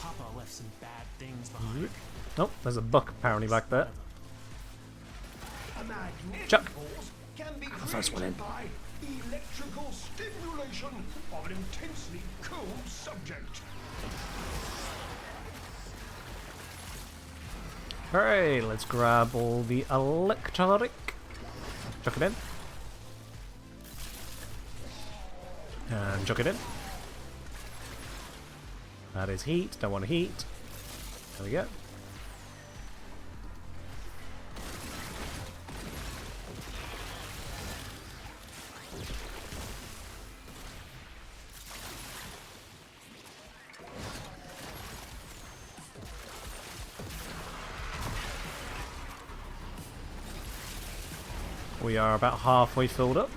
Papa left some bad things behind. Oh, there's a buck apparently back there. A magnetic Chuck. force can be First one in. created by electrical stimulation of an intensely cold subject. Alright, let's grab all the electric. Chuck it in. And chuck it in. That is heat. Don't want heat. There we go. We are about halfway filled up.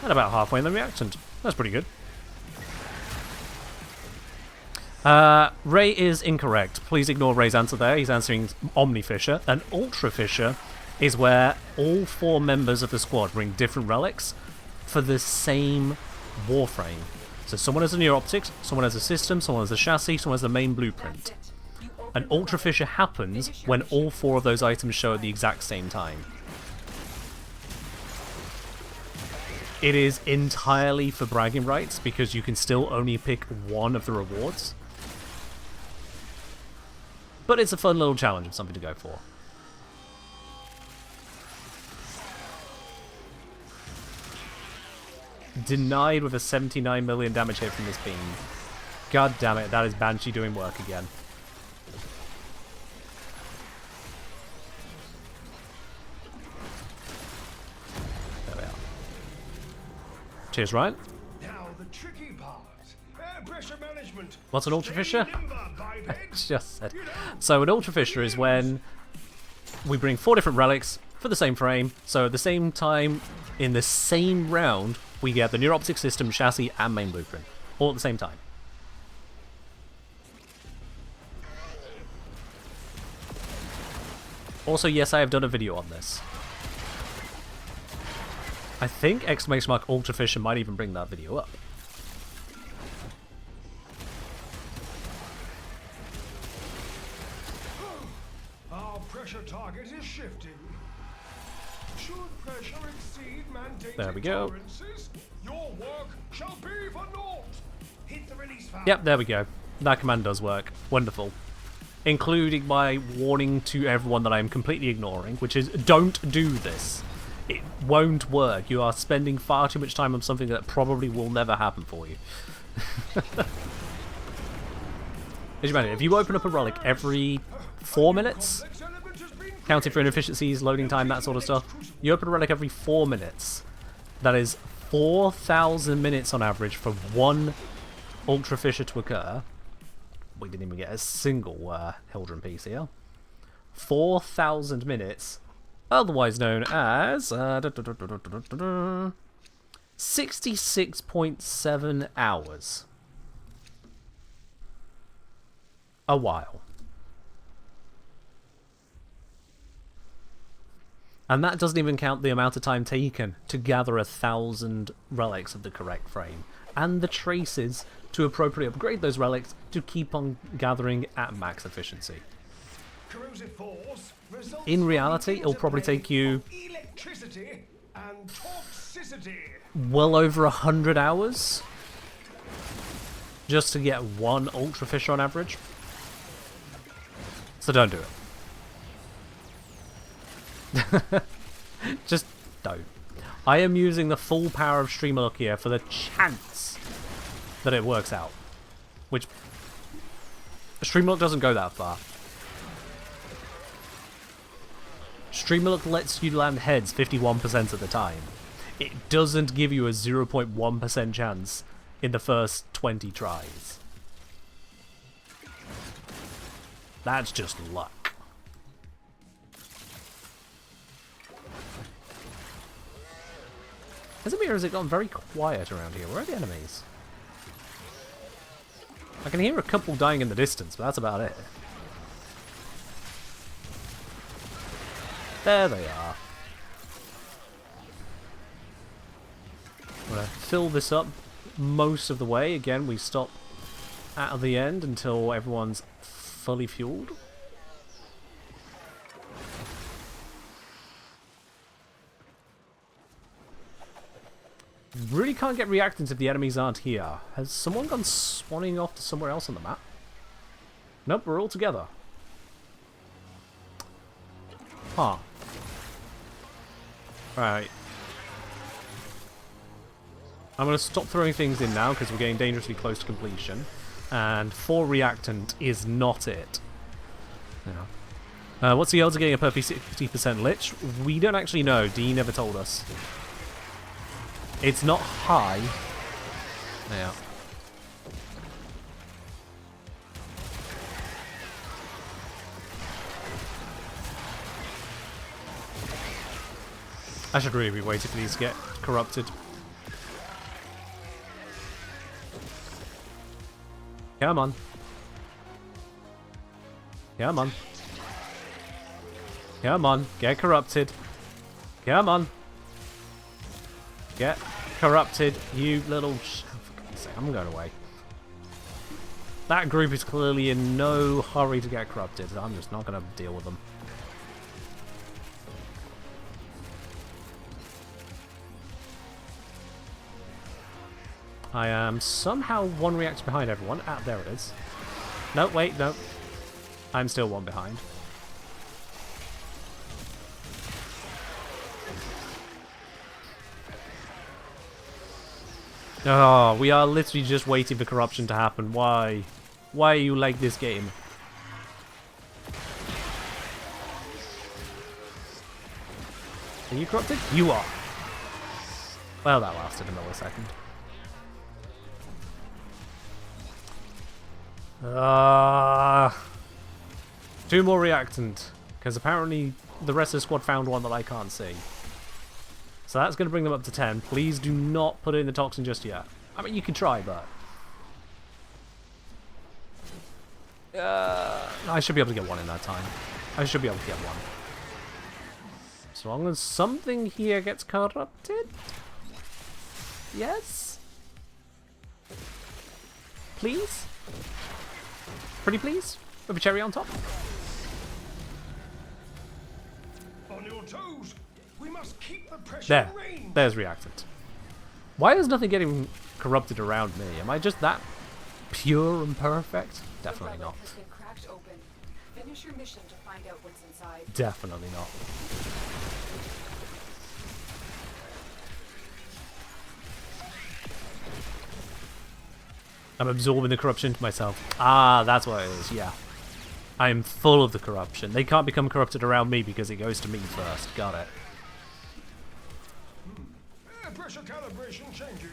And about halfway in the reactant. That's pretty good. Ray is incorrect. Please ignore Ray's answer there. He's answering Omni Fissure. An Ultra Fissure is where all 4 members of the squad bring different relics for the same Warframe. So someone has a Neuroptics, someone has a system, someone has a chassis, someone has the main blueprint. An Ultra Fissure happens when all 4 of those items show at the exact same time. It is entirely for bragging rights because you can still only pick one of the rewards. But it's a fun little challenge of something to go for. Denied with a 79 million damage hit from this beam. God damn it, that is Banshee doing work again. There we are. Cheers, Ryan. Now the tricky part. Air pressure management. What's an Ultra Stay Fissure? limber, bipeds. Just said. So an Ultra Fissure is when we bring 4 different relics for the same frame. So at the same time, in the same round, we get the Neuroptic System, chassis, and main blueprint. All at the same time. Also, yes, I have done a video on this. I think !Ultra Fissure might even bring that video up. Our pressure target is shifting. Should pressure exceed mandated There we go. tolerances, your work shall be for naught. Hit the release valve. Yep, there we go. That command does work. Wonderful. Including my warning to everyone that I am completely ignoring, which is don't do this. It won't work. You are spending far too much time on something that probably will never happen for you. As you imagine, if you open up a relic every 4 minutes, counting for inefficiencies, loading time, that sort of stuff, you open a relic every 4 minutes. That is 4,000 minutes on average for one Ultra Fissure to occur. We didn't even get a single Hildren piece here. 4,000 minutes, otherwise known as 66.7 hours. A while. And that doesn't even count the amount of time taken to gather 1,000 relics of the correct frame, and the traces to appropriately upgrade those relics to keep on gathering at max efficiency. Corrosive force results In from reality, the it'll probably interplay take you of electricity and toxicity. well over 100 hours just to get one Ultra Fissure on average. So don't do it. Just don't. I am using the full power of Streamerlock here for the chance that it works out. Which Streamerlock doesn't go that far. Streamerlock lets you land heads 51% of the time. It doesn't give you a 0.1% chance in the first 20 tries. That's just luck. Has it gotten very quiet around here? Where are the enemies? I can hear a couple dying in the distance, but that's about it. There they are. I'm going to fill this up most of the way. Again, we stop at the end until everyone's fully fueled. Really can't get reactants if the enemies aren't here. Has someone gone swanning off to somewhere else on the map? Nope, we're all together. Huh. Right. I'm going to stop throwing things in now because we're getting dangerously close to completion. And 4 reactant is not it. Yeah. What's the odds of getting a perfect 60% lich? We don't actually know. Dee never told us. It's not high. Yeah. I should really be waiting for these to get corrupted. Come on. Come on. Come on. Get corrupted. Come on. Get corrupted, you little for God's sake, I'm going away. That group is clearly in no hurry to get corrupted. I'm just not going to deal with them. I am somehow 1 reactor behind everyone. Ah, there it is. No, wait, no. I'm still 1 behind. Oh, we are literally just waiting for corruption to happen. Why? Why are you like this game? Are you corrupted? You are. Well, that lasted a millisecond. 2 more reactant, because apparently the rest of the squad found one that I can't see. So that's going to bring them up to 10. Please do not put in the toxin just yet. I mean, you can try, but... I should be able to get 1 in that time. I should be able to get 1. As long as something here gets corrupted. Yes? Please? Pretty please? With a cherry on top? On your toes. We must keep the pressure There. range. There's reactant. Why is nothing getting corrupted around me? Am I just that pure and perfect? Definitely not. Has been cracked open. Finish your mission to find out what's inside. Definitely not. I'm absorbing the corruption into myself. Ah, that's what it is, yeah. I am full of the corruption. They can't become corrupted around me because it goes to me first. Got it. Pressure calibration changing.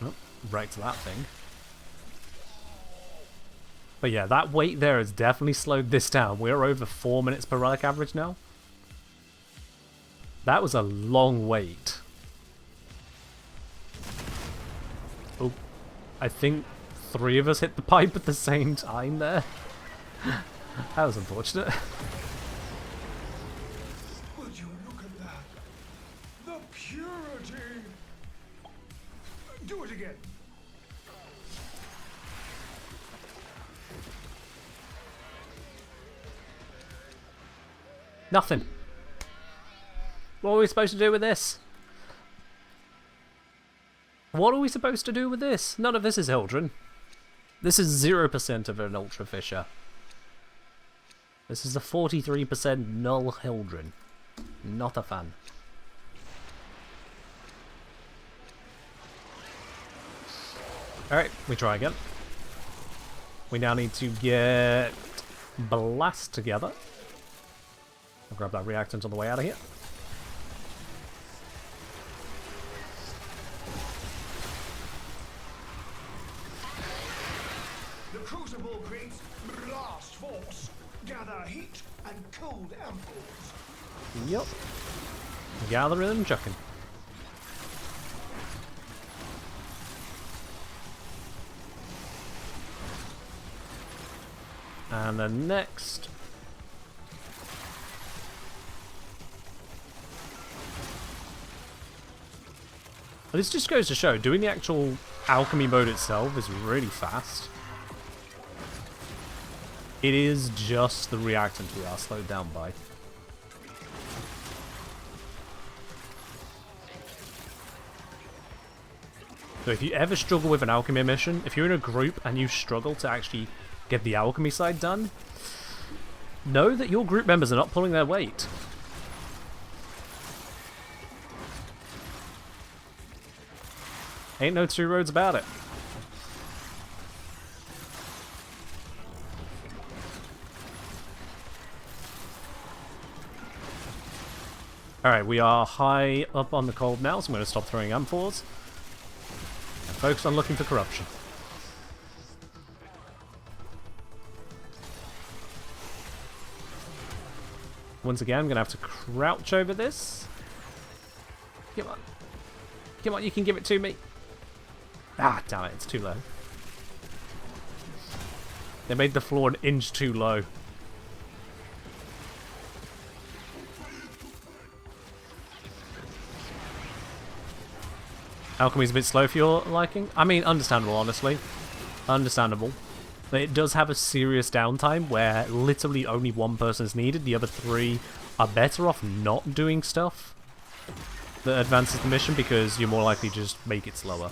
Oh, right to that thing. But yeah, that wait there has definitely slowed this down. We're over 4 minutes per relic average now. That was a long wait. Oh, I think 3 of us hit the pipe at the same time there. That was unfortunate. Would you look at that? The purity! Do it again. Nothing. What are we supposed to do with this? What are we supposed to do with this? None of this is Hildren. This is 0% of an Ultra Fissure. This is a 43% null Hildren. Not a fan. Alright, we try again. We now need to get Blast together. I'll grab that reactant on the way out of here. The crucible creates blast force. Gather heat and cold ampoules. Yup. Gathering and chucking. And then next. This just goes to show, doing the actual alchemy mode itself is really fast. It is just the reactant we are slowed down by. So if you ever struggle with an alchemy mission, if you're in a group and you struggle to actually get the alchemy side done, know that your group members are not pulling their weight. Ain't no two roads about it. Alright, we are high up on the cold now, so I'm going to stop throwing amphors and focus on looking for corruption. Once again, I'm going to have to crouch over this. Come on. Come on, you can give it to me. Ah, damn it, it's too low. They made the floor an inch too low. Alchemy's a bit slow for your liking. I mean, understandable, honestly. Understandable. But it does have a serious downtime where literally only one person is needed. The other 3 are better off not doing stuff that advances the mission because you're more likely to just make it slower.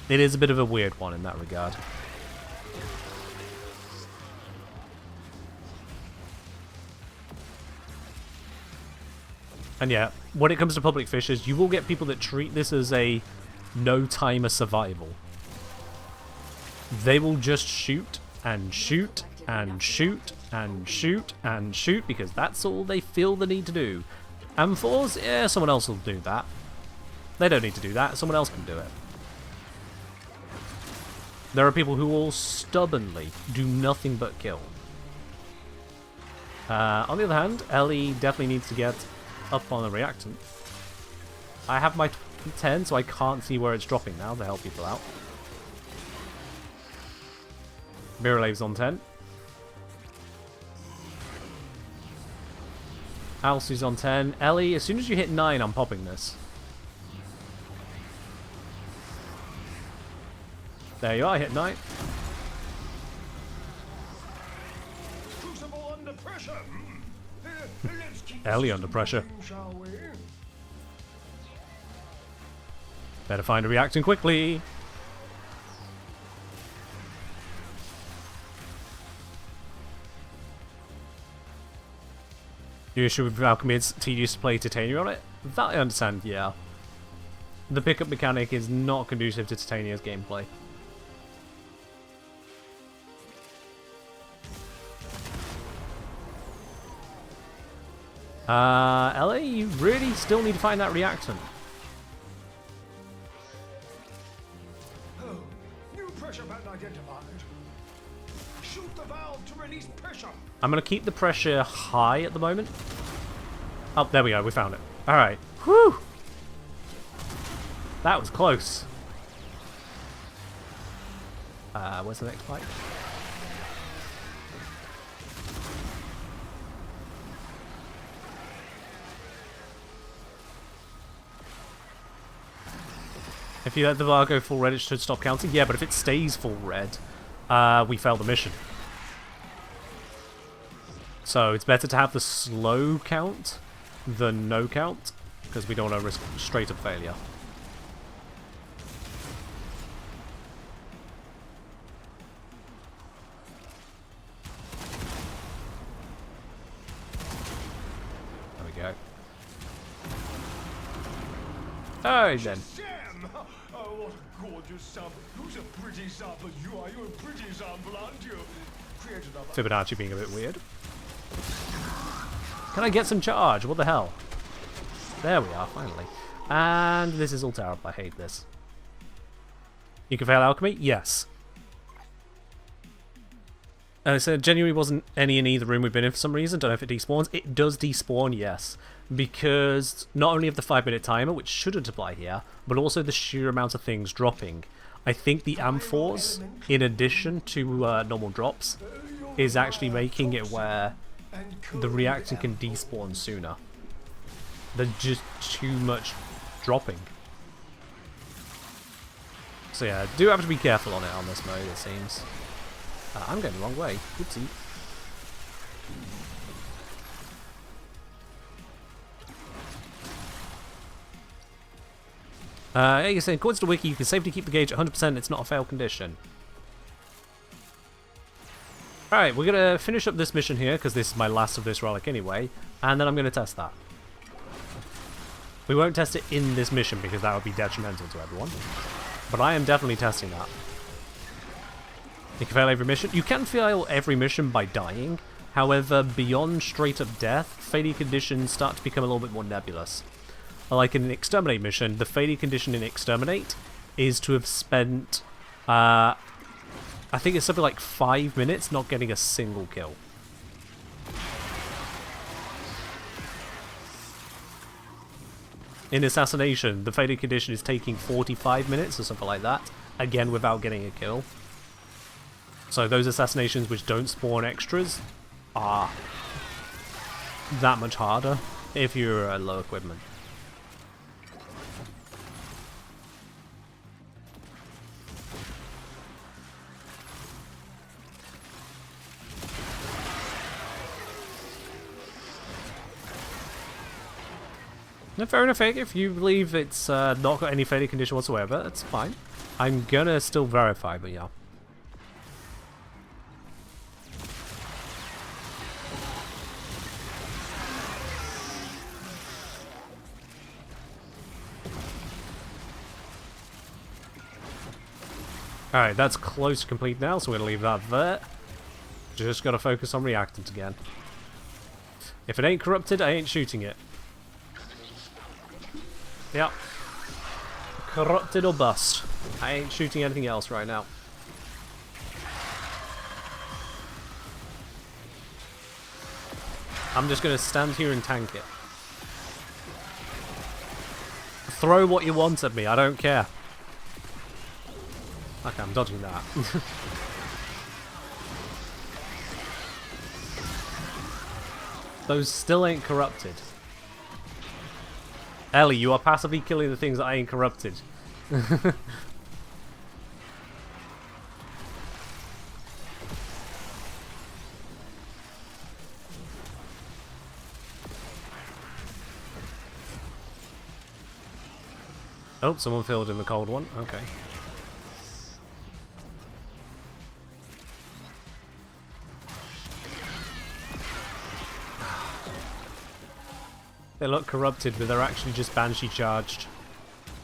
It is a bit of a weird one in that regard. And yeah, when it comes to public fissures, you will get people that treat this as a no-timer survival. They will just shoot and shoot and shoot and shoot and shoot because that's all they feel the need to do. Amphors? Yeah, someone else will do that. They don't need to do that, someone else can do it. There are people who will stubbornly do nothing but kill. On the other hand, Ellie definitely needs to get up on the reactant. I have my 10, so I can't see where it's dropping now to help people out. Miralave's on 10. Alcy's on 10. Ellie, as soon as you hit 9, I'm popping this. There you are, hit 9. Crucible under pressure. Let's keep Ellie under pressure. moving, shall we? Better find a reactant quickly. The issue with alchemy is tedious to play Titania on it. That I understand, yeah. The pickup mechanic is not conducive to Titania's gameplay. Ellie, you really still need to find that reactant. Oh, new pressure pattern identified. Shoot the valve to release pressure. I'm going to keep the pressure high at the moment. Oh, there we go. We found it. All right. Whew. That was close. Where's the next pipe? If you let the bar go full red, it should stop counting. Yeah, but if it stays full red, we fail the mission. So it's better to have the slow count than no count, because we don't want to risk straight up failure. There we go. Alright then. Oh, what a gorgeous sample. Who's a pretty sample? You are. You're a pretty sample, aren't you? Create another. Fibonacci being a bit weird. Can I get some charge? What the hell? There we are, finally. And this is all terrible. I hate this. You can fail alchemy? Yes. So genuinely wasn't any in either room we've been in for some reason. Don't know if it despawns. It does despawn, yes. Because not only of the 5-minute timer, which shouldn't apply here, but also the sheer amount of things dropping. I think the amphors, in addition to normal drops, is actually making it where the reactor can despawn sooner. There's just too much dropping. So yeah, do have to be careful on it on this mode, it seems. I'm going the wrong way. Oopsie. You're saying, according to the wiki, you can safely keep the gauge at 100%. It's not a fail condition. Alright, we're going to finish up this mission here, because this is my last of this relic anyway, and then I'm going to test that. We won't test it in this mission, because that would be detrimental to everyone. But I am definitely testing that. You can fail every mission. You can fail every mission by dying. However, beyond straight up death, failure conditions start to become a little bit more nebulous. Like in an Exterminate mission, the failure condition in Exterminate is to have spent, I think it's something like 5 minutes not getting a single kill. In Assassination, the failure condition is taking 45 minutes or something like that, again without getting a kill. So those assassinations which don't spawn extras are that much harder if you're low equipment. No, fair enough, if you believe it's not got any failure condition whatsoever, that's fine. I'm gonna still verify, but yeah. Alright, that's close to complete now, so we're gonna leave that there. Just gotta focus on reactant again. If it ain't corrupted, I ain't shooting it. Yep. Corrupted or bust. I ain't shooting anything else right now. I'm just gonna stand here and tank it. Throw what you want at me, I don't care. Okay, I'm dodging that. Those still ain't corrupted. Ellie, you are passively killing the things that ain't corrupted. Oh, someone filled in the cold one. Okay. They look corrupted, but they're actually just Banshee charged.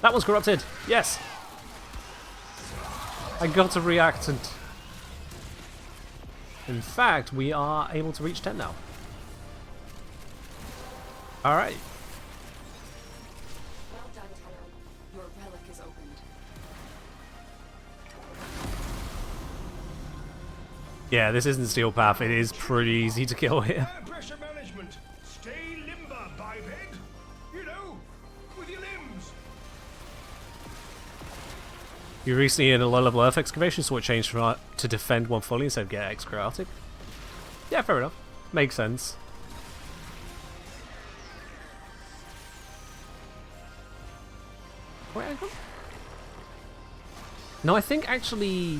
That one's corrupted! Yes! I got a reactant. In fact, we are able to reach 10 now. Alright. Well done, Tyrone. Your relic is opened. Yeah, this isn't Steel Path. It is pretty easy to kill here. Pressure management. Stay limber, biped. You know, with your limbs. You recently in a low-level earth excavation, so it changed from to defend one fully instead of get ex-chaotic. Yeah, fair enough. Makes sense. Wait, hang on. No, I think actually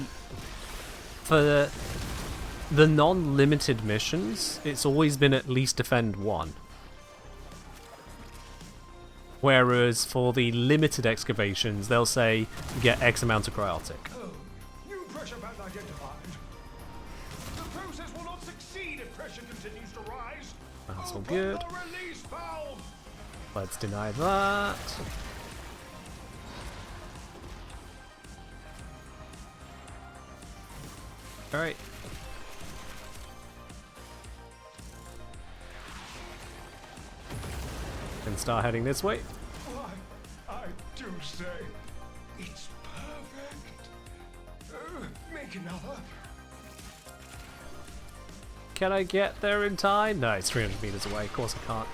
for the non-limited missions, it's always been at least defend one. Whereas for the limited excavations, they'll say get X amount of cryotic. Oh, new pressure band identified. The process will not succeed if pressure continues to rise. That's all Open good. the release valve. Let's deny that. Alright. Can start heading this way. Why, I do say, it's perfect. Make another. Can I get there in time? No, it's 300 meters away. Of course I can't.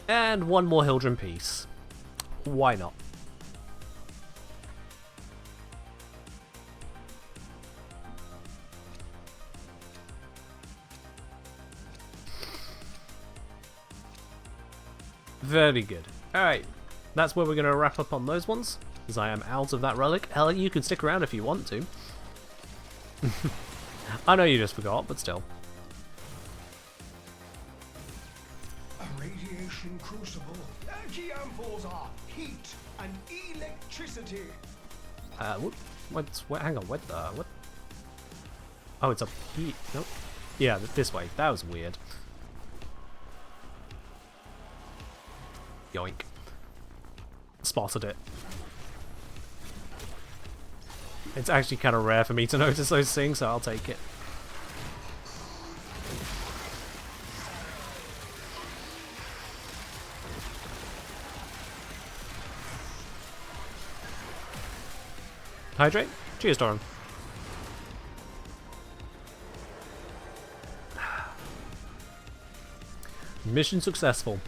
And one more Hildren piece. Why not? Very good. Alright, that's where we're going to wrap up on those ones, as I am out of that relic. Hell, you can stick around if you want to. I know you just forgot, but still. A radiation crucible. Key ampoules are heat and electricity. Hang on, what? Oh, it's up here. Nope. Yeah, this way. That was weird. Yoink. Spotted it. It's actually kind of rare for me to notice those things, so I'll take it. Hydrate? Cheers, Doran. Mission successful.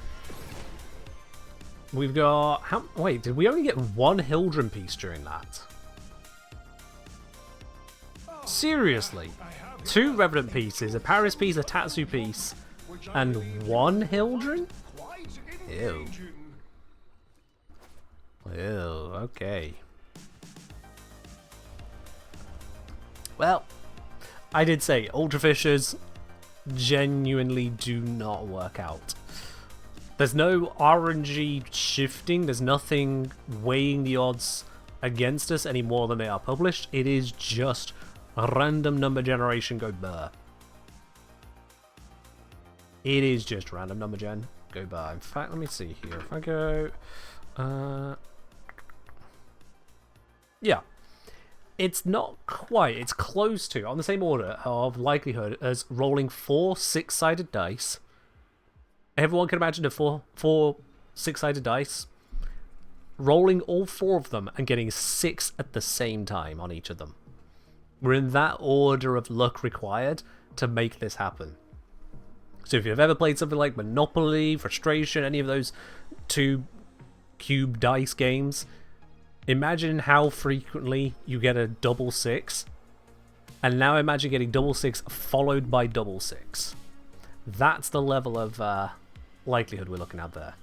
We've got... Wait, did we only get one Hildren piece during that? Seriously? 2 Revenant pieces, a Paris piece, a Tatsu piece, and 1 Hildren? Ew. Ew, okay. Well, I did say, Ultra Fissures genuinely do not work out. There's no RNG shifting, there's nothing weighing the odds against us any more than they are published. It is just a random number generation go burr. It is just random number gen go burr. In fact, let me see here. If I go... yeah. It's not quite, it's close to, on the same order of likelihood as rolling 4 6-sided dice. Everyone can imagine a 4 6-sided dice, rolling all 4 of them and getting 6 at the same time on each of them. We're in that order of luck required to make this happen. So if you've ever played something like Monopoly, Frustration, any of those 2 cube dice games, imagine how frequently you get a double 6, and now imagine getting double 6 followed by double 6. That's the level of likelihood we're looking at there.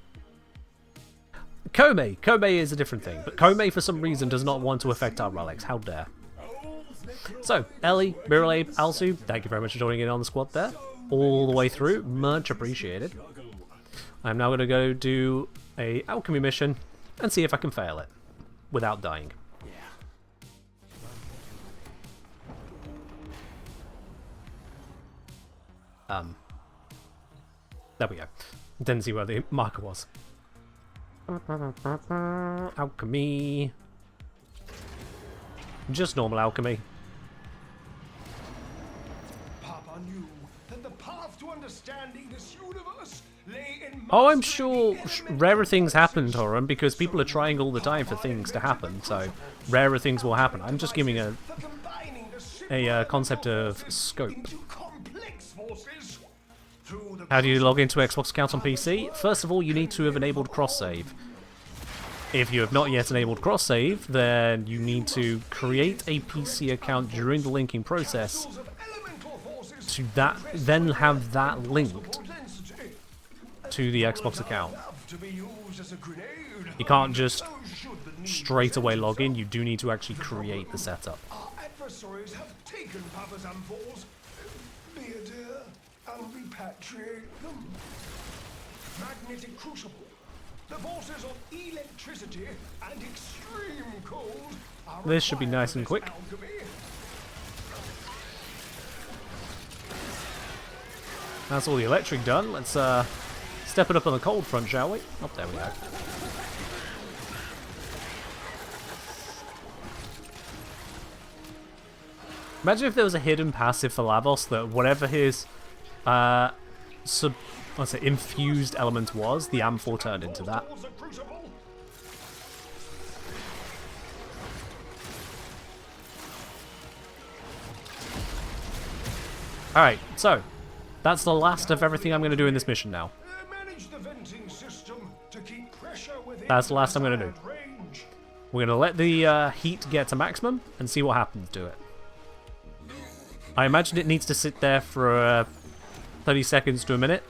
Kome is a different thing, but Kome for some reason does not want to affect our relics. How dare. So, Ellie, Miralabe, Alsu, thank you very much for joining in on the squad there. All the way through, much appreciated. I'm now going to go do a alchemy mission and see if I can fail it without dying. There we go. Didn't see where the marker was. Alchemy. Just normal alchemy. Papa knew that the path to understanding this universe lay in... Oh, I'm sure rarer things happen, Toran, because people are trying all the time for things to happen, so rarer things will happen. I'm just giving a concept of scope. Complex forces. How do you log into Xbox account on PC? First of all, you need to have enabled cross-save. If you have not yet enabled cross-save, then you need to create a PC account during the linking process to then have that linked to the Xbox account. You can't just straight away log in, you do need to actually create the setup. Our adversaries have taken Papa's amphols. Be a dear and repatriate them. Magnetic crucible. The forces of electricity and extreme cold are This should be nice and quick. alchemy. That's all the electric done. Let's step it up on the cold front, shall we? Oh, there we go. Imagine if there was a hidden passive for Lavos that whatever his infused element was, the amphor turned into that. Alright, so that's the last of everything I'm going to do in this mission now. Manage the venting system to keep pressure within That's the last I'm going to do. range. We're going to let the heat get to maximum and see what happens to it. I imagine it needs to sit there for 30 seconds to a minute.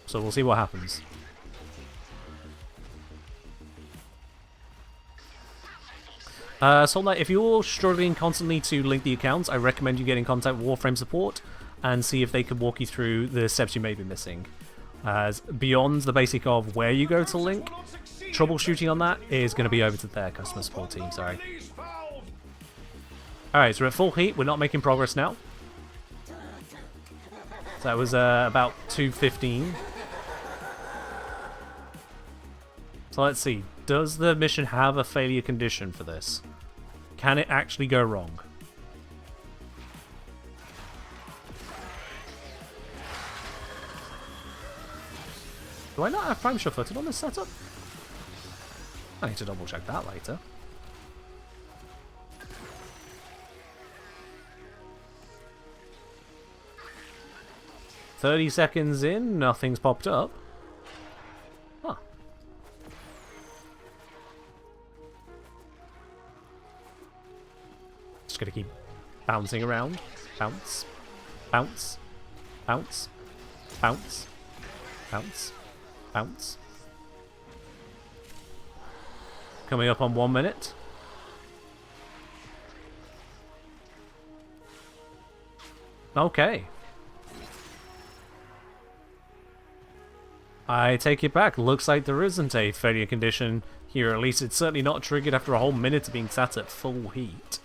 So we'll see what happens. So if you're struggling constantly to link the accounts, I recommend you get in contact with Warframe support and see if they can walk you through the steps you may be missing. As beyond the basic of where you go to link, troubleshooting on that is going to be over to their customer support team, sorry. Alright, so we're at full heat, we're not making progress now. So that was about 2:15. So let's see, does the mission have a failure condition for this? Can it actually go wrong? Do I not have prime sure-footed on this setup? I need to double check that later. "30 seconds in, nothing's popped up. Huh. Just gonna keep bouncing around. Bounce. Bounce. Bounce. Bounce. Bounce. Bounce. Coming up on 1 minute. Okay. I take it back. Looks like there isn't a failure condition here. At least it's certainly not triggered after a whole minute of being sat at full heat.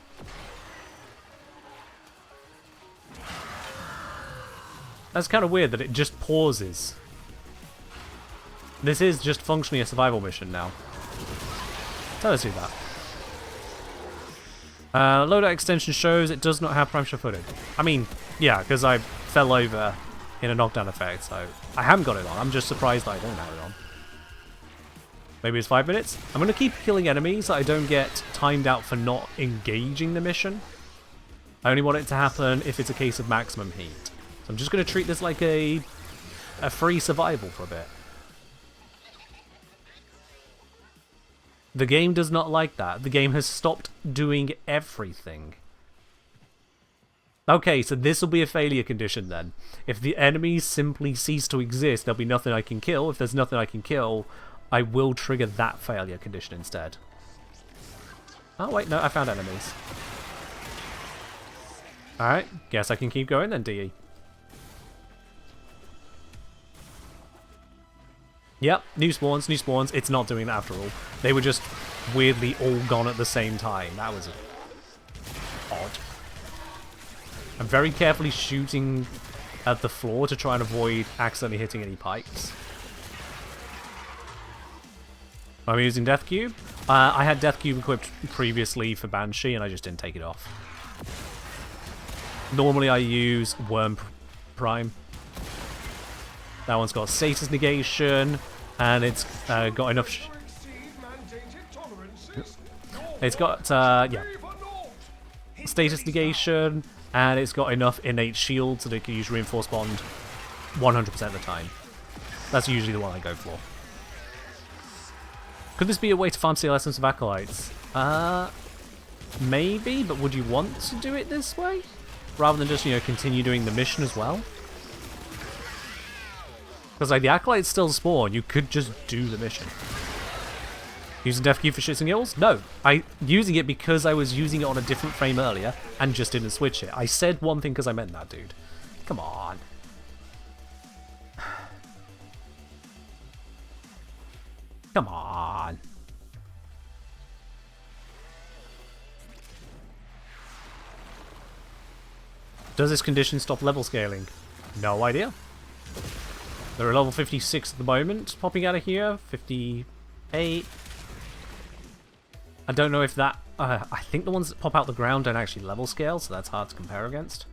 That's kind of weird that it just pauses. This is just functionally a survival mission now. So let's do that. Loadout extension shows it does not have prime sure-footed. I mean, yeah, because I fell over in a knockdown effect, so I haven't got it on. I'm just surprised that I don't have it on. Maybe it's 5 minutes. I'm going to keep killing enemies that I don't get timed out for not engaging the mission. I only want it to happen if it's a case of maximum heat. So I'm just going to treat this like a free survival for a bit. The game does not like that. The game has stopped doing everything. Okay, so this will be a failure condition then. If the enemies simply cease to exist, there'll be nothing I can kill. If there's nothing I can kill, I will trigger that failure condition instead. Oh wait, no, I found enemies. Alright, guess I can keep going then, DE. Yep, new spawns, new spawns. It's not doing that after all. They were just weirdly all gone at the same time. That was odd. I'm very carefully shooting at the floor to try and avoid accidentally hitting any pipes. I'm using Death Cube. I had Death Cube equipped previously for Banshee and I just didn't take it off. Normally I use Worm Prime. That one's got status negation, and it's got enough. It's got yeah, status negation, and it's got enough innate shield so they can use reinforced bond 100% of the time. That's usually the one I go for. Could this be a way to farm Steel Essence of Acolytes? Maybe, but would you want to do it this way? Rather than just, you know, continue doing the mission as well? Because, like, the Acolytes still spawn, you could just do the mission. Using Death Key for shits and giggles? No. Using it because I was using it on a different frame earlier and just didn't switch it. I said one thing because I meant that, dude. Come on. Come on. Does this condition stop level scaling? No idea. They're at level 56 at the moment, popping out of here. 58. I don't know if that... I think the ones that pop out the ground don't actually level scale, so that's hard to compare against.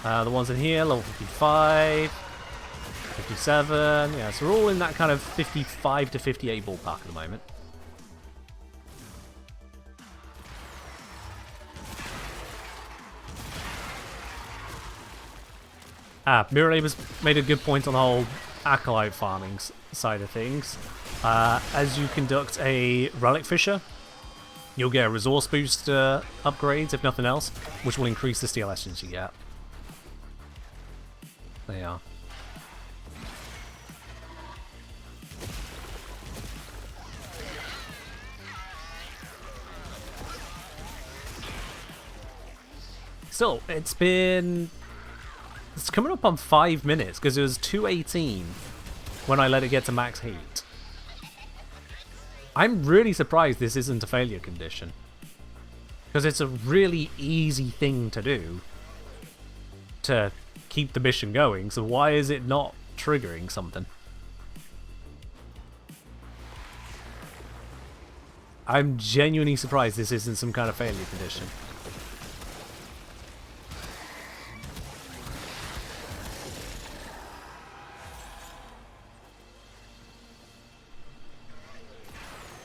The ones in here, level 55, 57. Yeah, so we're all in that kind of 55 to 58 ballpark at the moment. Mirror has made a good point on the whole Acolyte farming side of things. As you conduct a relic fissure, you'll get a resource boost upgrades, if nothing else, which will increase the steel essence you get. There you are. Still, it's coming up on 5 minutes, because it was 2:18 when I let it get to max heat. I'm really surprised this isn't a failure condition. Because it's a really easy thing to do to keep the mission going, so why is it not triggering something? I'm genuinely surprised this isn't some kind of failure condition.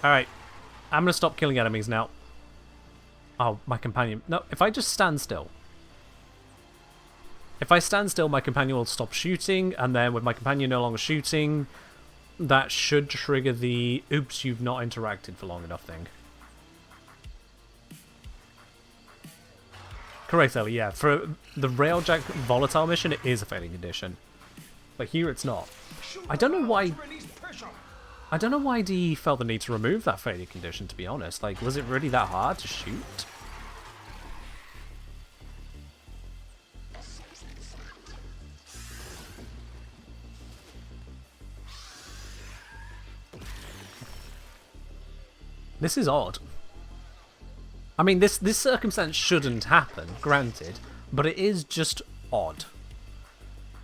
Alright, I'm going to stop killing enemies now. Oh, my companion... No, if I just stand still. If I stand still, my companion will stop shooting, and then with my companion no longer shooting, that should trigger the oops, you've not interacted for long enough thing. Correct, Ellie, yeah. For the Railjack Volatile mission, it is a failing condition. But here it's not. I don't know why DE felt the need to remove that failure condition, to be honest. Like, was it really that hard to shoot? This is odd. I mean, this circumstance shouldn't happen, granted, but it is just odd.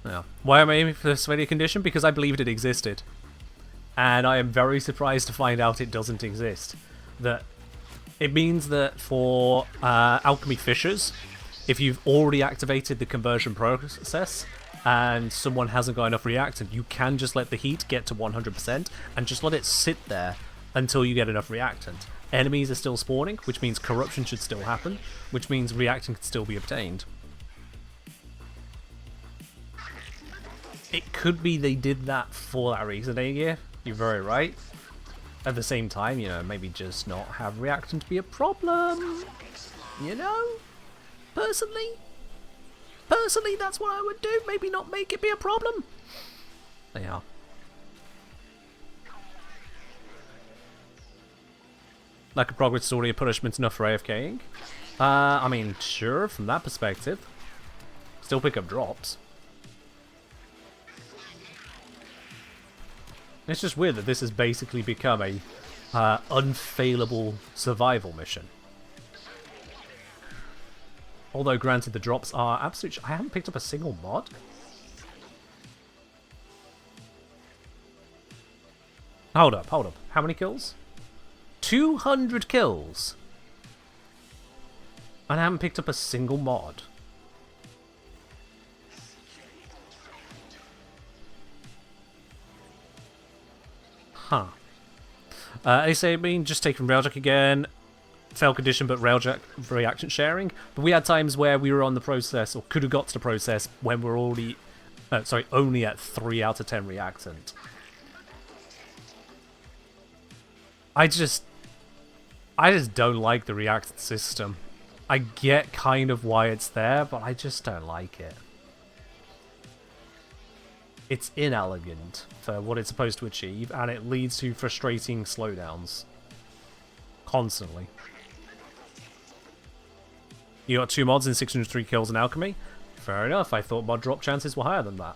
Yeah. Why am I aiming for this failure condition? Because I believed it existed. And I am very surprised to find out it doesn't exist. That it means that for Alchemy Fissures, if you've already activated the conversion process and someone hasn't got enough reactant, you can just let the heat get to 100% and just let it sit there until you get enough reactant. Enemies are still spawning, which means corruption should still happen, which means reactant can still be obtained. It could be they did that for that reason, Aegir. You're very right. At the same time, you know, maybe just not have reactant be a problem. You know? Personally, that's what I would do. Maybe not make it be a problem. They are. Like a progress story of punishment enough for AFKing? I mean, sure, from that perspective. Still pick up drops. It's just weird that this has basically become a unfailable survival mission. Although, granted, the drops are absolute... I haven't picked up a single mod. Hold up. How many kills? 200 kills! And I haven't picked up a single mod. Huh. They say, I mean, just taking Railjack again. fail condition but railjack reaction sharing. But we had times where we were on the process, or could have got to the process, when we're already, only at 3 out of 10 reactant. I just don't like the reactant system. I get kind of why it's there, but I just don't like it. It's inelegant for what it's supposed to achieve, and it leads to frustrating slowdowns. Constantly. You got 2 mods and 603 kills in Alchemy? Fair enough, I thought mod drop chances were higher than that.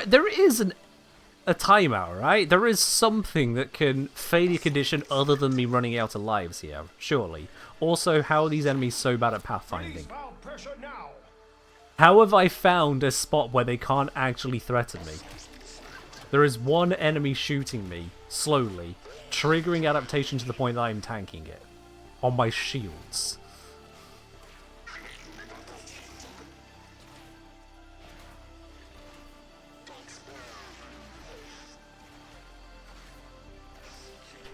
There is a timeout, right? There is something that can fade your condition other than me running out of lives here, surely. Also, how are these enemies so bad at pathfinding? How have I found a spot where they can't actually threaten me? There is one enemy shooting me, slowly, triggering adaptation to the point that I'm tanking it. On my shields.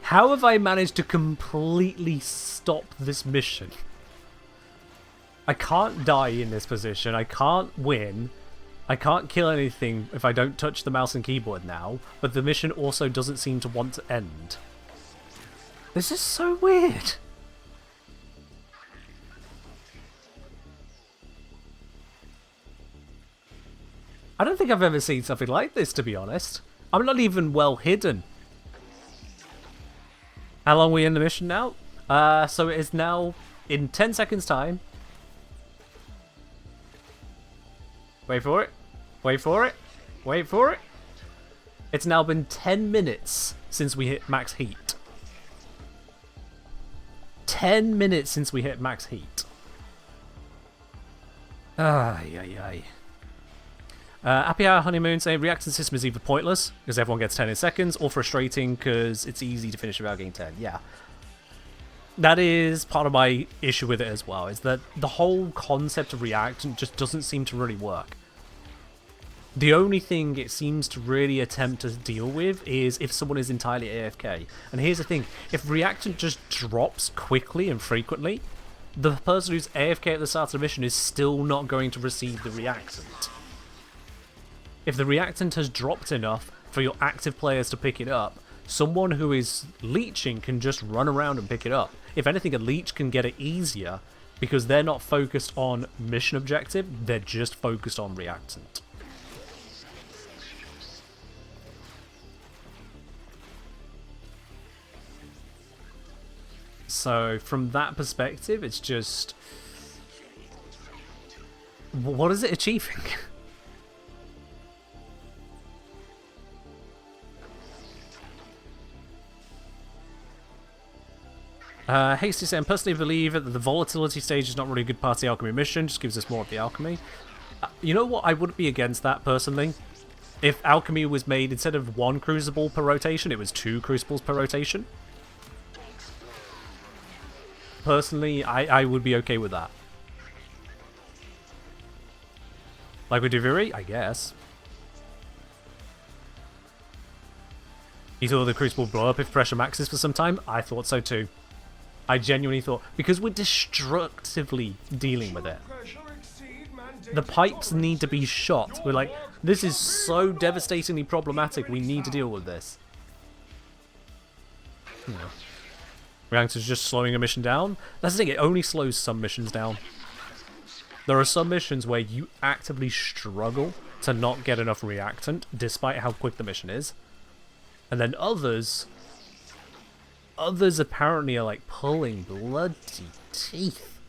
How have I managed to completely stop this mission? I can't die in this position, I can't win, I can't kill anything if I don't touch the mouse and keyboard now, but the mission also doesn't seem to want to end. This is so weird. I don't think I've ever seen something like this, to be honest. I'm not even well hidden. How long are we in the mission now? So it is now in 10 seconds time. Wait for it. Wait for it. Wait for it. It's now been 10 minutes since we hit max heat. 10 minutes since we hit max heat. Ay, ay, ay. Happy Hour Honeymoon saying reaction system is either pointless, because everyone gets 10 in seconds, or frustrating, because it's easy to finish without getting 10. Yeah. That is part of my issue with it as well, is that the whole concept of reaction just doesn't seem to really work. The only thing it seems to really attempt to deal with is if someone is entirely AFK. And here's the thing, if reactant just drops quickly and frequently, the person who's AFK at the start of the mission is still not going to receive the reactant. If the reactant has dropped enough for your active players to pick it up, someone who is leeching can just run around and pick it up. If anything, a leech can get it easier because they're not focused on mission objective, they're just focused on reactant. So from that perspective, it's just... what is it achieving? Hasty saying, personally believe that the volatility stage is not really a good part of the alchemy mission, just gives us more of the alchemy. You know what, I wouldn't be against that personally. If alchemy was made, instead of 1 crucible per rotation, it was 2 crucibles per rotation. Personally, I would be okay with that. Like with Deviri? I guess. You thought the crucible would blow up if pressure maxes for some time? I thought so too. I genuinely thought, because we're destructively dealing with it. The pipes need to be shot. We're like, this is so devastatingly problematic, we need to deal with this. Reactor's just slowing a mission down. That's the thing, it only slows some missions down. There are some missions where you actively struggle to not get enough reactant, despite how quick the mission is. And then others apparently are like pulling bloody teeth.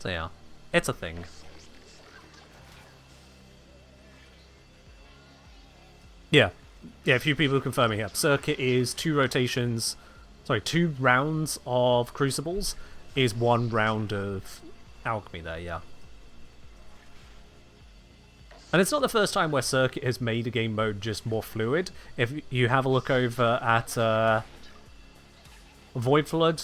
So yeah, it's a thing. Yeah, a few people are confirming here. Circuit is 2 rounds of crucibles is 1 round of alchemy there, yeah. And it's not the first time where Circuit has made a game mode just more fluid. If you have a look over at Void Flood,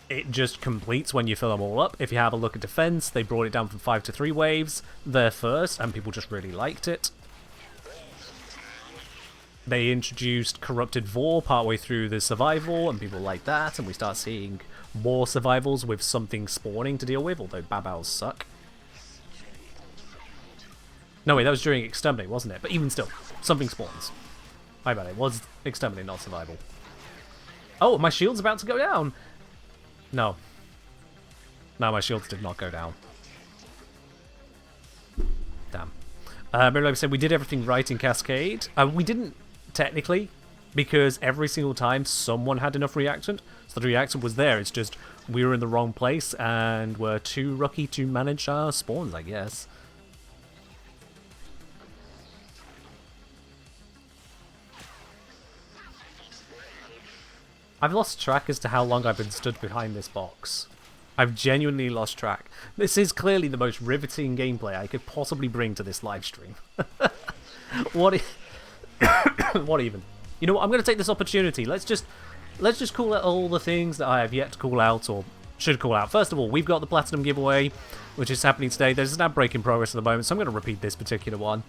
it just completes when you fill them all up. If you have a look at defense, they brought it down from 5 to 3 waves there first, and people just really liked it. They introduced Corrupted Vor partway through the survival, and people like that, and we start seeing more survivals with something spawning to deal with, although Babaos suck. No, wait, that was during Exterminate, wasn't it? But even still, something spawns. My bad, it was Exterminate, not survival. Oh, my shield's about to go down! No. No, my shields did not go down. Damn. But like I said, we did everything right in Cascade. We didn't, technically, because every single time someone had enough reactant. So the reactant was there, it's just we were in the wrong place and were too lucky to manage our spawns, I guess. I've lost track as to how long I've been stood behind this box. I've genuinely lost track. This is clearly the most riveting gameplay I could possibly bring to this live stream. What even? You know what, I'm going to take this opportunity. Let's just call out all the things that I have yet to call out, or should call out. First of all, we've got the Platinum giveaway, which is happening today. There's an ad break in progress at the moment, so I'm going to repeat this particular one.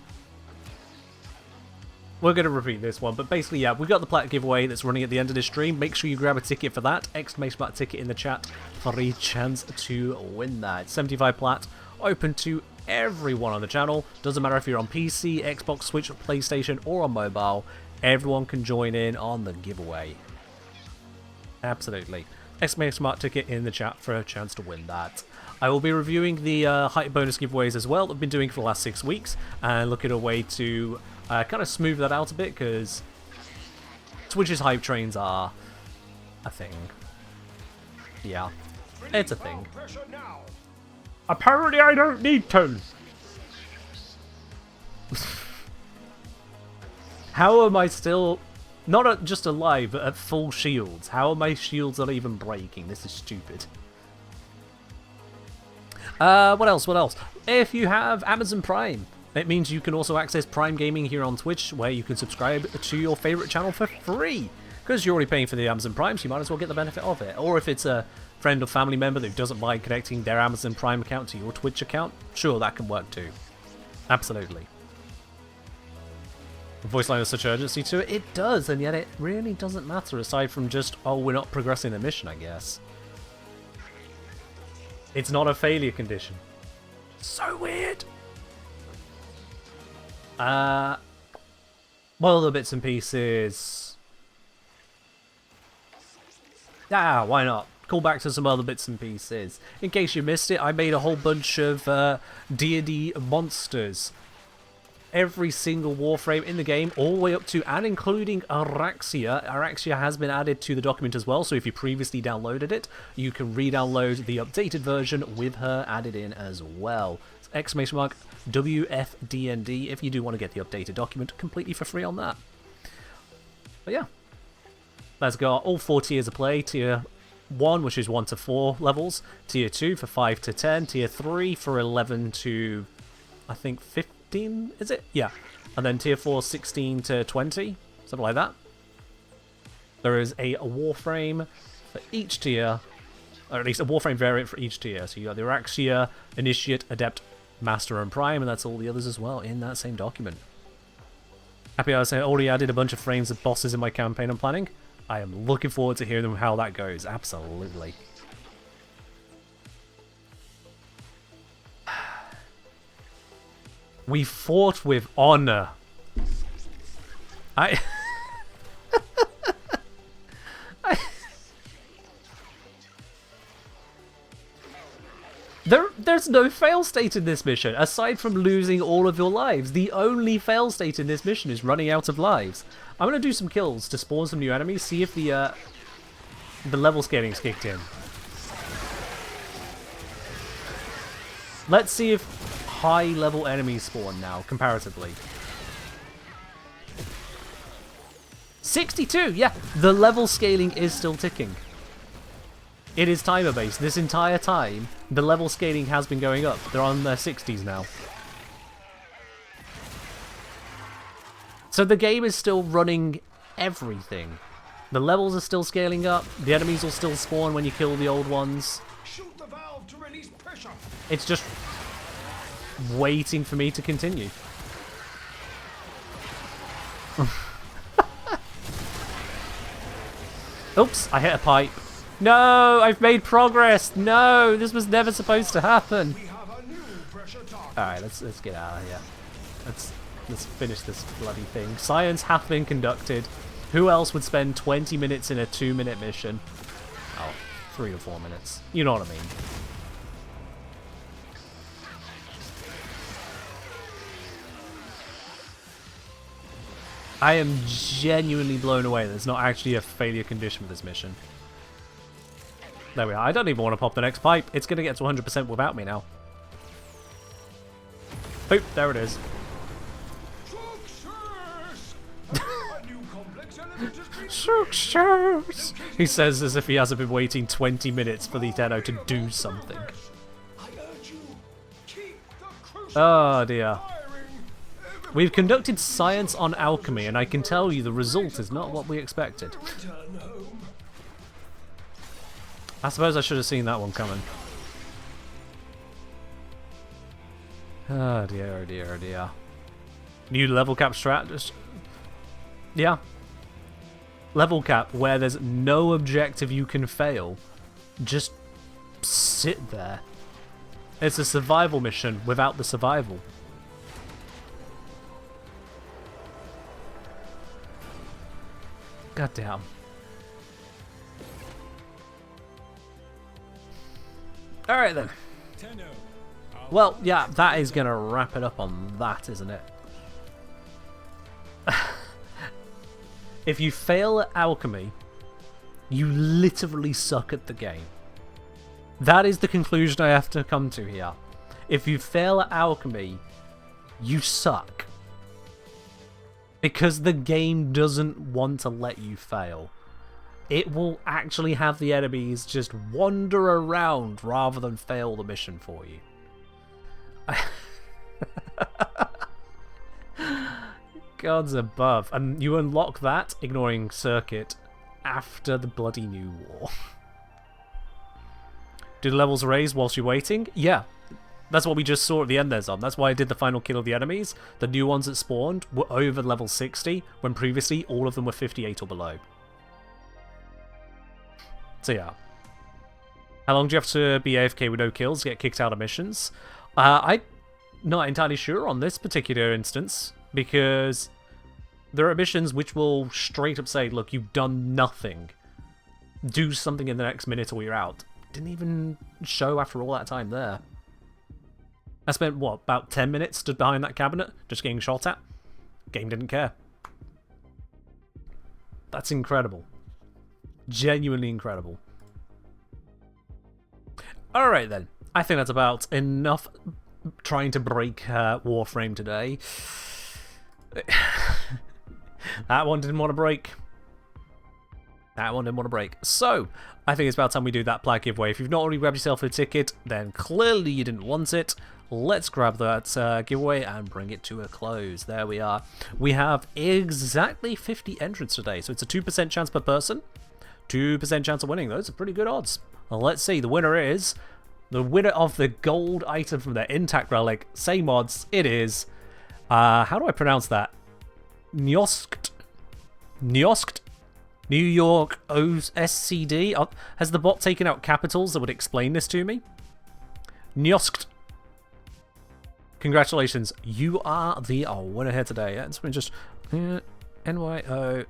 We're going to repeat this one, but basically, yeah, we've got the Plat giveaway that's running at the end of this stream. Make sure you grab a ticket for that. Exclamation mark ticket in the chat for a chance to win that. It's 75 Plat, open to everyone on the channel. Doesn't matter if you're on PC, Xbox, Switch, PlayStation, or on mobile. Everyone can join in on the giveaway. Absolutely. Exclamation mark ticket in the chat for a chance to win that. I will be reviewing the height bonus giveaways as well that I've been doing for the last 6 weeks, and look at a way to kind of smooth that out a bit, because Twitch's hype trains are a thing. Yeah, it's a thing. Apparently I don't need to. How am I still not just alive, but at full shields? How are my shields not even breaking? This is stupid. What else? What else? If you have Amazon Prime, it means you can also access Prime Gaming here on Twitch, where you can subscribe to your favorite channel for free. Because you're already paying for the Amazon Prime, so you might as well get the benefit of it. Or if it's a friend or family member that doesn't mind connecting their Amazon Prime account to your Twitch account, sure, that can work too. Absolutely. The voice line has such urgency to it. It does, and yet it really doesn't matter, aside from just, oh, we're not progressing the mission, I guess. It's not a failure condition. So weird. Well, the bits and pieces. Ah, why not? Call back to some other bits and pieces. In case you missed it, I made a whole bunch of D&D monsters. Every single Warframe in the game, all the way up to and including Araxia. Araxia has been added to the document as well, so if you previously downloaded it, you can re-download the updated version with her added in as well. Exclamation mark WFDND if you do want to get the updated document completely for free on that. But yeah, let's go. All 4 tiers of play. Tier 1, which is 1 to 4 levels. Tier 2 for 5 to 10. Tier 3 for 11 to, I think, 15, is it? Yeah. And then Tier 4, 16 to 20, something like that. There is a Warframe for each tier, or at least a Warframe variant for each tier. So you got the Araxia, Initiate, Adept, Master, and Prime, and that's all the others as well in that same document. Happy I was saying, I already added a bunch of frames of bosses in my campaign I'm planning. I am looking forward to hearing how that goes. Absolutely. We fought with honor. There's no fail state in this mission, aside from losing all of your lives. The only fail state in this mission is running out of lives. I'm going to do some kills to spawn some new enemies, see if the level scaling's kicked in. Let's see if high-level enemies spawn now, comparatively. 62! Yeah, the level scaling is still ticking. It is timer-based. This entire time, the level scaling has been going up. They're on their 60s now. So the game is still running everything. The levels are still scaling up. The enemies will still spawn when you kill the old ones. Shoot the valve to release pressure. It's just waiting for me to continue. Oops, I hit a pipe. No, I've made progress. No, this was never supposed to happen. Alright, let's get out of here. Let's finish this bloody thing. Science hath been conducted. Who else would spend 20 minutes in a 2-minute mission? Oh, 3 or 4 minutes. You know what I mean. I am genuinely blown away that there's not actually a failure condition for this mission. There we are. I don't even want to pop the next pipe. It's going to get to 100% without me now. Boop, there it is. Success! He says as if he hasn't been waiting 20 minutes for the Tenno to do something. Oh dear. We've conducted science on alchemy, and I can tell you the result is not what we expected. I suppose I should have seen that one coming. Oh dear, oh dear, oh dear. New level cap strat? Just... yeah. Level cap where there's no objective you can fail. Just sit there. It's a survival mission without the survival. God damn. Alright then. Well, yeah, that is going to wrap it up on that, isn't it? If you fail at alchemy, you literally suck at the game. That is the conclusion I have to come to here. If you fail at alchemy, you suck. Because the game doesn't want to let you fail. It will actually have the enemies just wander around rather than fail the mission for you. Gods above. And you unlock that, ignoring circuit, after the bloody new war. Do the levels raise whilst you're waiting? Yeah. That's what we just saw at the end there, Zom. That's why I did the final kill of the enemies. The new ones that spawned were over level 60, when previously all of them were 58 or below. So yeah. How long do you have to be AFK with no kills to get kicked out of missions? I'm not entirely sure on this particular instance, because there are missions which will straight up say, look, you've done nothing. Do something in the next minute or you're out. Didn't even show after all that time there. I spent, what, about 10 minutes stood behind that cabinet, just getting shot at? Game didn't care. That's incredible. Genuinely incredible. Alright then. I think that's about enough trying to break Warframe today. That one didn't want to break. That one didn't want to break. So, I think it's about time we do that plaque giveaway. If you've not already grabbed yourself a ticket, then clearly you didn't want it. Let's grab that giveaway and bring it to a close. There we are. We have exactly 50 entrants today, so it's a 2% chance per person. 2% chance of winning. Those are pretty good odds. Well, let's see. The winner is the winner of the gold item from their intact relic. Same odds. It is. How do I pronounce that? Nyosked. Nyosked. New York OSCD. Has the bot taken out capitals that would explain this to me? Nyosked. Congratulations. You are the winner here today. It's been just NYOSCD.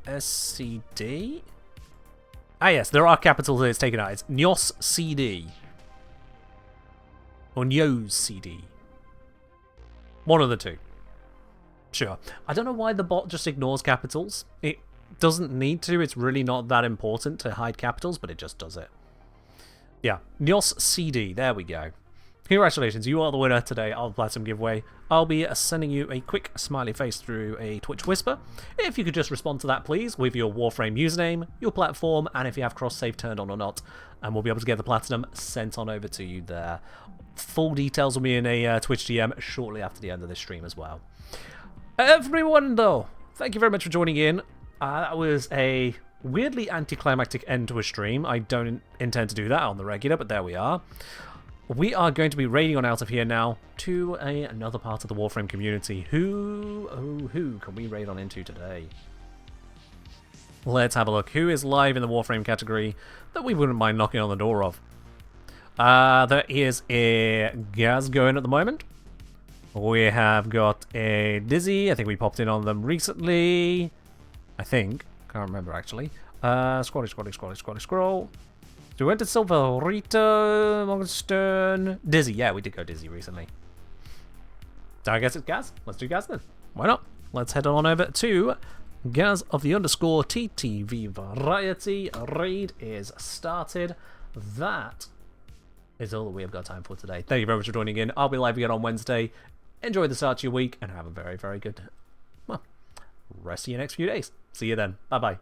Ah, yes, there are capitals that it's taken out. It's Nyos CD. Or Nyos CD. One of the two. Sure. I don't know why the bot just ignores capitals. It doesn't need to. It's really not that important to hide capitals, but it just does it. Yeah. Nyos CD. There we go. Congratulations, you are the winner today of the Platinum giveaway. I'll be sending you a quick smiley face through a Twitch Whisper. If you could just respond to that, please, with your Warframe username, your platform, and if you have cross-save turned on or not, and we'll be able to get the Platinum sent on over to you there. Full details will be in a Twitch DM shortly after the end of this stream as well. Everyone, though, thank you very much for joining in. That was a weirdly anticlimactic end to a stream. I don't intend to do that on the regular, but there we are. We are going to be raiding on out of here now to another part of the Warframe community. Who can we raid on into today? Let's have a look. Who is live in the Warframe category that we wouldn't mind knocking on the door of? There is a Gaz going at the moment. We have got a Dizzy. I think we popped in on them recently. I think. Can't remember actually. Scroll. So we went to Silverito, Morgenstern, Dizzy. Yeah, we did go Dizzy recently. So I guess it's Gaz. Let's do Gaz then. Why not? Let's head on over to Gaz of the underscore TTV Variety. Raid is started. That is all that we have got time for today. Thank you very much for joining in. I'll be live again on Wednesday. Enjoy the start of your week and have a very, very good rest of your next few days. See you then. Bye-bye.